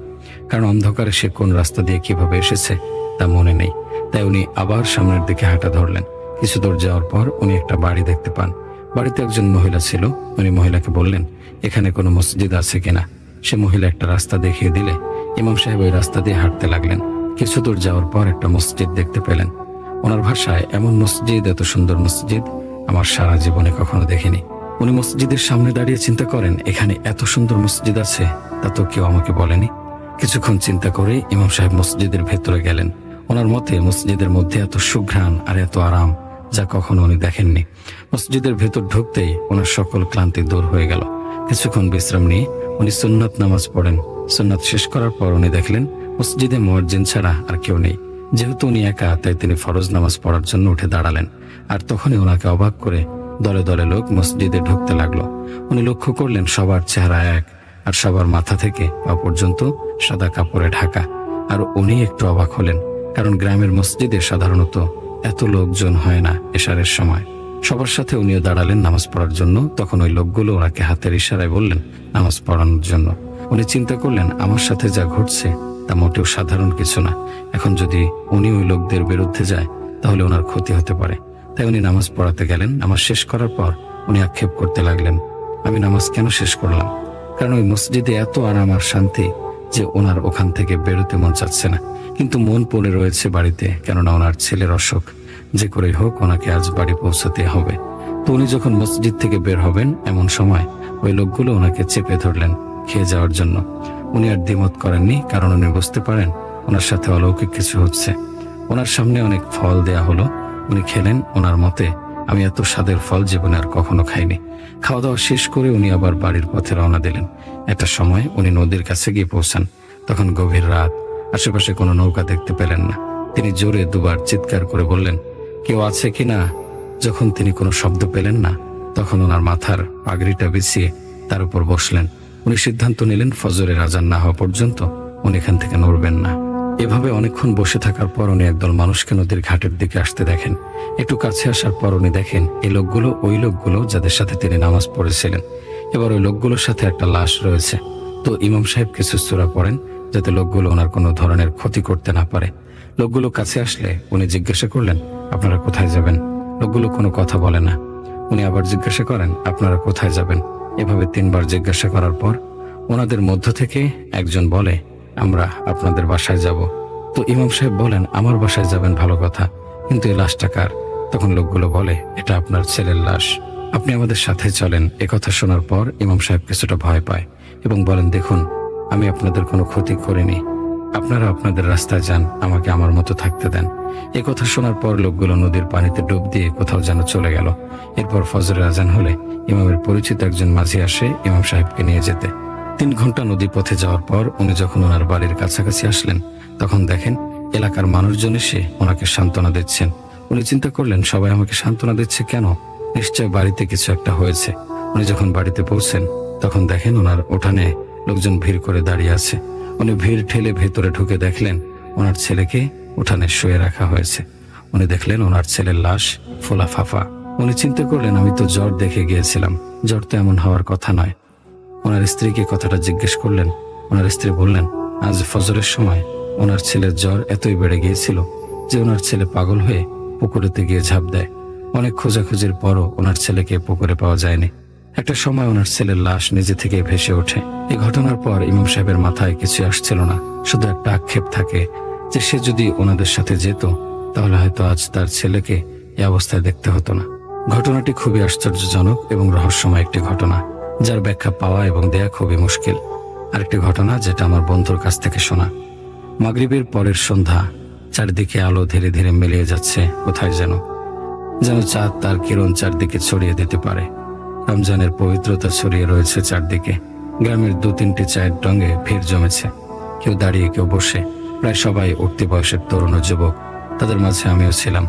কারণ অন্ধকারে সে কোন রাস্তা দিয়ে কিভাবে এসেছে তা মনে নেই। তাই উনি আবার সামনের দিকে হাঁটা ধরলেন। কিছু দূর যাওয়ার পর উনি একটা বাড়ি দেখতে পান। বাড়িতে একজন মহিলা ছিল। উনি মহিলাকে বললেন এখানে কোনো মসজিদ আছে কিনা। সে মহিলা একটা রাস্তা দেখিয়ে দিলে ইমাম সাহেব ওই রাস্তা দিয়ে হাঁটতে লাগলেন। কিছু দূর যাওয়ার পর একটা মসজিদ দেখতে পেলেন। ওনার ভাষায়, এমন মসজিদ, এত সুন্দর মসজিদ আমার সারা জীবনে কখনো দেখিনি। উনি মসজিদের সামনে দাঁড়িয়ে চিন্তা করেন এখানে এত সুন্দর মসজিদ আছে, তা তো কেউ আমাকে বলেনি। কিছুক্ষণ চিন্তা করে ইমাম সাহেব মসজিদের ভেতরে গেলেন। ওনার মতে মসজিদের মধ্যে এত সুঘ্রাণ আর এত আরাম যা কখনো উনি দেখেননি। মসজিদের ভেতর ঢুকতেই ওনার সকল ক্লান্তি দূর হয়ে গেল। কিছুক্ষণ বিশ্রাম নিয়ে উনি সুন্নাত নামাজ পড়েন। সুন্নাত শেষ করার পর উনি দেখলেন মসজিদে মুয়াজ্জিন ছাড়া আর কেউ নেই। যেহেতু উনি একা, তাই তিনি ফরজ নামাজ পড়ার জন্য উঠে দাঁড়ালেন। আর তখনই ওনাকে অবাক করে দলে দলে লোক মসজিদে ঢুকতে লাগলো। উনি লক্ষ্য করলেন সবার চেহারা এক, আর সবার মাথা থেকে পা পর্যন্ত সাদা কাপড়ে ঢাকা। আর উনি একটু অবাক হলেন, কারণ গ্রামের মসজিদে সাধারণত এত লোকজন হয় না এশারের সময়। সবার সাথে উনিও দাঁড়ালেন নামাজ পড়ার জন্য। তখন ওই লোকগুলো ওনাকে হাতের ইশারায় বললেন নামাজ পড়ানোর জন্য। উনি চিন্তা করলেন আমার সাথে যা ঘটছে তা মোটেও সাধারণ কিছু না। এখন যদি উনি ওই লোকদের বিরুদ্ধে যায় তাহলে ওনার ক্ষতি হতে পারে। তাই উনি নামাজ পড়াতে গেলেন। নামাজ শেষ করার পর উনি আক্ষেপ করতে লাগলেন আমি নামাজ কেন শেষ করলাম, কারণ ওই মসজিদে এত আরাম আর শান্তি যে ওনার ওখান থেকে বেরোতে মন চাচ্ছে না। কিন্তু মন পড়ে রয়েছে বাড়িতে, কেননা ওনার ছেলের অসুখ। যে করেই হোক ওনাকে আজ বাড়ি পৌঁছাতে হবে। তো উনি যখন মসজিদ থেকে বের হবেন এমন সময় ওই লোকগুলো ওনাকে চেপে ধরলেন খেয়ে যাওয়ার জন্য। উনি আর দ্বিমত করেননি, কারণ উনি বুঝতে পারেন ওনার সাথে অলৌকিক কিছু হচ্ছে। ওনার সামনে অনেক ফল দেয়া হলো। উনি খেলেন। ওনার মতে আমি এত স্বাদের ফল জীবনে আর কখনো খাইনি। খাওয়া দাওয়া শেষ করে উনি আবার বাড়ির পথে রওনা দিলেন। একটা সময় উনি নদীর কাছে গিয়ে পৌঁছান। তখন গভীর রাত, আশেপাশে কোনো নৌকা দেখতে পেলেন না। তিনি জোরে দুবার চিৎকার করে বললেন কেউ আছে কিনা। যখন তিনি কোনো শব্দ পেলেন না তখন ওনার মাথার পাগড়িটা বিছিয়ে তার উপর বসলেন। উনি সিদ্ধান্ত নিলেন ফজরের আজান না হওয়া পর্যন্ত উনি এখান থেকে নড়বেন না। এভাবে অনেকক্ষণ বসে থাকার পর উনি একদল মানুষকে নদীর ঘাটের দিকে আসতে দেখেন। একটু কাছে আসার পর উনি দেখেন এই লোকগুলো ওই লোকগুলো যাদের সাথে তিনি নামাজ পড়েছিলেন। এবার ওই লোকগুলোর সাথে একটা লাশ রয়েছে। তো ইমাম সাহেব কিছু সূরা পড়েন যাতে লোকগুলো ওনার কোনো ধরনের ক্ষতি করতে না পারে। লোকগুলো কাছে আসলে উনি জিজ্ঞাসা করলেন আপনারা কোথায় যাবেন। লোকগুলো কোনো কথা বলে না। উনি আবার জিজ্ঞাসা করেন আপনারা কোথায় যাবেন। এভাবে 3 বার জিজ্ঞাসা করার পর ওনাদের মধ্য থেকে একজন বলে আমরা আপনাদের বাসায় যাব। তো ইমাম সাহেব বলেন আমার বাসায় যাবেন ভালো কথা, কিন্তু এই লাশটা কার। তখন লোকগুলো বলে এটা আপনার ছেলের লাশ, আপনি আমাদের সাথে চলেন। একথা শোনার পর ইমাম সাহেব কিছুটা ভয় পায় এবং বলেন দেখুন আমি আপনাদের কোনো ক্ষতি করিনি, আপনারা আপনাদের রাস্তায় যান, আমাকে আমার মতো থাকতে দেন। একথা শোনার পর লোকগুলো নদীর পানিতে ডুব দিয়ে কোথাও যেন চলে গেল। এরপর ফজরের আজান হলে ইমামের পরিচিত একজন মাঝি আসে ইমাম সাহেবকে নিয়ে যেতে। 3 ঘন্টা নদী পথে যাওয়ার পর উনি যখন ওনার বাড়ির কাছাকাছি আসলেন তখন দেখেন এলাকার মানুষজন এসে ওনাকে সান্ত্বনা দিচ্ছেন। উনি চিন্তা করলেন সবাই আমাকে সান্ত্বনা দিচ্ছে কেন, নিশ্চয় বাড়িতে কিছু একটা হয়েছে। উনি যখন বাড়িতে পৌঁছেন তখন দেখেন ওনার উঠানে লোকজন ভিড় করে দাঁড়িয়ে আছে। উনি ভিড় ঠেলে ভেতরে ঢুকে দেখলেন ওনার ছেলেকে উঠানে শুয়ে রাখা হয়েছে। উনি দেখলেন ওনার ছেলের লাশ ফোলা ফাফা। উনি চিন্তা করলেন আমি তো জ্বর দেখে গিয়েছিলাম, জ্বর তো এমন হওয়ার কথা নয়। ওনার স্ত্রীকে কথাটা জিজ্ঞেস করলেন। ওনার স্ত্রী বললেন আজ ফজরের সময় ওনার ছেলের জ্বর এতই বেড়ে গিয়েছিল যে ওনার ছেলে পাগল হয়ে পুকুরেতে গিয়ে ঝাঁপ দেয়। অনেক খোঁজাখুঁজির পরও ওনার ছেলেকে পুকুরে পাওয়া যায়নি। একটা সময় ওনার ছেলের লাশ নিজে থেকে ভেসে ওঠে। এই ঘটনার পর ইমাম সাহেবের মাথায় কিছু আসছিল না, শুধু একটা আক্ষেপ থাকে যে সে যদি ওনাদের সাথে যেত তাহলে হয়তো আজ তার ছেলেকে এই অবস্থায় দেখতে হতো না। ঘটনাটি খুবই আশ্চর্যজনক এবং রহস্যময় একটি ঘটনা, যার ব্যাখ্যা পাওয়া এবং দেয়া খুবই মুশকিল। আরেকটি ঘটনা যেটা আমার বন্ধুর কাছ থেকে শোনা। মাগরিবের পরের সন্ধ্যা, চারিদিকে আলো ধীরে ধীরে মিলিয়ে যাচ্ছে কোথায় যেন। যেন চাঁদ তার কিরণ চারদিকে ছড়িয়ে দিতে পারে। রমজানের পবিত্রতা ছড়িয়ে রয়েছে চারদিকে। গ্রামের 2-3টি চায়ের টঙ্গে ভিড় জমেছে, কেউ দাঁড়িয়ে কেউ বসে, প্রায় সবাই উঠতি বয়সের তরুণ ও যুবক। তাদের মাঝে আমিও ছিলাম,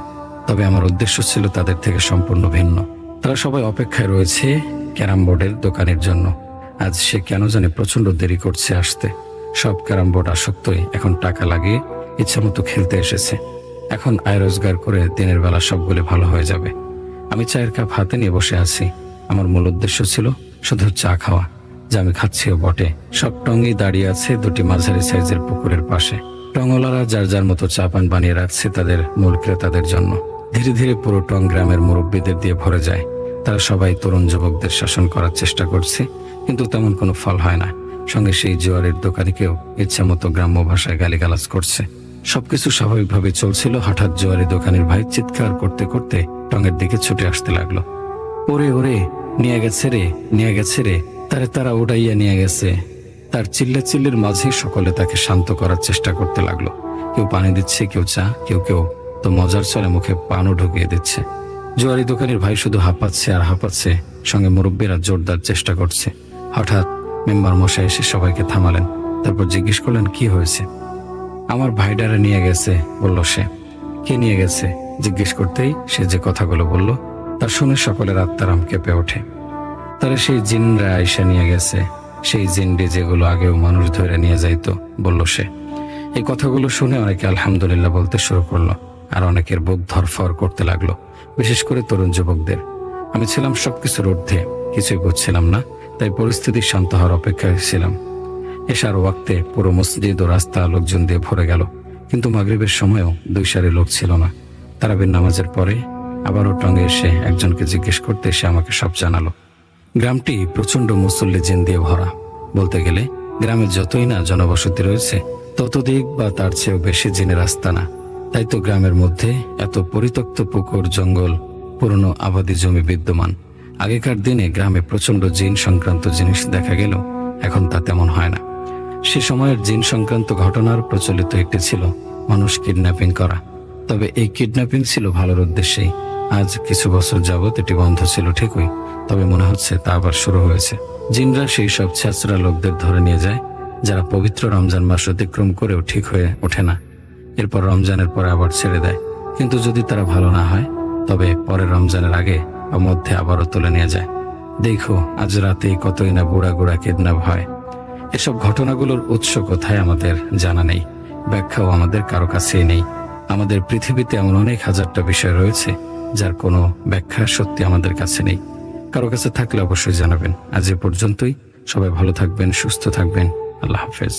তবে আমার উদ্দেশ্য ছিল তাদের থেকে সম্পূর্ণ ভিন্ন। তারা সবাই অপেক্ষায় রয়েছে ক্যারাম বোর্ডের দোকানের জন্য। আজ সে কেন জানে প্রচন্ড দেরি করছে আসতে। সব ক্যারাম বোর্ড আসক্তই এখন টাকা লাগিয়ে ইচ্ছামতো খেলতে এসেছে। এখন আয় রোজগার করে দিনের বেলা সবগুলো ভালো হয়ে যাবে। আমি চায়ের কাপ হাতে নিয়ে বসে আছি। আমার মূল উদ্দেশ্য ছিল শুধু চা খাওয়া, যা আমি খাচ্ছিও বটে। সব টঙ্গেই দাঁড়িয়ে আছে 2টি মাঝারি সাইজের পুকুরের পাশে। টঙ্গলারা যার যার মতো চা পান বানিয়ে রাখছে তাদের মূল ক্রেতাদের জন্য। ধীরে ধীরে পুরো টং গ্রামের মুরব্বীদের দিয়ে ভরে যায়। তারা সবাই তরুণ যুবকদের শাসন করার চেষ্টা করছে, কিন্তু তেমন কোনো ফল হয় না। সঙ্গে সেই জোয়ারের দোকানিকেও ইচ্ছামতো গ্রাম্য ভাষায় গালিগালাজ করছে। সবকিছু স্বাভাবিকভাবে চলছিল। হঠাৎ জোয়ারি দোকানের ভাই চিৎকার করতে করতে টঙের দিকে ছুটে আসতে লাগলো। ওরে ওরে, নিয়ে গেছে রে, নিয়ে গেছে রে, তারা উড়াইয়া নিয়ে গেছে। তার চিল্লাচিল্লির মাঝে সকলে তাকে শান্ত করার চেষ্টা করতে লাগলো। কেউ পানি দিচ্ছে, কেউ চা, কেউ কেউ তো মজার চলে মুখে পানও ঢুকিয়ে দিচ্ছে। জোয়ারি দোকানের ভাই শুধু হাঁপাচ্ছে আর হাঁপাচ্ছে, সঙ্গে মুরব্বীরা জোরদার চেষ্টা করছে। হঠাৎ মেম্বার মশাই এসে সবাইকে থামালেন, তারপর জিজ্ঞেস করলেন কি হয়েছে। আমার ভাইডারে নিয়ে গেছে, বলল সে। কে নিয়ে গেছে জিজ্ঞেস করতেই সে যে কথাগুলো বলল তা শুনে সকলের আত্মারাম কেঁপে ওঠে। তারা সেই জিনরা আইসা নিয়ে গেছে, সেই জিনডি যেগুলো আগেও মানুষ ধরে নিয়ে যাইতো, বলল সে। এই কথাগুলো শুনে অনেকে আলহামদুলিল্লাহ বলতে শুরু করলো, আর অনেকের বুক ধরফর করতে লাগলো, বিশেষ করে তরুণ যুবকদের। আমি ছিলাম সবকিছুর ঊর্ধ্বে, কিছুই বুঝছিলাম না, তাই পরিস্থিতি শান্ত হওয়ার অপেক্ষায় ছিলাম। এশার ওয়াক্তে পুরো মসজিদ ও রাস্তা লোকজন দিয়ে ভরে গেল, কিন্তু মাগরিবের সময়ও 2 সারি লোক ছিল না। তারাবির নামাজের পরে আবারও টঙ্গে এসে একজনকে জিজ্ঞেস করতে সে আমাকে সব জানালো। গ্রামটি প্রচন্ড মুসল্লি জিন দিয়ে ভরা। বলতে গেলে গ্রামে যতই না জনবসতি রয়েছে, ততোধিক বা তার চেয়েও বেশি জিনের আস্তানা। তাই তো গ্রামের মধ্যে এত পরিত্যক্ত পুকুর, জঙ্গল, পুরনো আবাদি জমি বিদ্যমান। আগেকার দিনে গ্রামে প্রচন্ড জিন সংক্রান্ত জিনিস দেখা গেল, এখন তা তেমন হয় না। সে সময়ের জিন সংক্রান্ত ঘটনার প্রচলিত একটি ছিল মানুষ কিডন্যাপিং করা। তবে এই কিডন্যাপিং ছিল ভালোর উদ্দেশ্যেই। আজ কিছু বছর যাবৎ এটি বন্ধ ছিল ঠিকই, তবে মনে হচ্ছে তা আবার শুরু হয়েছে। জিনরা সেই সব ছেঁচড়া লোকদের ধরে নিয়ে যায় যারা পবিত্র রমজান মাস অতিক্রম করেও ঠিক হয়ে ওঠে না। এরপর রমজানের পরে আবার ছেড়ে দেয়, কিন্তু যদি তারা ভালো না হয় তবে পরের রমজানের আগে বা মধ্যে আবারও তুলে নিয়ে যায়। দেখো আজ রাতেই কতই না বুড়া গুড়া কিডন্যাপ হয়। এসব ঘটনাগুলোর উৎস কোথায় আমাদের জানা নেই, ব্যাখ্যাও আমাদের কারো কাছেই নেই। আমাদের পৃথিবীতে এমন অনেক হাজারটা বিষয় রয়েছে যার কোনো ব্যাখ্যা সত্যি আমাদের কাছে নেই। কারো কাছে থাকলে অবশ্যই জানাবেন। আজ এ পর্যন্তই। সবাই ভালো থাকবেন, সুস্থ থাকবেন। আল্লাহ হাফেজ।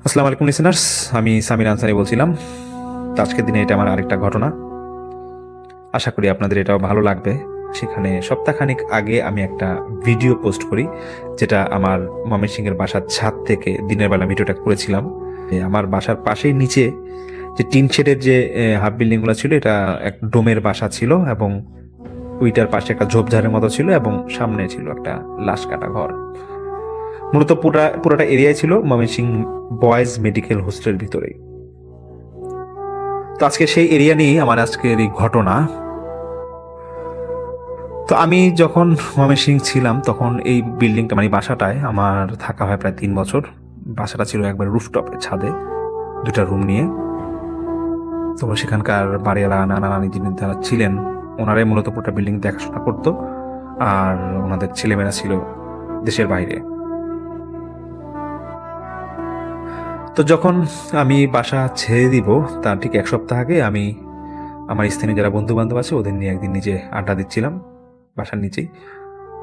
আসসালামু আলাইকুম লিসেনার্স, আমি সামির আনসারি বলছিলাম। তো আজকের দিনে এটা আমার আরেকটা ঘটনা, আশা করি আপনাদের এটাও ভালো লাগবে। সেখানে সপ্তাহখানিক আগে আমি একটা ভিডিও পোস্ট করি, যেটা আমার ময়মনসিংহের বাসার ছাদ থেকে দিনের বেলা ভিডিওটা করেছিলাম। আমার বাসার পাশেই নিচে যে টিন শেডের যে হাফ বিল্ডিংগুলো ছিল, এটা এক ডোমের বাসা ছিল এবং ওইটার পাশে একটা ঝোপঝাড়ের মতো ছিল এবং সামনে ছিল একটা লাশ কাটা ঘর। মূলত পুরোটা এরিয়ায় ছিল ময়মনসিংহ বয়েজ মেডিকেল হোস্টেলের ভিতরেই। তো আজকে সেই এরিয়া নিয়েই আমার আজকের এই ঘটনা। তো আমি যখন ময়মনসিংহ ছিলাম তখন এই বিল্ডিংটা মানে বাসাটায় আমার থাকা হয় প্রায় 3 বছর। বাসাটা ছিল একবার রুফটপে, ছাদে 2টা রুম নিয়ে। তো সেখানকার বাড়িওয়ালা নানা নানি যিনি যারা ছিলেন ওনারাই মূলত পুরোটা বিল্ডিং দেখাশোনা করতো, আর ওনাদের ছেলেমেয়েরা ছিল দেশের বাইরে। তো যখন আমি বাসা ছেড়ে দিব তার ঠিক 1 সপ্তাহ আগে আমি আমার স্থানীয় যারা বন্ধু বান্ধব আছে ওদের নিয়ে একদিন নিজে আড্ডা দিচ্ছিলাম বাসার নিচেই।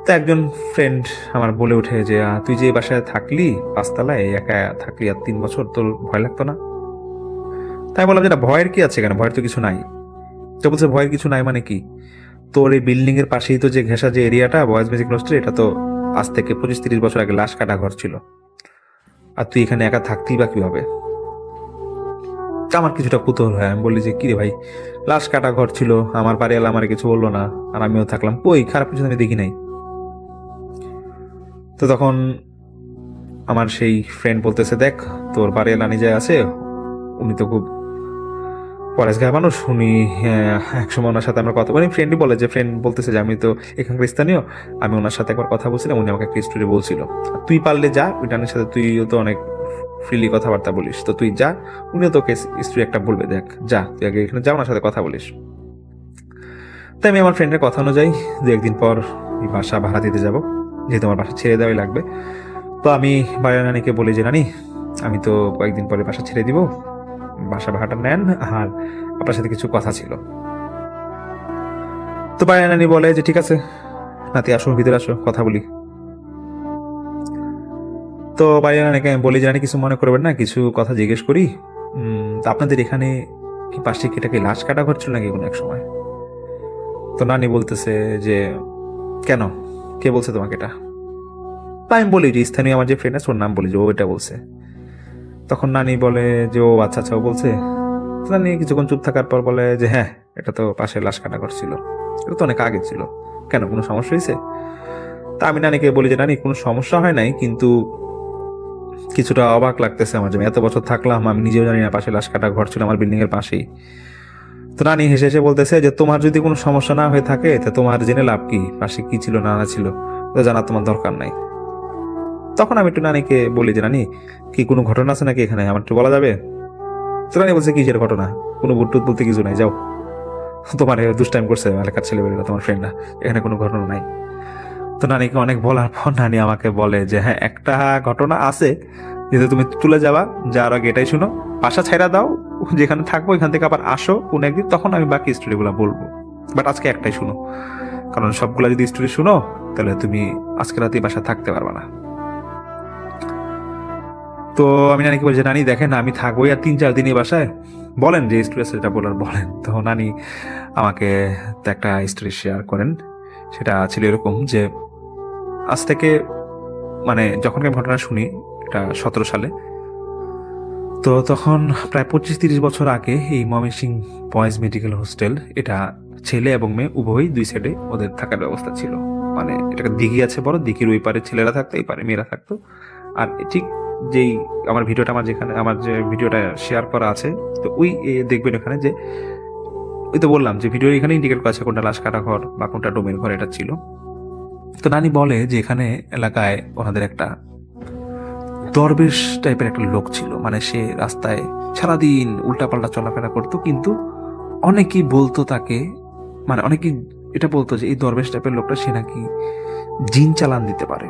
তো একজন ফ্রেন্ড আমার বলে ওঠে যে তুই যে বাসায় থাকলি 5 তলায়, একা থাকলি আর 3 বছর, তোর ভয় লাগতো না? তাই বললাম যেটা ভয়ের কি আছে, কেন ভয়ের তো কিছু নাই। তো বলছে ভয়ের কিছু নাই মানে কি? তোর এই বিল্ডিং এর পাশেই তো যে ঘেঁষা যে এরিয়াটা বয়েজ মেডিকেল হোস্টেল, এটা তো আজ থেকে 25-30 বছর আগে লাশ কাটা ঘর ছিল, আর তুই এখানে একা থাকতেই বা কিভাবে? আমার কিছুটা কুতূহল হয়। আমি বললি যে কিরে ভাই, লাশ কাটা ঘর ছিল, আমার বাড়িওয়ালা আমার কিছু বললো না, আর আমিও থাকলাম, কই খারাপ কিছু আমি দেখি নাই। তো তখন আমার সেই ফ্রেন্ড বলতেছে, দেখ তোর বাড়ি নানি যে আছে উনি তো খুব পরেশগাঁয়ের মানুষ, উনি একসময় ওনার সাথে আমার কথা মানে ফ্রেন্ডই বলে যে ফ্রেন্ড বলতেছে যে আমি তো এখানকার স্থানীয়, আমি ওনার সাথে একবার কথা বলছিলাম, উনি আমাকে একটা স্টোরি বলছিল, তুই পারলে যা ওই নানির সাথে, তুইও তো অনেক ফ্রিলি কথাবার্তা বলিস, তো তুই যা, উনিও তোকে স্টোরি একটা বলবে, দেখ যা তুই আগে এখানে যা ওনার সাথে কথা বলিস। তাই আমি আমার ফ্রেন্ডের কথা অনুযায়ী 2-1 দিন পর বাসা ভাড়া দিতে যাব, যেহেতু আমার বাসা ছেড়ে দেওয়াই লাগবে। তো আমি বাড়ির নানিকে বলি যে নানি আমি তো কয়েকদিন পরে বাসা ছেড়ে দিব, বাসা ভাড়াটা নেন, আর আপনার সাথে কিছু কথা ছিল। তো বাড়ির নানি বলে যে ঠিক আছে নাতি আসো, ভিতরে আসো, কথা বলি। তো বাড়ির নানিকে আমি বলি যে নানি কিছু মনে করবেন না, কিছু কথা জিজ্ঞেস করি। তা আপনাদের এখানে কি পাশে কি এটাকে লাশ কাটা ঘর ছিল নাকি কোনো এক সময়? তো নানি বলতেছে যে কেন, কে বলছে তোমাকে এটা? তা আমি বলি যে স্থানীয় আমার যে ফ্রেন্ড আছে ওর নাম বলি যে ও এটা বলছে। তখন নানি বলে যে ও আচ্ছা আচ্ছা ও বলছে। তো নানি কিছুক্ষণ চুপ থাকার পর বলে যে হ্যাঁ এটা তো পাশে লাশ কাটা ঘর ছিল, এটা তো অনেক আগে ছিল, কেন কোনো সমস্যা হয়েছে? তা আমি নানিকে বলি যে নানি কোনো সমস্যা হয় নাই, কিন্তু কিছুটা অবাক লাগতেছে আমার, যে এত বছর থাকলাম আমি নিজেও জানি না পাশে লাশ কাটা ঘর ছিল আমার বিল্ডিং এর পাশেই। তো নানি হেসে হেসে বলতেছে যে তোমার যদি কোনো সমস্যা না হয়ে থাকে তো তোমার জেনে লাভ কি, পাশে কি ছিল না ছিল তো জানা তোমার দরকার নাই। তখন আমি একটু নানিকে বলি যে নানি কি কোনো ঘটনা আছে নাকি এখানে, আমার একটু বলা যাবে? তো নানি বলছে কিসের ঘটনা, কোনো বুটটুত বলতে কিছু নাই, যাও তোমার দুষ্টাইম করছে এলাকার ছেলেবেলেরা, তোমার ফ্রেন্ডরা, এখানে কোনো ঘটনা নাই। তো নানিকে অনেক বলার পর নানি আমাকে বলে যে হ্যাঁ একটা ঘটনা আছে, যেহেতু তুমি চলে যাবা, যাওয়ার আগে এটাই শুনো, বাসা ছাইড়া দাও, যেখানে থাকবো এখান থেকে আবার আসো কোন একদিন, তখন আমি বাকি স্টোরিগুলো বলবো, বাট আজকে একটাই শুনো, কারণ সবগুলা যদি স্টোরি শুনো তাহলে তুমি আজকে রাতে বাসা থাকতে পারবা না। তো আমি নানিকে বলছি নানি দেখেন আমি থাকবো আর 3-4 দিনই বাসায়, বলেন যে স্টোরি সেটা বলার বলেন। তো নানি আমাকে একটা স্টোরি শেয়ার করেন, সেটা ছিল এরকম যে আজ থেকে মানে যখন আমি ঘটনা শুনি এটা 17 সালে, তো তখন প্রায় 25-30 বছর আগে এই ময়মনসিংহ বয়েজ মেডিকেল হোস্টেল, এটা ছেলে এবং মেয়ে উভয়ই 2 সাইডে ওদের থাকার ব্যবস্থা ছিল, মানে এটাকে দিঘি আছে বড়, দিঘির ওই পারে ছেলেরা থাকতো, এই পারে মেয়েরা থাকতো। আর ঠিক যেই আমার ভিডিওটা আমার যেখানে আমার যে ভিডিওটা শেয়ার করা আছে, তো ওই দেখবেন এখানে যে ওই তো বললাম যে ভিডিও এখানে ইন্ডিকেট করা আছে কোনটা লাশ কাটা ঘর বা কোনটা ডোমের ঘর এটা ছিল। তো নানি বলে যে এখানে এলাকায় ওনাদের একটা দরবেশ টাইপের একটা লোক ছিল, মানে সে রাস্তায় সারাদিন উল্টাপাল্টা চলাফেরা করতো, কিন্তু অনেকেই বলতো তাকে, মানে অনেকেই এটা বলতো যে এই দরবেশ টাইপের লোকটা সে নাকি জিন চালান দিতে পারে,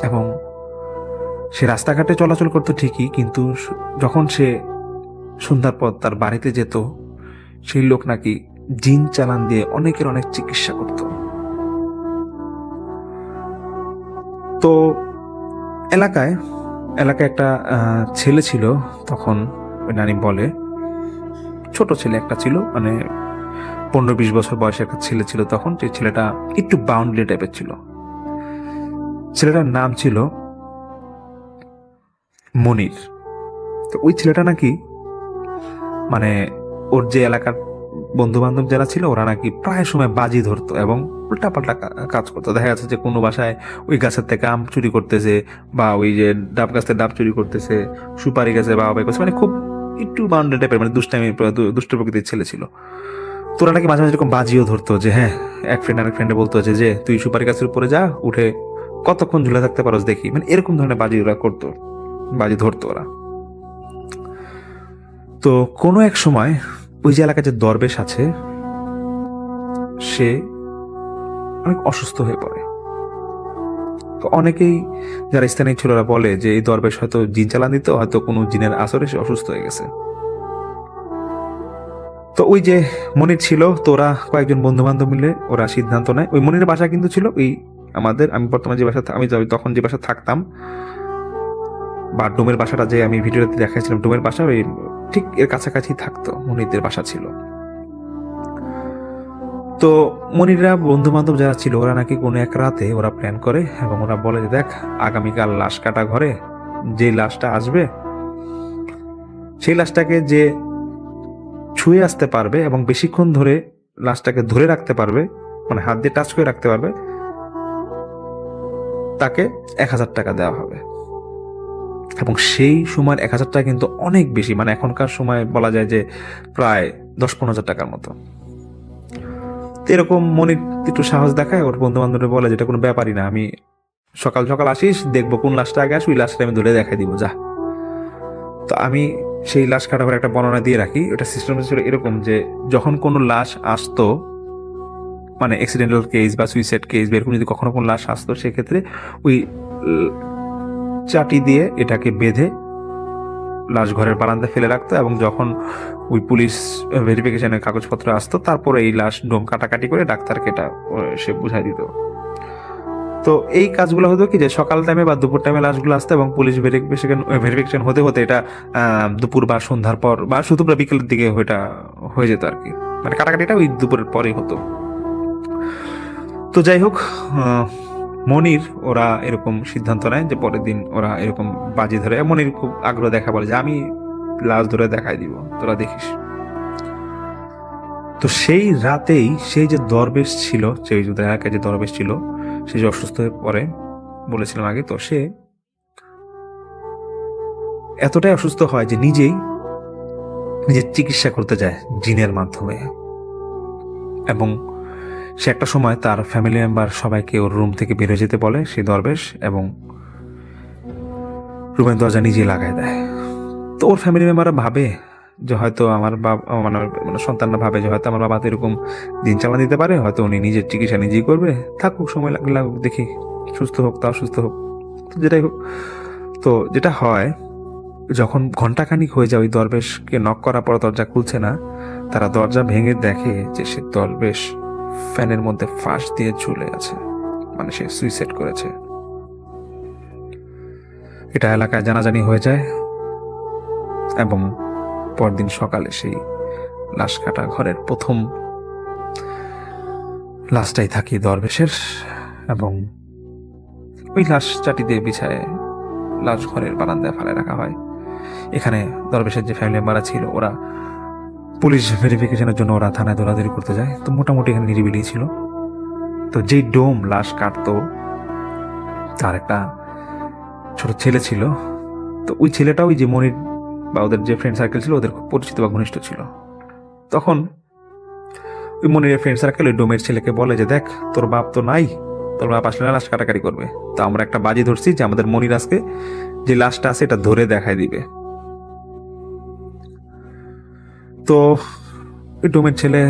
এবং সে রাস্তাঘাটে চলাচল করতো ঠিকই, কিন্তু যখন সে সন্ধ্যার পর তার বাড়িতে যেত সেই লোক নাকি জিন চালান দিয়ে অনেকের অনেক চিকিৎসা করত। তো এলাকায় একটা ছেলে ছিল তখন, ওই নানি বলে ছোট ছেলে একটা ছিল, মানে 15-20 বছর বয়সের একটা ছেলে ছিল তখন, যে ছেলেটা একটু বাউন্ডারি টাইপের ছিল, ছেলেটার নাম ছিল মনির। তো ওই ছেলেটা নাকি মানে ওর যে এলাকার বন্ধু বান্ধব যারা ছিল ওরা নাকি প্রায় সময় বাজি ধরতো এবং উল্টাপাল্টা কাজ করতো। দেখা যাচ্ছে যে কোনো বাসায় ওই গাছের থেকে আম চুরি করতেছে, বা ওই যে ডাব গাছ থেকে ডাব চুরি করতেছে, সুপারি গাছে বা করছে, মানে খুব একটু বাউন্ডারি টাইপের, মানে দুষ্ট প্রকৃতির ছেলে ছিল। তোরা নাকি মাঝে মাঝে এরকম বাজিও ধরতো, যে হ্যাঁ এক ফ্রেন্ড আরেক ফ্রেন্ডে বলতো যে তুই সুপারি গাছের উপরে যা, উঠে কতক্ষণ ঝুলে থাকতে পারোস দেখি, মানে এরকম ধরনের বাজি ওরা করতো, বাজি ধরতো ওরা। তো কোনো এক সময় ওই যে এলাকায় যে দরবেশ আছে সে অনেক অসুস্থ হয়ে পড়ে। তো অনেকেই যারা স্থানীয় ছিল ওরা বলে যে এই দরবেশ হয়তো জিন চালান দিত, হয়তো কোনো জিনের আসরে সে অসুস্থ হয়ে গেছে। তো ওই যে মনির ছিল, তো ওরা কয়েকজন বন্ধু বান্ধব মিলে ওরা সিদ্ধান্ত নেয়, ওই মনির বাসা কিন্তু ছিল ওই আমি বর্তমানে যে বাসা আমি তখন যে বাসা থাকতাম, বা ডোমের বাসাটা যে আমি ভিডিওতে দেখাইছিলাম, ডোমের বাসা ওই ঠিক এর কাছাকাছি থাকতো মনিরদের বাসা ছিল। তো মনিররা বন্ধু বান্ধব যারা ছিল ওরা নাকি কোনো এক রাতে ওরা প্ল্যান করে এবং ওরা বলে যে দেখ আগামীকাল লাশ কাটা ঘরে যে লাশটা আসবে সেই লাশটাকে যে ছুঁয়ে আসতে পারবে এবং বেশিক্ষণ ধরে লাশটাকে ধরে রাখতে পারবে, মানে হাত দিয়ে টাচ করে রাখতে পারবে, তাকে 1,000 টাকা দেওয়া হবে। এবং সেই সময় 1,000 টাকা কিন্তু অনেক বেশি, মানে এখনকার সময় বলা যায় যে প্রায় 10-15 হাজার টাকার মতো। তো এরকম মনির একটু সাহস দেখায়, ওর বন্ধু বান্ধবরা বলে যেটা কোনো ব্যাপারই না, আমি সকাল সকাল আসিস, দেখবো কোন লাশটা আগে আসবে, ওই লাশটা আমি ধরে দেখাই দিব, যা। তো আমি সেই লাশ কাটা করে একটা বর্ণনা দিয়ে রাখি। ওটা সিস্টেম ছিল এরকম যে যখন কোনো লাশ আসতো, মানে অ্যাক্সিডেন্টাল কেস বা সুইসাইড কেস বা এরকম যদি কখনো কোনো লাশ আসতো, সেক্ষেত্রে ওই চাটি দিয়ে এটাকে বেঁধে লাশ ঘরের বারান্দায় ফেলে রাখতো, এবং যখন ওই পুলিশ ভেরিফিকেশনের কাগজপত্র আসতো, তারপরে এই লাশ ডোম কাটাকাটি করে ডাক্তারকে এটা সে বুঝাই দিত। তো এই কাজগুলো হতো কি যে সকাল টাইমে বা দুপুর টাইমে লাশগুলো আসতো, এবং পুলিশ ভেরিফিকেশন হতে হতে এটা দুপুর বা সন্ধ্যার পর বা শুধু বিকেলের দিকে ওইটা হয়ে যেত আর কি, মানে কাটাকাটিটা ওই দুপুরের পরেই হতো। তো যাই হোক, মনির ওরা এরকম সিদ্ধান্ত নেয় যে পরের দিন ওরা এরকম বাজি ধরে, মনির খুব আগ্রহ দেখা বলে যে আমি লাশ ধরে দেখাই দিব, তোরা দেখিস। তো সেই রাতেই সেই যে দরবেশ ছিল, সেই এলাকায় যে দরবেশ ছিল, সে যে অসুস্থ হয়ে পড়ে বলেছিলাম আগে, তো সে এতটাই অসুস্থ হয় যে নিজের চিকিৎসা করতে যায় জিনের মাধ্যমে। এবং সে একটা সময় তার ফ্যামিলি মেম্বার সবাইকে ওর রুম থেকে বেরোয় যেতে বলে সেই দরবেশ, এবং রুমের দরজা নিজেই লাগায় দেয়। তো ওর ফ্যামিলি মেম্বাররা ভাবে যে হয়তো আমার বাবা, মানে সন্তানরা ভাবে যে হয়তো আমার বাবা তো এরকম দিন চালান দিতে পারে, হয়তো উনি নিজের চিকিৎসা নিজেই করবে, থাকুক, সময় লাগলে লাগুক, দেখি সুস্থ হোক, তা অসুস্থ হোক, তো যেটাই হোক। তো যেটা হয়, যখন ঘন্টাখানিক হয়ে যায় ওই দরবেশকে নক করার পর দরজা খুলছে না, তারা দরজা ভেঙে দেখে যে সে দরবেশ ফ্যানের মধ্যে ফাঁস দিয়ে ঝুলে আছে, মানে সে সুইসাইড করেছে। এটা এলাকায় জানাজানি হয়ে যায়, এবং পরদিন সকালে সেই লাশ কাটা ঘরের প্রথম লাশটাই থাকি দরবেশের, এবং ওই লাশ চাটি দিয়ে বিছায় লাশ ঘরের বারান্দায় ফেলে রাখা হয়। এখানে দরবেশের যে ফ্যামিলি মেম্বাররা ছিল, ওরা পুলিশ ভেরিফিকেশনের জন্য ওরা থানায় দৌড়াদৌড়ি করতে যায়। তো মোটামুটি এখানে নিরিবিলি ছিল। তো যেই ডোম লাশ কাটতো, তার একটা ছোট ছেলে ছিল। তো ওই ছেলেটা ওই যে মনির বা ওদের যে ফ্রেন্ড সার্কেল ছিল, ওদের খুব পরিচিত বা ঘনিষ্ঠ ছিল। তখন ওই মনিরের ফ্রেন্ড সার্কেল ওই ডোমের ছেলেকে বলে যে দেখ, তোর বাপ তো নাই, তোর বাপ আসলে লাশ কাটাকাটি করবে, তো আমরা একটা বাজি ধরছি যে আমাদের মনির আজকে যে লাশটা আছে এটা ধরে দেখাই দিবে। তো ওই ডোমের ছেলে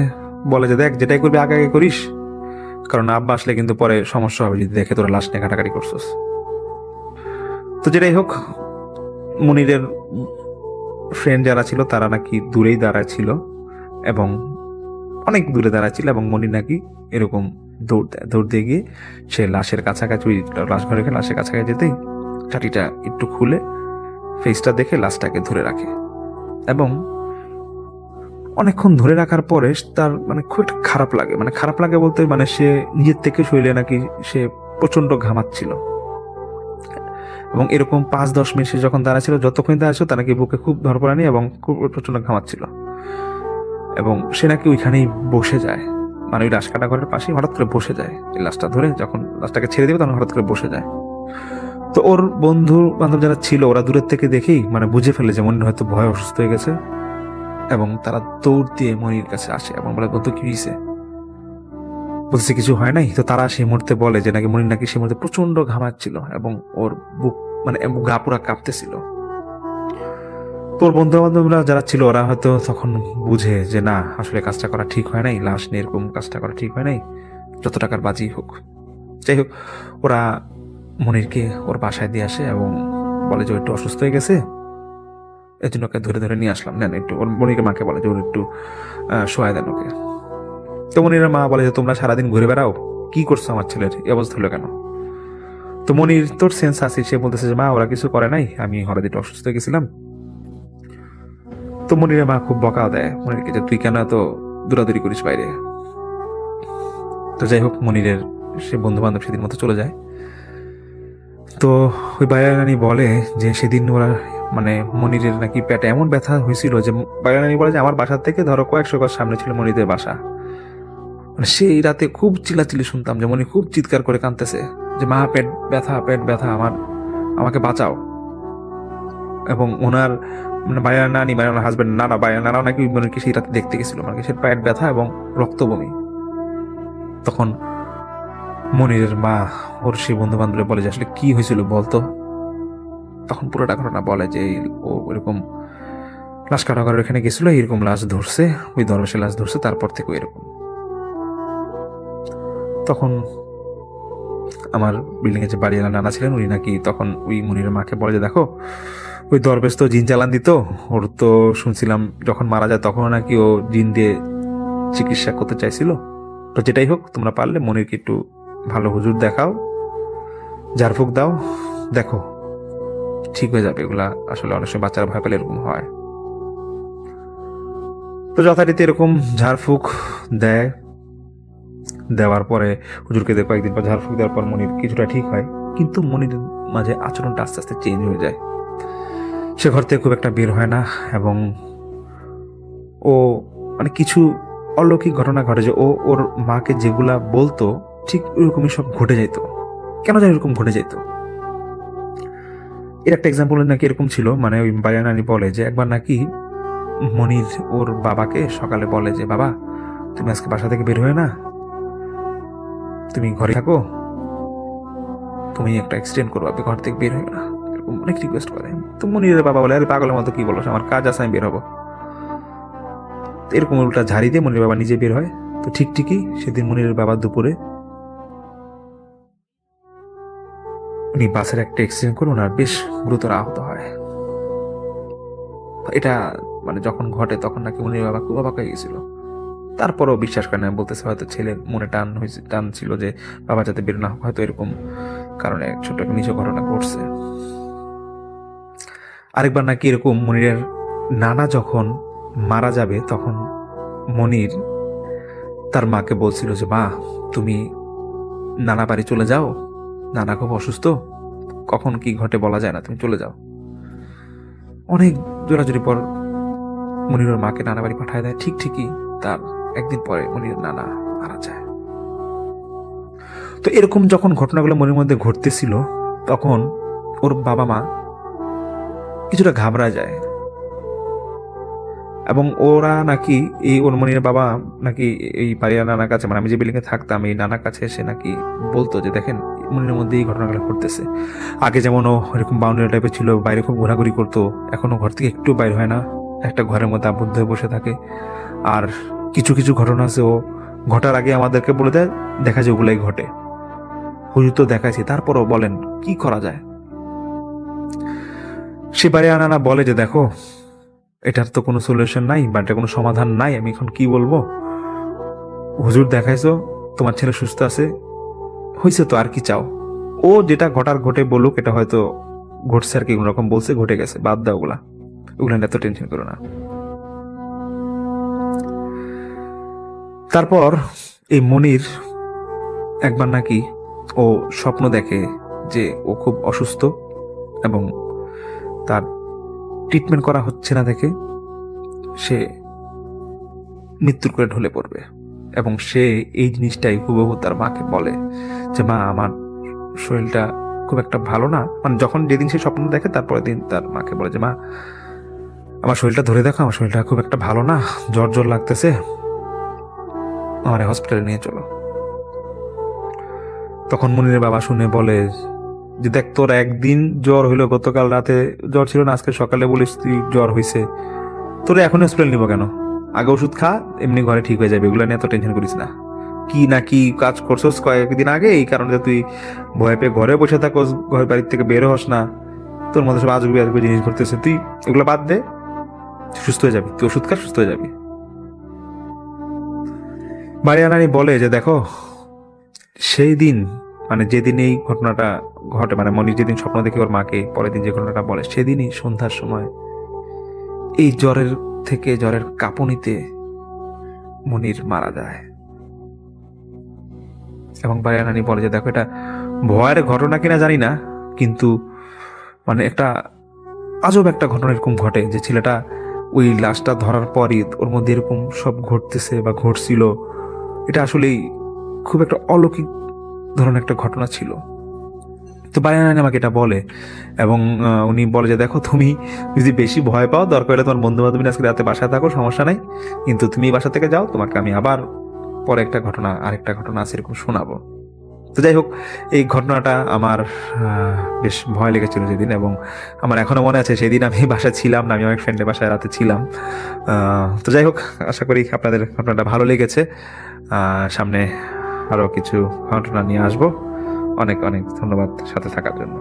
বলে যে দেখ, যেটাই করবি আগে আগে করিস, কারণ আব্বা আসলে কিন্তু পরে সমস্যা হবে যদি দেখে তোরা লাশ নিয়ে কাটাকাটি করছিস। তো যেটাই হোক, মনিরের ফ্রেন্ড যারা ছিল তারা নাকি দূরেই দাঁড়ায় ছিল, এবং অনেক দূরে দাঁড়ায় ছিল, এবং মনির নাকি এরকম দৌড় দিয়ে গিয়ে সে লাশের কাছাকাছি, লাশ ঘরে লাশের কাছাকাছি যেতেই চাটিটা একটু খুলে ফেসটা দেখে লাশটাকে ধরে রাখে। এবং অনেকক্ষণ ধরে রাখার পরে তার মানে খুব একটা খারাপ লাগে, মানে খারাপ লাগে বলতে মানে সে নিজের থেকে শরীরে নাকি সে প্রচন্ড ঘামাচ্ছিল, এবং এরকম 5-10 মিনিট সে যখন দাঁড়াচ্ছিল, যতক্ষণ দাঁড়াচ্ছিল তার নাকি বুকে খুব ধরপড়ানি এবং খুব প্রচন্ড ঘামাচ্ছিল, এবং সে নাকি ওইখানেই বসে যায়, মানে ওই লাশ কাটা ঘরের পাশেই হঠাৎ করে বসে যায়। এই লাশটা ধরে যখন লাশটাকে ছেড়ে দেবে তখন হঠাৎ করে বসে যায়। তো ওর বন্ধু বান্ধব যারা ছিল ওরা দূরের থেকে দেখেই মানে বুঝে ফেলে যে মনির হয়তো ভয় অসুস্থ হয়ে গেছে, এবং তারা দৌড় দিয়ে মনির কাছে আসে এবং বলে, বন্ধু কি হয়েছে? বলছে কিছু হয় নাই। তো তারা সেই মুহূর্তে বলে যে নাকি মনির নাকি সেই মুহূর্তে প্রচন্ড ঘামাচ্ছিল, এবং ওর বুক মানে গা পুরা কাঁপতেছিল। তোর বন্ধু বান্ধবরা যারা ছিল ওরা হয়তো তখন বুঝে যে না, আসলে কাজটা করা ঠিক হয় নাই, লাশ নিয়ে এরকম কাজটা করা ঠিক হয় নাই, যত টাকার বাজি হোক। যাই হোক, ওরা মনিরকে ওর বাসায় দিয়ে আসে এবং বলে যে ও একটু অসুস্থ হয়ে গেছে, এর জন্য ওকে ধরে ধরে নিয়ে আসলাম, নেন একটু। ওর মনিরের মাকে বলে যে ওর একটু শোয়াই দেন ওকে। তো মনিরের মা বলে যে তোমরা সারাদিন ঘুরে বেড়াও, কি করছো আমার ছেলের এই অবস্থা হলো কেন? তো মনির তোর সেন্স আছে, সে বলতেছে যে মা ওরা কিছু করে নাই, আমি হঠাৎ একটু অসুস্থ হয়ে গেছিলাম। তো মনিরের মা খুব বকা দেয় মনিরকে যে তুই কেন এত দৌড়াদৌড়ি করিস বাইরে। তো যাই হোক, মনিরের সে বন্ধু বান্ধব সেদিন মতো চলে যায়। তো ওই বাইরানি বলে যে সেদিন ওরা মানে মনিরের নাকি পেটে এমন ব্যথা হয়েছিল যে বাইরানি বলে যে আমার বাসার থেকে ধরো কয়েকশো গজ সামনে ছিল মনিরের বাসা, মানে সেই রাতে খুব চিল্লাচিল্লি শুনতাম যে মনির খুব চিৎকার করে কাঁদতেছে, যে মা পেট ব্যথা আমাকে বাঁচাও। এবং ওনার মানে বাইরের নানি, মানে ওনার হাজবেন্ড নানা, বাইরের নানাও নাকি মনিরকে সেই রাতে দেখতে গেছিল, মানে সে পেট ব্যথা এবং রক্ত বমি। তখন মনিরের মা ওর সেই বন্ধু বান্ধবরা বলে যে আসলে কি হয়েছিল বলতো। তখন পুরোটা ঘটনা বলে যে ও এরকম লাশ কাটাগারের এখানে গেছিল, এরকম লাশ ধরছে, ওই দরবেশের লাশ ধরছে, তারপর থেকে এরকম। তখন আমার বিল্ডিং এ যে বাড়িওয়ালা নানা ছিলেন উনি নাকি তখন ওই মনিরের মাকে বলে যে দেখো ওই দরবেশ তো জিন চালান দিত, ওর তো শুনছিলাম যখন মারা যায় তখনও নাকি ও জিন দিয়ে চিকিৎসা করতে চাইছিল। তো যেটাই হোক, তোমরা পারলে মনিরকে একটু ভালো হুজুর দেখাও, ঝাড়ফুঁক দাও, দেখো ঠিক হয়ে যাবে। এগুলা আসলে অনেক সময় বাচ্চারা ভয় পেলে এরকম হয়। তো যথারীতি এরকম ঝাড়ফুঁক দেওয়ার পরে হুজুরকে দেখো কয়েকদিন পর ঝাড়ফুঁক দেওয়ার পর মনির কিছুটা ঠিক হয়, কিন্তু মনির মাঝে আচরণটা আস্তে আস্তে চেঞ্জ হয়ে যায়। সে ঘর থেকে খুব একটা বের হয় না এবং ও মানে কিছু অলৌকিক ঘটনা ঘটে যে ও ওর মাকে যেগুলা বলতো ঠিক ওরকমই সব ঘটে যেত। কেন জানি এরকম ঘটে যেত। এর একটা এক্সাম্পল নাকি এরকম ছিল, মানে ওই বাইরা নানি বলে যে একবার নাকি মনির ওর বাবাকে সকালে বলে যে বাবা তুমি আজকে বাসা থেকে বের হয়ে না, তুমি ঘরে থাকো, তুমি একটা এক্সটেন্ড করো, আপনি ঘর থেকে বের হয়ে না, এরকম অনেক রিকোয়েস্ট করে। তো মনিরের বাবা বলে আরে পাগলের মতো কি বলো, আমার কাজ আছে, আমি বের হবো। এরকম উল্টা ঝাড়ি দিয়ে মনিরের বাবা নিজে বের হয়। তো ঠিকই সেদিন মনিরের বাবা দুপুরে উনি বাসের একটা অ্যাক্সিডেন্ট করে ওনার বেশ গুরুতর আহত হয়। এটা মানে যখন ঘটে তখন নাকি মনিরের বাবা খুব অবাক হয়ে গেছিল। তারপরও বিশ্বাস করে না, বলতেছে হয়তো ছেলের মনে টান ছিল যে বাবা যাতে বের না হোক, হয়তো এরকম কারণে ছোট একটা নিচু ঘটনা ঘটছে। আরেকবার নাকি এরকম মনিরের নানা যখন মারা যাবে তখন মনির তার মাকে বলছিল যে মা তুমি নানা বাড়ি চলে যাও, নানা খুব অসুস্থ, কখন কি ঘটে বলা যায় না, তুমি চলে যাও। অনেক জোরাজোরি পর মনিরের মাকে নানা বাড়ি পাঠায় দেয়। ঠিকই তার একদিন পরে মনিরের নানা মারা যায়। তো এরকম যখন ঘটনাগুলো মনের মধ্যে ঘটতেছিল তখন ওর বাবা মা কিছুটা ঘাবড়া যায় এবং ওরা নাকি এই ওর মনির বাবা নাকি এই পারিয়া নানার কাছে, মানে আমি যে বিল্ডিং এ থাকতাম এই নানার কাছে এসে নাকি বলতো যে দেখেন মনিরের মধ্যে এই ঘটনাগুলো ঘটতেছে। আগে যেমন ও এরকম বাউন্ডারি টাইপের ছিল, বাইরে খুব ঘোরাঘুরি করতো, এখনো ঘর থেকে একটু বাইরে হয় না, একটা ঘরের মধ্যে আবদ্ধ হয়ে বসে থাকে। আর কিছু ঘটনা আছে ও ঘটার আগে আমাদেরকে বলে দেয়, দেখা যায় ওগুলাই ঘটে। হুজুর তো দেখাইছি, তারপরও বলেন কি করা যায়। সে পারিয়া নানা বলে যে দেখো এটার তো কোনো সলিউশন নাই বা এটা কোনো সমাধান নাই, আমি এখন কি বলবো। হুজুর দেখাইছো, তোমার ছেলে সুস্থ আছে, হয়েছে তো, আর কি চাও। ও যেটা ঘটার ঘটে বলুক, এটা হয়তো ঘটছে আর কি, কোন রকম বলছে, ঘটে গেছে, বাদ দাও ওগুলা নিয়ে এত টেনশন করো না। তারপর এই মনির একবার নাকি ও স্বপ্ন দেখে যে ও খুব অসুস্থ এবং তার ট্রিটমেন্ট করা হচ্ছে না দেখে সে মৃত্যুর করে ঢলে পড়বে এবং সে এই জিনিসটাই হুবহু তার মাকে বলে যে মা আমার শরীরটা খুব একটা ভালো না। মানে যখন যেদিন সে স্বপ্ন দেখে তারপরের দিন তার মাকে বলে যে মা আমার শরীরটা ধরে দেখো, আমার শরীরটা খুব একটা ভালো না, জ্বর লাগতেছে, আমার হসপিটালে নিয়ে চলো। তখন মনিরের বাবা শুনে বলে যে দেখ তোর একদিন জ্বর হইলো, গতকাল রাতে জ্বর ছিল না, আজকে সকালে বলিস তুই জ্বর হয়েছে, তোর এখন হসপিটাল নিবো কেন, আগে ওষুধ খা, এমনি ঘরে ঠিক হয়ে যাবে, এগুলো নিয়ে তো টেনশন করিস না। কি কাজ করছস কয়েকদিন আগে, এই কারণে তুই ভয় পেয়ে ঘরে বসে থাকোস, ঘর বাড়ির থেকে বেরো হস না, তোর মধ্যে সব আজগুবি জিনিস ঘটতেছে, তুই এগুলো বাদ দে, সুস্থ হয়ে যাবি, তুই ওষুধ খা, সুস্থ হয়ে যাবি। বাড়িয়ানানি বলে যে দেখো সেই দিন মানে যেদিন এই ঘটনাটা ঘটে, মানে মনির যেদিন স্বপ্ন দেখে ওর মাকে পরের দিন যে ঘটনাটা বলে, সেদিনই সন্ধ্যার সময় এই জ্বরের কাঁপুনিতে মনির মারা যায়। এবং বাড়িয়ানানি বলে যে দেখো এটা ভয়ের ঘটনা কিনা জানি না, কিন্তু মানে একটা আজব একটা ঘটনা এরকম ঘটে যে ছেলেটা ওই লাশটা ধরার পরই ওর মধ্যে এরকম সব ঘটতেছে বা ঘটছিল। এটা আসলেই খুব একটা অলৌকিক ধরনের একটা ঘটনা ছিল। তো বায়ান আলী আমাকে এটা বলে এবং উনি বলে যে দেখো, তুমি যদি বেশি ভয় পাও, দরকার হলে তোমার বন্ধু বান্ধব আজকে রাতে বাসায় থাকো, সমস্যা নাই, কিন্তু তুমি বাসা থেকে যাও, তোমাকে আমি আবার পরে আরেকটা ঘটনা আছে এরকম শোনাবো। তো যাই হোক, এই ঘটনাটা আমার বেশ ভয় লেগেছিল সেদিন, এবং আমার এখনো মনে আছে সেদিন আমি বাসায় ছিলাম না, আমি অনেক ফ্রেন্ডের বাসায় রাতে ছিলাম। তো যাই হোক, আশা করি আপনাদের ঘটনাটা ভালো লেগেছে। সামনে আরও কিছু ঘটনা নিয়ে আসবো। অনেক অনেক ধন্যবাদ সাথে থাকার জন্য।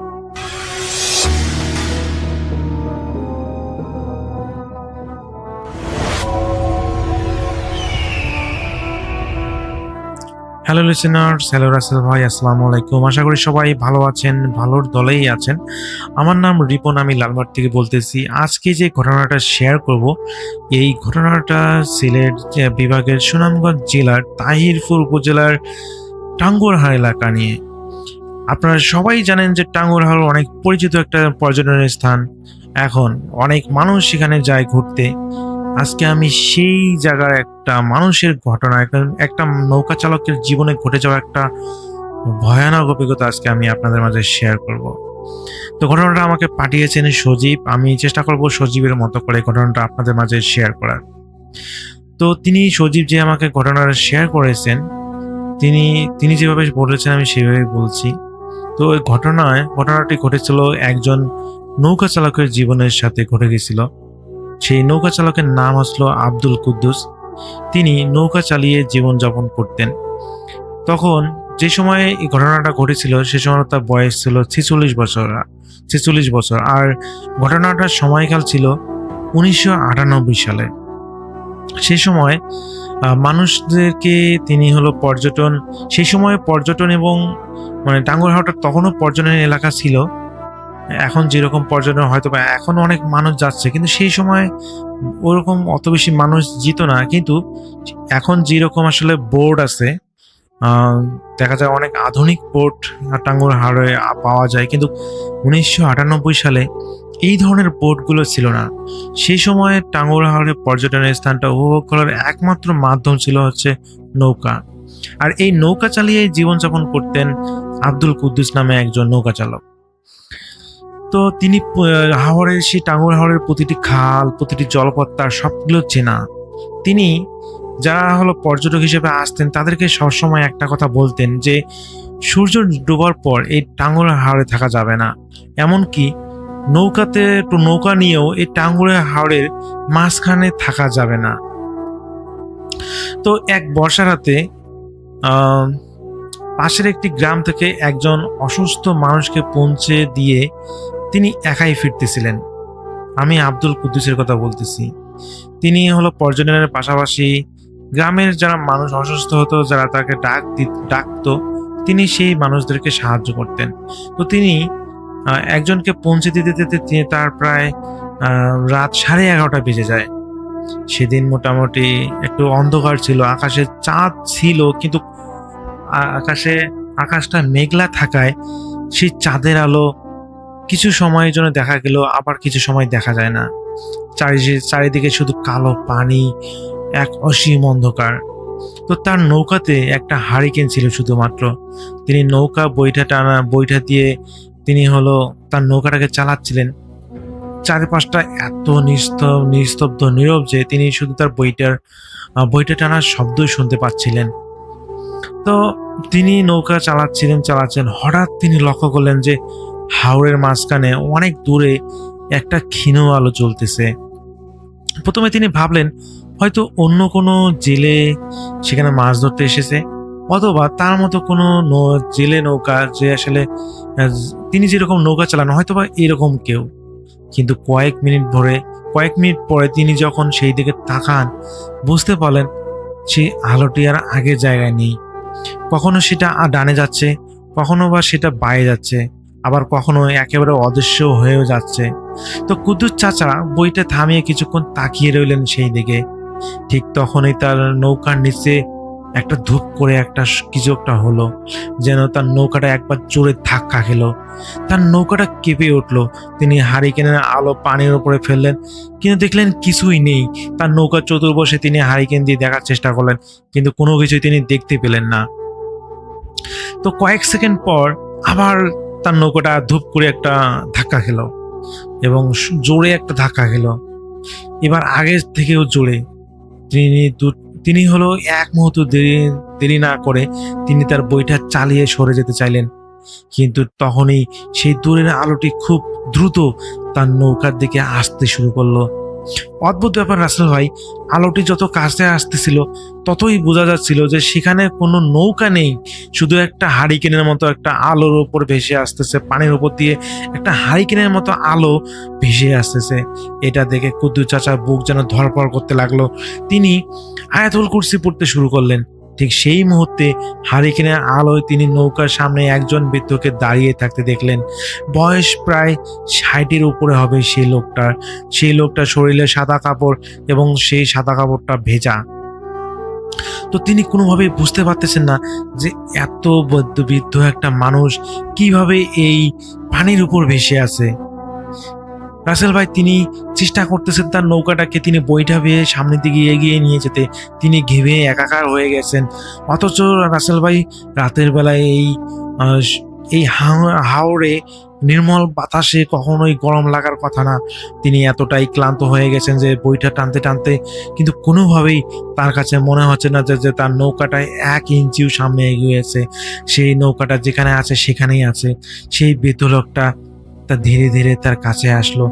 হ্যালো লিসেনার্স, হ্যালো রাসেল ভাই, আসসালামু আলাইকুম। আশা করি সবাই ভালো আছেন, ভালোর দলেই আছেন। আমার নাম রিপন, আমি লালমাট থেকে বলতেছি। আজকে যে ঘটনাটা শেয়ার করব, এই ঘটনাটা সিলেট বিভাগের সুনামগঞ্জ জেলার তাহিরপুর উপজেলার টাঙ্গুয়ারহাড় এলাকা নিয়ে। আপনারা সবাই জানেন যে টাঙ্গুয়ারহাড় অনেক পরিচিত একটা পর্যটনের স্থান। এখন অনেক মানুষ সেখানে যায় ঘুরতে। আজকে আমি সেই জায়গার একটা মানুষের ঘটনা, একটা নৌকা চালকের জীবনে ঘটে যাওয়া একটা ভয়ানক অভিজ্ঞতা আজকে আমি আপনাদের মাঝে শেয়ার করব। তো ঘটনাটা আমাকে পাঠিয়েছেন সজীব। আমি চেষ্টা করব সজীবের মতো করে ঘটনাটা আপনাদের মাঝে শেয়ার করার। তো সজীব যে আমাকে ঘটনাটা শেয়ার করেছেন, তিনি যেভাবে বলেছেন আমি সেভাবে বলছি। তো ওই ঘটনাটি ঘটেছিল একজন নৌকা চালকের জীবনের সাথে ঘটে গেছিল। সেই নৌকা চালকের নাম আসলো আব্দুল কুদ্দুস। তিনি নৌকা চালিয়ে জীবনযাপন করতেন। তখন যে সময়ে এই ঘটনাটা ঘটেছিল সে সময় তার বয়স ছিল 46 বছর। আর ঘটনাটার সময়কাল ছিল 1998 সালে। সেই সময় মানুষদেরকে তিনি সেই সময় পর্যটন এবং টাঙ্গুয়ারহাট তখনও পর্যটন এলাকা ছিল। এখন যেরকম পর্যটন হয়তো বা এখন অনেক মানুষ যাচ্ছে, কিন্তু সেই সময় ওরকম অত বেশি মানুষ যেত না। কিন্তু এখন যেরকম আসলে বোর্ড আছে, দেখা যায় অনেক আধুনিক বোর্ড টাঙ্গুয়ারহাড়ে পাওয়া যায়, কিন্তু 1998 সালে এই ধরনের বোর্ডগুলো ছিল না। সেই সময় টাঙ্গুয়ারহাড়ের পর্যটনের স্থানটা উপভোগ করার একমাত্র মাধ্যম ছিল হচ্ছে নৌকা। আর এই নৌকা চালিয়ে জীবনযাপন করতেন আব্দুল কুদ্দুস নামে একজন নৌকা চালক। তো তিনি সেই টাঙ্গুয়ারহাড়ের প্রতিটি খাল, প্রতিটি জলপথ তার সবগুলো চেনা। তিনি যারা পর্যটক হিসেবে আসতেন তাদেরকে সবসময় একটা কথা বলতেন যে সূর্য ডোবার পর এই টাঙ্গুয়ারহাড়ে থাকা যাবে না। এমনকি নৌকা নিয়েও এই টাঙ্গুয়ারহাড়ের মাঝখানে থাকা যাবে না। তো এক বর্ষা রাতে পাশের একটি গ্রাম থেকে একজন অসুস্থ মানুষকে পৌঁছে দিয়ে তিনি একাই ফিরতেছিলেন। আমি আব্দুল কুদ্দুসের কথা বলতেছি। তিনি পর্যটনের পাশাপাশি গ্রামের যারা মানুষ অসুস্থ হতো, যারা তাকে ডাকতো, তিনি সেই মানুষদেরকে সাহায্য করতেন। তো তিনি একজনকে পৌঁছে দিতে তার প্রায় রাত 11:30 বেজে যায়। সেদিন মোটামুটি একটু অন্ধকার ছিল, আকাশে চাঁদ ছিল, কিন্তু আকাশটা মেঘলা থাকায় সেই চাঁদের আলো কিছু সময়ের জন্য দেখা গেল, আবার কিছু সময় দেখা যায় না। চারিদিকে শুধু কালো পানি, এক অসীম অন্ধকার। তো তার নৌকাতে একটা হারিকেন ছিল শুধুমাত্র। তিনি নৌকা বৈঠা দিয়ে তিনি তার নৌকাটাকে চালাচ্ছিলেন। চারিপাশটা এত নিস্তব্ধ নীরব যে তিনি শুধু তার বইটা টানার শব্দই শুনতে পাচ্ছিলেন। তো তিনি নৌকা চালাচ্ছেন। হঠাৎ তিনি লক্ষ্য করলেন যে হাওরের মাঝখানে অনেক দূরে একটা ক্ষীণ আলো জ্বলতেছে। প্রথমে তিনি ভাবলেন হয়তো অন্য কোনো জেলে সেখানে মাছ ধরতে এসেছে, অথবা তার মতো কোনো জেলে নৌকা, যে আসলে তিনি যেরকম নৌকা চালান হয়তোবা এরকম কেউ। কিন্তু কয়েক মিনিট পরে তিনি যখন সেই দিকে তাকান, বুঝতে পারলেন সেই আলোটি আর আগের জায়গায় নেই। কখনো সেটা ডানে যাচ্ছে, কখনো বা সেটা বাইরে যাচ্ছে, আবার কখনো একেবারে অদৃশ্য হয়েও যাচ্ছে। তো কুদ্দুস চাচা বইটা থামিয়ে কিছুক্ষণ তাকিয়ে রইলেন সেই দিকে। ঠিক তখনই তার নৌকার নিচে একটা ধূপ করে কিছু একটা হলো, যেন তার নৌকাটা একবার জোরে ধাক্কা খেলো। তার নৌকাটা কেঁপে উঠলো। তিনি হারিকেনের আলো পানির উপরে ফেললেন, কিন্তু দেখলেন কিছুই নেই। তার নৌকার চতুর্পাশে তিনি হারিকেন দিয়ে দেখার চেষ্টা করলেন, কিন্তু কোনো কিছুই তিনি দেখতে পেলেন না। তো কয়েক সেকেন্ড পর আবার তার নৌকাটা ধূপ করে একটা ধাক্কা খেলো এবং জোরে একটা ধাক্কা খেলো, এবার আগের থেকেও জোরে। তিনি হলো এক মুহূর্ত দেরি না করে তিনি তার বইটা চালিয়ে সরে যেতে চাইলেন, কিন্তু তখনই সেই দূরের আলোটি খুব দ্রুত তার নৌকার দিকে আসতে শুরু করলো। অদ্ভুত ব্যাপার রাসেল ভাই, আলোটি যত কাছে আসতেছিল ততই বোঝা যাচ্ছিল যে সেখানে কোনো নৌকা নেই, শুধু একটা হারিকেনের মতো একটা আলোর উপর ভেসে আসতেছে, পানির উপর দিয়ে একটা হারিকেনের মতো আলো ভেসে আসতেছে। এটা দেখে কুদ্দুস চাচার বুক যেন ধড়ফড় করতে লাগলো। তিনি আয়াতুল কুরসি পড়তে শুরু করলেন। ঠিক সেই মুহূর্তে হারিকেনের আলোয় তিনি নৌকার সামনে একজন বৃদ্ধকে দাঁড়িয়ে থাকতে দেখলেন। বয়স প্রায় 60-এর উপরে হবে সেই লোকটার শরীরে সাদা কাপড় এবং সেই সাদা কাপড়টা ভেজা। তো তিনি কোনোভাবেই বুঝতে পারতেছেন না যে এত বৃদ্ধ একটা মানুষ কিভাবে এই পানির উপর ভেসে আছে। রাসেল ভাই তিনি চেষ্টা করতেছেন তার নৌকাটাকে তিনি বইটা বেয়ে সামনের দিকে এগিয়ে নিয়ে যেতে, তিনি ঘেমে একাকার হয়ে গেছেন। অথচ রাসেল ভাই রাতের বেলায় এই হাওরে নির্মল বাতাসে কখনোই গরম লাগার কথা না। তিনি এতটাই ক্লান্ত হয়ে গেছেন যে বইটা টানতে টানতে কিন্তু কোনোভাবেই তার কাছে মনে হচ্ছে না যে তার নৌকাটায় 1 ইঞ্চিও সামনে এগিয়েছে। সেই নৌকাটা যেখানে আছে সেখানেই আছে। সেই বৃদ্ধ লোকটা তা ধীরে ধীরে তার কাছে আসলো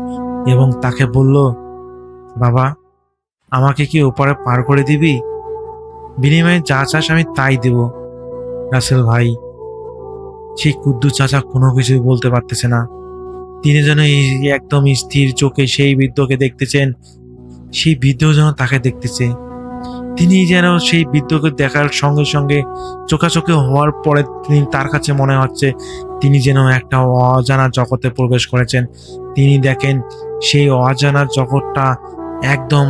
এবং তাকে বলল, বাবা, আমাকে কি ওপারে পার করে দিবি? বিনিময়ে যা চাস আমি তাই দেব। রাসেল ভাই সেই কুদ্দুস চাচা কোনো কিছু বলতে পারতেছে না। তিনি যেন একদম স্থির চোখে সেই বৃদ্ধকে দেখতেছেন, সেই বৃদ্ধ যেন তাকে দেখতেছে। তিনি যেন সেই বৃদ্ধকে দেখার সঙ্গে সঙ্গে চোখাচোখি হওয়ার পরে তার কাছে মনে হচ্ছে তিনি যেন একটা অজানা জগতে প্রবেশ করেছেন। তিনি দেখেন সেই অজানা জগৎটা একদম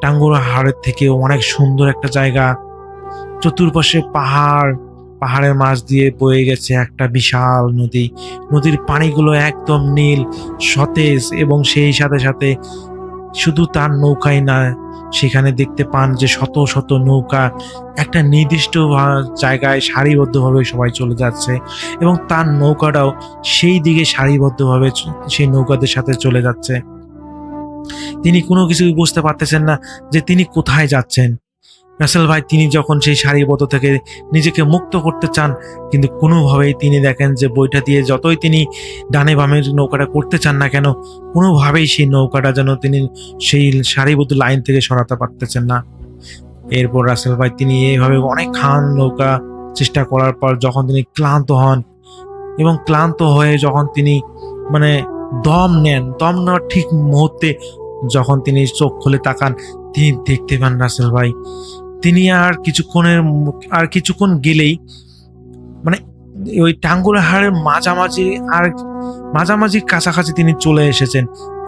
টাঙ্গুয়ার হাড়ের থেকে অনেক সুন্দর একটা জায়গা। চতুর্পাশে পাহাড়ের মাঝ দিয়ে বয়ে গেছে একটা বিশাল নদী। নদীর পানিগুলো একদম নীল সতেজ এবং সেই সাথে সাথে শুধু তার নৌকাই না, সেখানে দেখতে পান যে শত শত নৌকা একটা নির্দিষ্ট জায়গায় সারিবদ্ধভাবে সবাই চলে যাচ্ছে এবং তার নৌকাটাও সেই দিকে সারিবদ্ধভাবে সেই নৌকাদের সাথে চলে যাচ্ছে। তিনি কোনো কিছুই বুঝতে পারতেছেন না যে তিনি কোথায় যাচ্ছেন। রাসেল ভাই তিনি যখন সেই সারিবদ্ধ থেকে নিজেকে মুক্ত করতে চান, কিন্তু কোনোভাবেই তিনি দেখেন যে বইটা দিয়ে যতই তিনি ডানে বামে নৌকাটা করতে চান না কেন, কোনোভাবেই সেই নৌকাটা যেন তিনি সেই সারিবদ্ধ লাইন থেকে সরাতে পারতেছেন না। এরপর রাসেল ভাই তিনি এইভাবে অনেকক্ষণ নৌকা চেষ্টা করার পর যখন তিনি ক্লান্ত হন এবং ক্লান্ত হয়ে যখন তিনি দম নেওয়ার ঠিক মুহূর্তে যখন তিনি চোখ খুলে তাকান, তিনি দেখতে পান রাসেল ভাই তিনি আর কিছুক্ষণ গেলেই ওই টাঙ্গুয়ার হাড়ের মাঝামাঝি কাছাকাছি তিনি চলে এসেছেন,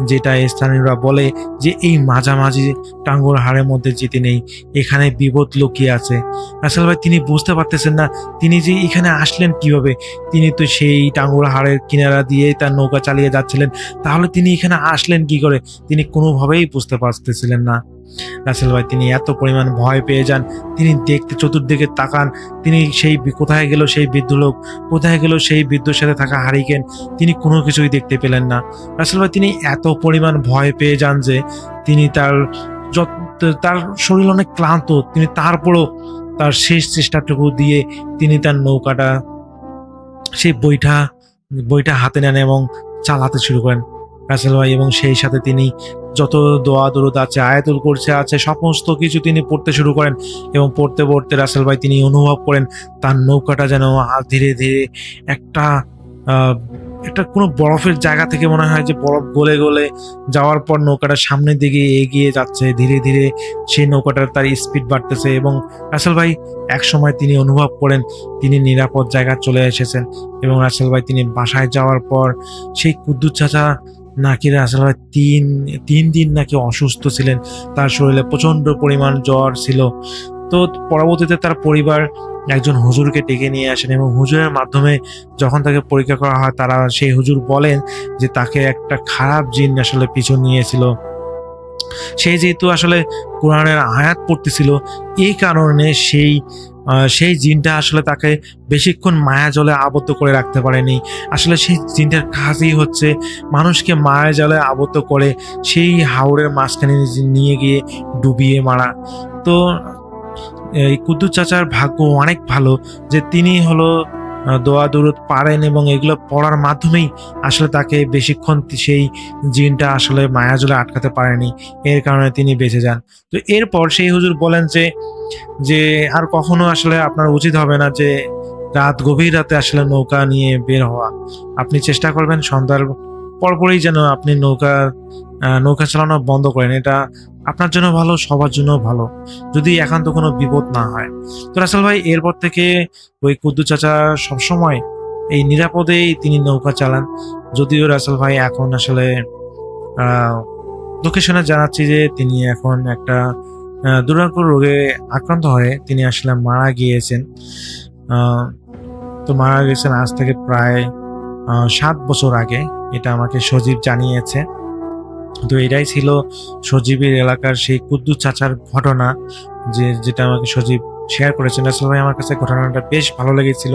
যেটা স্থানীয়রা বলে যে এই মাঝামাঝি টাঙ্গুয়ার হাড়ের মধ্যে যেতে নেই, এখানে বিপদ লুকিয়ে আছে। রাসেল ভাই তিনি বুঝতে পারতেছেন না তিনি যে এখানে আসলেন কিভাবে। তিনি তো সেই টাঙ্গুয়ার হাড়ের কিনারা দিয়ে তার নৌকা চালিয়ে যাচ্ছিলেন, তাহলে তিনি এখানে আসলেন কি করে তিনি কোনোভাবেই বুঝতে পারতেছিলেন না। রাসেল ভাই তিনি এত পরিমাণ ভয় পেয়ে যান, তিনি দেখতে চতুর্দিকে তাকান, তিনি কোথায় গেল সেই বৃদ্ধ লোক, কোথায় গেল সেই বৃদ্ধর সাথে থাকা হারিকেন, তিনি কোনো কিছুই দেখতে পেলেন না। রাসেল ভাই তিনি এত পরিমাণ ভয় পেয়ে যান যে তিনি তার শরীর অনেক ক্লান্ত, তিনি তারপরও তার শেষ চেষ্টাটুকু দিয়ে তিনি তার নৌকাটা সেই বইটা হাতে নেন এবং চালাতে শুরু করেন রাসেল ভাই। এবং সেই সাথে তিনি যত দোয়া দরুদ আছে, আয়াতুল কুরসি আছে, সমস্ত কিছু তিনি পড়তে শুরু করেন এবং পড়তে পড়তে রাসেল ভাই তিনি অনুভব করেন তার নৌকাটা যেন ধীরে ধীরে একটা কোনো বরফের জায়গা থেকে মনে হয় যে বরফ গলে গলে যাওয়ার পর নৌকাটা সামনের দিকে এগিয়ে যাচ্ছে। ধীরে ধীরে সেই নৌকাটার তার স্পিড বাড়তেছে এবং রাসেল ভাই এক সময় তিনি অনুভব করেন তিনি নিরাপদ জায়গায় চলে এসেছেন। এবং রাসেল ভাই তিনি বাসায় যাওয়ার পর সেই কুদ্দুস চাচা নাকি রাসেল ভাই তিন দিন নাকি অসুস্থ ছিলেন, তার শরীরে প্রচন্ড পরিমাণ জ্বর ছিল। তো পরবর্তীতে তার পরিবার একজন হুজুরকে ডেকে নিয়ে আসেন এবং হুজুরের মাধ্যমে যখন তাকে পরীক্ষা করা হয়, তারা সেই হুজুর বলেন যে তাকে একটা খারাপ জিন আসলে পিছু নিয়েছিল। সেই যেহেতু আসলে কোরআনের আয়াত পড়তেছিল, এই কারণে সেই সেই জিনটা আসলে তাকে বেশিক্ষণ মায়া জলে আবদ্ধ করে রাখতে পারেনি। আসলে সেই জিনটার কাজই হচ্ছে মানুষকে মায়া জলে আবদ্ধ করে সেই হাওরের মাঝখানে নিয়ে গিয়ে ডুবিয়ে মারা। তো এই কুদ্দুস চাচার ভাগ্য অনেক ভালো যে তিনি হলো দোয়া দুরুদ পারেন এবং এগুলো পড়ার মাধ্যমেই আসলে তাকে বেশিক্ষণ সেই জিনটা আসলে মায়াজলে আটকাতে পারেনি, এর কারণে তিনি বেঁচে যান। তো এরপর সেই হুজুর বলেন যে যে আর কখনো আসলে আপনার উচিত হবে না যে গভীর রাতে আসলে নৌকা নিয়ে বের হওয়া। আপনি চেষ্টা করবেন সন্ধ্যার পরপরই যেন আপনি নৌকা চালানো বন্ধ করেন। এটা আপনার জন্য ভালো, সবার জন্য ভালো, যদি একান্ত কোনো বিপদ না হয়। তো রাসেল ভাই এরপর থেকে ওই কুদ্দুস চাচা সবসময় এই নিরাপদেই তিনি নৌকা চালান। যদিও রাসেল ভাই এখন আসলে দুঃখের সঙ্গে জানাচ্ছি যে তিনি এখন একটা দুরারোগ্য রোগে আক্রান্ত হয়ে তিনি আসলে মারা গিয়েছেন। তো মারা গেছেন আজ থেকে প্রায় 7 বছর আগে, এটা আমাকে সজীব জানিয়েছে। তো এটাই ছিল সজীবের এলাকার সেই কুদ্দুস চাচার ঘটনা, যেটা আমাকে সজীব শেয়ার করেছেন। আসলে ভাই আমার কাছে ঘটনাটা বেশ ভালো লেগেছিল,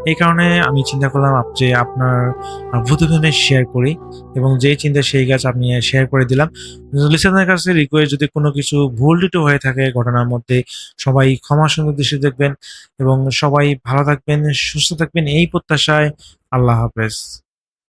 এই কারণে আমি চিন্তা করলাম যে আপনার ভূতভেমে শেয়ার করি, এবং যেই চিন্তা সেই গাছ আমি শেয়ার করে দিলাম। লিসেনারের কাছে রিকোয়েস্ট, যদি কোনো কিছু ভুল ত্রুটি হয়ে থাকে ঘটনার মধ্যে, সবাই ক্ষমা সুন্দর দৃষ্টি দেখবেন এবং সবাই ভালো থাকবেন, সুস্থ থাকবেন এই প্রত্যাশায়। আল্লাহ হাফেজ।